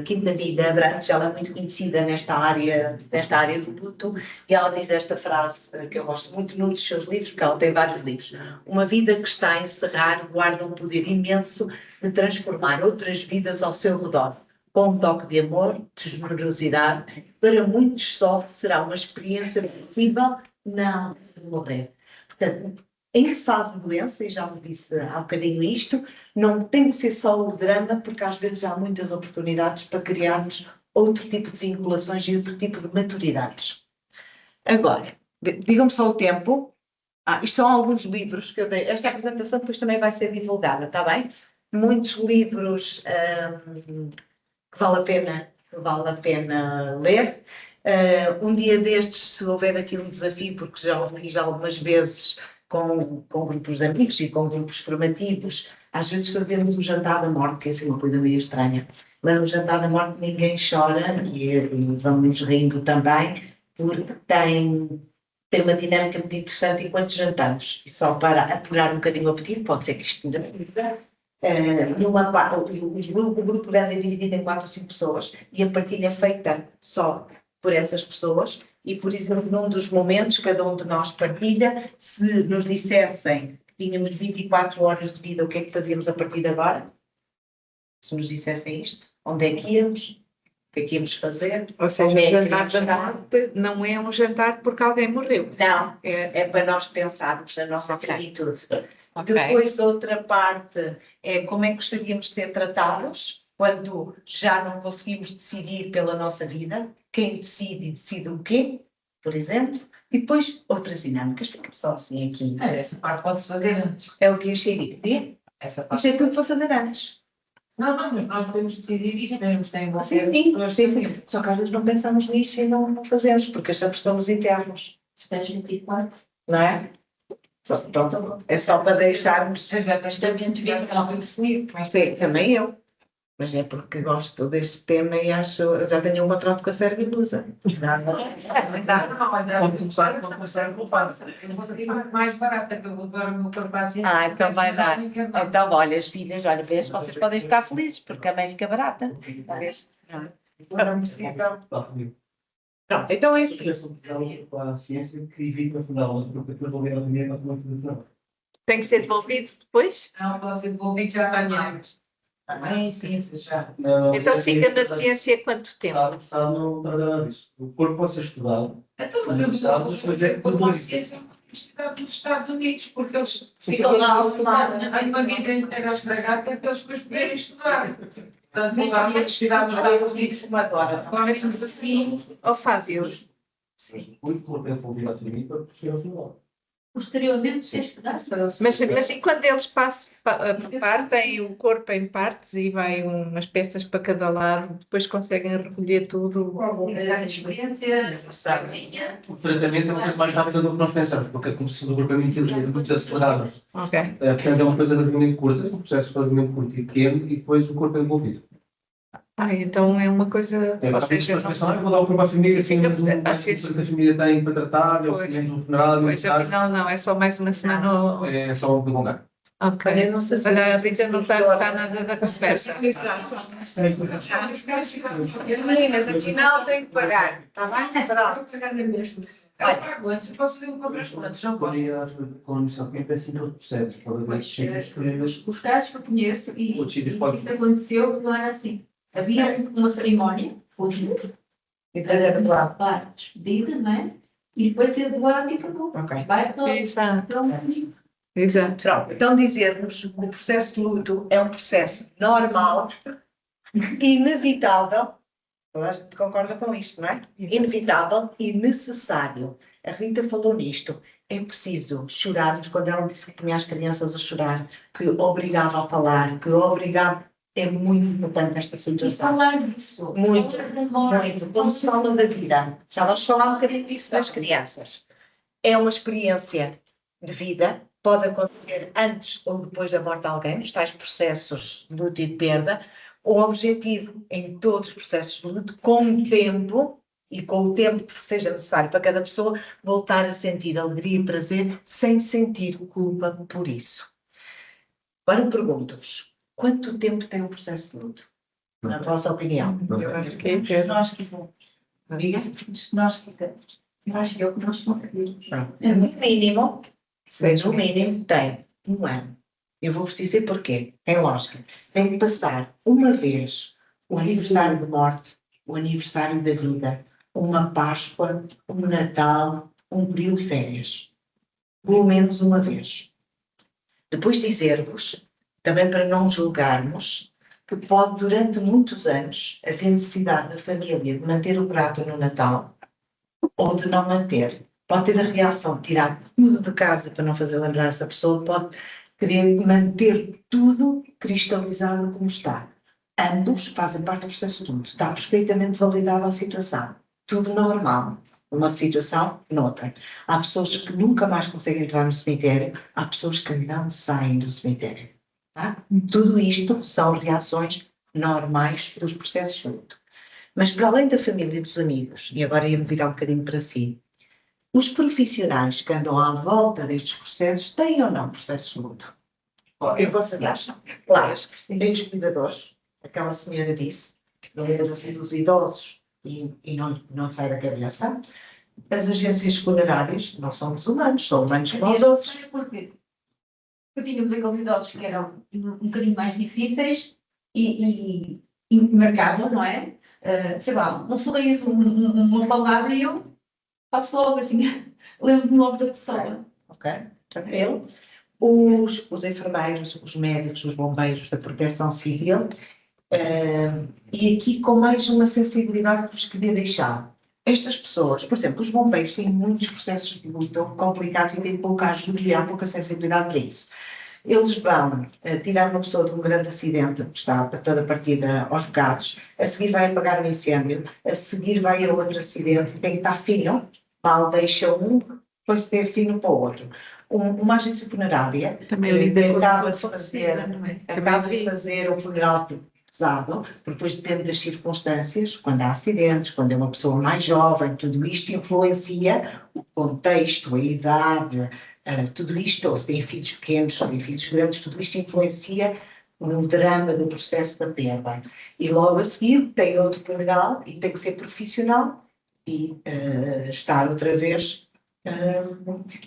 Quintanilha Abrantes, ela é muito conhecida nesta área do luto, e ela diz esta frase que eu gosto muito num dos seus livros, porque ela tem vários livros. Uma vida que está a encerrar guarda um poder imenso de transformar outras vidas ao seu redor. Com um toque de amor, de generosidade, para muitos só será uma experiência possível, não de morrer. Portanto, em fase de doença, e já vos disse há bocadinho isto, não tem que ser só o drama, porque às vezes há muitas oportunidades para criarmos outro tipo de vinculações e outro tipo de maturidades. Agora, digam-me só o tempo. Isto são alguns livros que eu dei. Esta apresentação depois também vai ser divulgada, está bem? Muitos livros que vale a pena ler. Um dia destes, se houver aqui um desafio, porque já o fiz algumas vezes com grupos de amigos e com grupos formativos, às vezes fazemos o jantar da morte, que é assim uma coisa meio estranha, mas o jantar da morte ninguém chora e vamos rindo também, porque tem uma dinâmica muito interessante enquanto jantamos. E só para apurar um bocadinho o apetite, pode ser que isto ainda o grupo grande é dividido em 4 ou 5 pessoas e a partilha é feita só por essas pessoas e, por exemplo, num dos momentos cada um de nós partilha. Se nos dissessem que tínhamos 24 horas de vida, o que é que fazíamos a partir de agora? Se nos dissessem isto, onde é que íamos? O que é que íamos fazer? Ou seja, o jantar da morte não é um jantar porque alguém morreu. Não, é para nós pensarmos na nossa finitude. Okay. Depois, outra parte é como é que gostaríamos de ser tratados quando já não conseguimos decidir pela nossa vida. Quem decide o quê, por exemplo. E depois, outras dinâmicas. Fica só assim aqui. Essa parte pode-se fazer antes. É o que eu achei de Essa parte. Isto é tudo para fazer antes. Não, mas nós podemos decidir isso, podemos ter envolver Sim. Só que às vezes não pensamos nisso e não fazemos, porque achamos que somos internos. Estás 24. Não é? Pronto, é só para deixarmos. Justamente vital e definido. Sim, também eu. Mas é porque gosto deste tema e acho. Eu já tenho um contrato com a Sérvia Lusa. Eu vou ser mais barata, que eu vou levar o meu capaz. Então vai dar. Então, olha, as filhas, olha, vês, vocês podem ficar felizes, porque a mãe fica barata. Vês? Não precisam. Pronto, então é assim. Para a ciência que evita afinal, porque depois vou ver a dinheiro para uma Tem que ser devolvido depois? Não, pode ser devolvido já amanhã. Também ciência já. Então fica na ciência quanto tempo? Não trata nada disso. O corpo pode ser estudado. Então, mas eu vou a ciência Universidade dos Estados Unidos, porque eles ficam lá a estudar uma vida inteira a estragar para que eles depois poderem estudar. Portanto, vou lá à Universidade dos Estados Unidos. Agora estamos assim. Ou fazem? Sim. O corpo é devolvido à clínica para ser estudado. Posteriormente, se estudasse. Mas e quando eles partem o corpo em partes e vai umas peças para cada lado, depois conseguem recolher tudo? A experiência O tratamento é uma coisa mais rápida do que nós pensamos, porque a composição do corpo é muito acelerada. Ok. Portanto, é uma coisa relativamente curta, um processo relativamente curto e pequeno, e depois o corpo é devolvido. Então é uma coisa. Ou seja, eu vou dar o corpo à família, assim, fica- a família tem para tratar, eles Pois. têm no funeral, pois, afinal não, é só mais uma semana. é só um prolongar. Ok. Olha, não sei se- Olha, a Rita não está a gostar nada da conversa. Exato. Meninas, afinal tenho que pagar. Está bem? Pronto. Eu pago antes, eu posso fazer um contrato antes, não posso. Com a missão que é assim todo o processo. Pode haver sítios que Os casos que eu conheço, e Outros sítios isso podem- aconteceu, não era assim. Havia uma cerimónia, a despedida, não é? E depois é doado e acabou. Ok. Vai para Exato, para um exato. Pronto, então dizermos que o processo de luto é um processo normal, inevitável, toda a gente concorda com isto, não é? Inevitável e necessário. A Rita falou nisto. É preciso chorarmos quando ela disse que punha as crianças a chorar, que obrigava a falar, que obrigava. É muito importante esta E situação. falar disso. Muito, falar da morte. Muito. Como se fala da vida. Já vamos falar um bocadinho disso das crianças. É uma experiência de vida. Pode acontecer antes ou depois da morte de alguém, nos tais processos de luto e de perda. O objetivo em todos os processos de luto, com o tempo e com o tempo que seja necessário para cada pessoa, voltar a sentir alegria e prazer sem sentir culpa por isso. Agora pergunto-vos, quanto tempo tem um processo de luto? Na vossa opinião? Eu acho que é Nós quisermos. Diga. Nós quisermos. Eu acho que é o que nós conseguimos. No mínimo tem um ano. Eu vou-vos dizer porquê. É lógico. Tem que passar uma vez o aniversário de morte, o aniversário da vida, uma Páscoa, um Natal, um período de férias. Pelo menos uma vez. Depois dizer-vos, também para não julgarmos, que pode, durante muitos anos, haver necessidade da família de manter o prato no Natal ou de não manter. Pode ter a reação de tirar tudo de casa para não fazer lembrar essa pessoa, pode querer manter tudo cristalizado como está. Ambos fazem parte do processo de luto. Está perfeitamente validada a situação. Tudo normal. Uma situação, noutra. Há pessoas que nunca mais conseguem entrar no cemitério, há pessoas que não saem do cemitério. Tá? Tudo isto são reações normais dos processos de luto. Mas para além da família e dos amigos, e agora ia-me virar um bocadinho para si, os profissionais que andam à volta destes processos têm ou não processos de luto? O que vocês acham? Claro, tem os cuidadores, aquela senhora disse, lembra-se dos idosos e não sai da cabeça. As agências funerárias não são humanos, são humanos como os outros. Porque tínhamos aqueles idosos que eram um bocadinho mais difíceis e marcavam, não é? Sei lá, um sorriso, uma palavra e eu faço logo assim, lembro-me logo da pessoa. Ok, tranquilo. Os enfermeiros, os médicos, os bombeiros da Proteção Civil, e aqui com mais uma sensibilidade que vos queria deixar. Estas pessoas, por exemplo, os bombeiros têm muitos processos de luto complicados e têm pouca ajuda e há pouca sensibilidade para isso. Eles vão tirar uma pessoa de um grande acidente, que está para toda a partida aos bocados, a seguir vai apagar um incêndio, a seguir vai a outro acidente, tem que estar fino, mal deixa um, depois ter fino para o outro. Uma agência funerária que acaba de fazer um funeral pesado, porque depois depende das circunstâncias, quando há acidentes, quando é uma pessoa mais jovem, tudo isto influencia o contexto, a idade, tudo isto, ou se tem filhos pequenos, ou tem filhos grandes, tudo isto influencia no drama do processo da perda. E logo a seguir tem outro funeral e tem que ser profissional e estar outra vez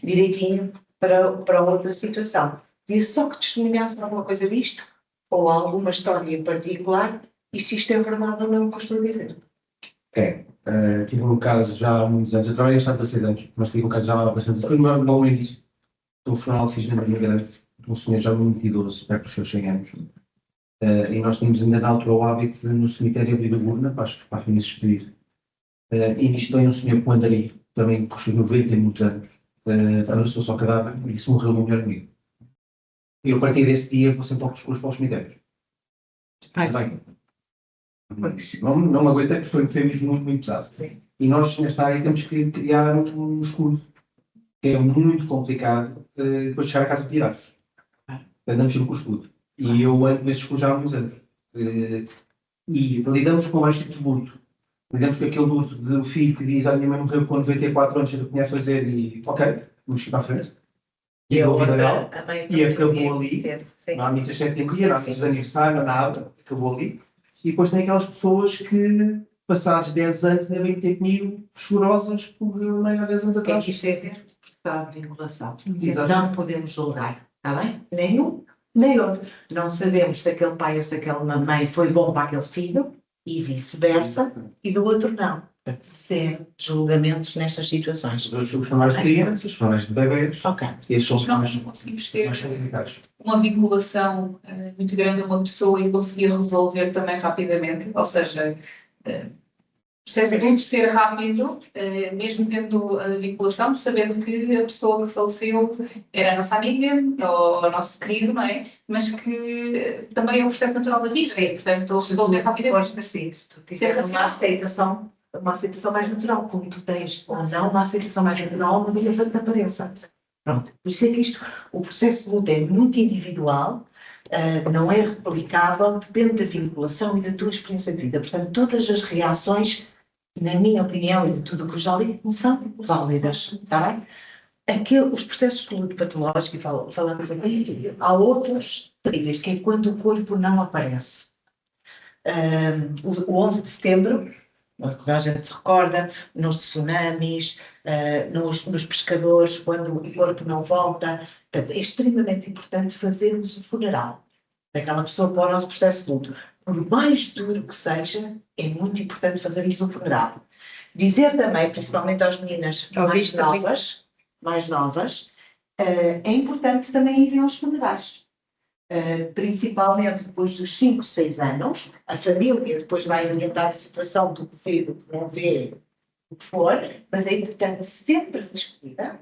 direitinho para outra situação. E só que testemunhasse alguma coisa disto, ou alguma história em particular, e se isto é verdade ou não, o que eu estou a dizer. Tive um caso já há muitos anos, eu trabalhei há 16 anos, mas tive um caso já há bastante anos, foi no início, do funeral que fiz na minha grande, um senhor já muito idoso, perto dos seus 100 anos, e nós tínhamos ainda na altura o hábito de no cemitério abrir a urna para a família se despedir. E nisto tem um senhor com andarilho, também com os 90 e muitos anos, abraçou só o cadáver e disse: morreu o meu melhor amigo. E eu, a partir desse dia, vou sempre ao pescoço para os cemitérios. Não me aguentei, porque foi mesmo muito, muito pesado. Sim. E nós, nesta área, temos que criar um escudo, que é muito complicado depois de chegar a casa de tirar. Andamos sempre com o escudo. E eu ando nesse escudo já há alguns anos. E lidamos com mais tipos de luto. Lidamos com aquele luto do filho que diz: a minha mãe morreu com 94 anos, eu tinha a fazer, e ok, vamos ir para a frente. E a vida dela, e acabou ali. Não há missas sétimo-dia, não há missas de aniversário, não há nada, acabou ali. E depois tem aquelas pessoas que, passados 10 anos, devem ter comigo chorosas por meio há 10 anos atrás. Isto é ver estado de vinculação. Não podemos julgar, está bem? Nem um, nem outro. Não sabemos se aquele pai ou se aquela mãe foi bom para aquele filho, e vice-versa, e do outro não. Zero julgamentos nestas situações. Os mais de crianças, os mais de bebês. Ok. Esses são Nós não conseguimos ter mais complicados. uma vinculação muito grande a uma pessoa e conseguir resolver também rapidamente. Ou seja, o processo de luto ser rápido, mesmo tendo a vinculação, sabendo que a pessoa que faleceu era a nossa amiga ou o nosso querido, não é? Mas que também é um processo natural da vida. Sim. Portanto, resolver rapidamente. Mas sim, se tu Ser tiveres uma aceitação mais natural, como tu tens ou não uma aceitação mais natural, uma doença que te apareça. Pronto. Por isso é que o processo de luto é muito individual, não é replicável, depende da vinculação e da tua experiência de vida. Portanto, todas as reações, na minha opinião e de tudo o que eu já li, são válidas, está bem? Os processos de luto patológico, e falamos aqui, há outros terríveis, que é quando o corpo não aparece. O 11 de setembro, a gente se recorda, nos tsunamis, nos pescadores, quando o corpo não volta. Portanto, é extremamente importante fazermos o funeral daquela pessoa para o nosso processo de luto. Por mais duro que seja, é muito importante fazermos o funeral. Dizer também, principalmente às meninas mais novas, é importante também irem aos funerais. principalmente depois dos 5, 6 anos, a família depois vai orientar a situação do que vê, do que não vê, o que for, mas é importante sempre despida,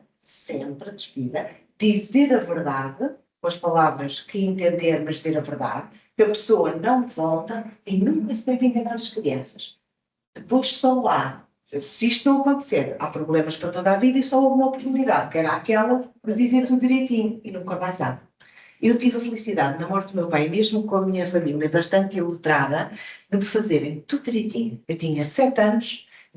dizer a verdade, com as palavras que entender, mas dizer a verdade, que a pessoa não volta e nunca se deve enganar as crianças. Depois só lá, se isto não acontecer, há problemas para toda a vida e só houve uma oportunidade, que era aquela de dizer tudo direitinho e nunca mais há. Eu tive a felicidade, na morte do meu pai, mesmo com a minha família bastante iletrada, de me fazerem tudo direitinho. Eu tinha 7 anos,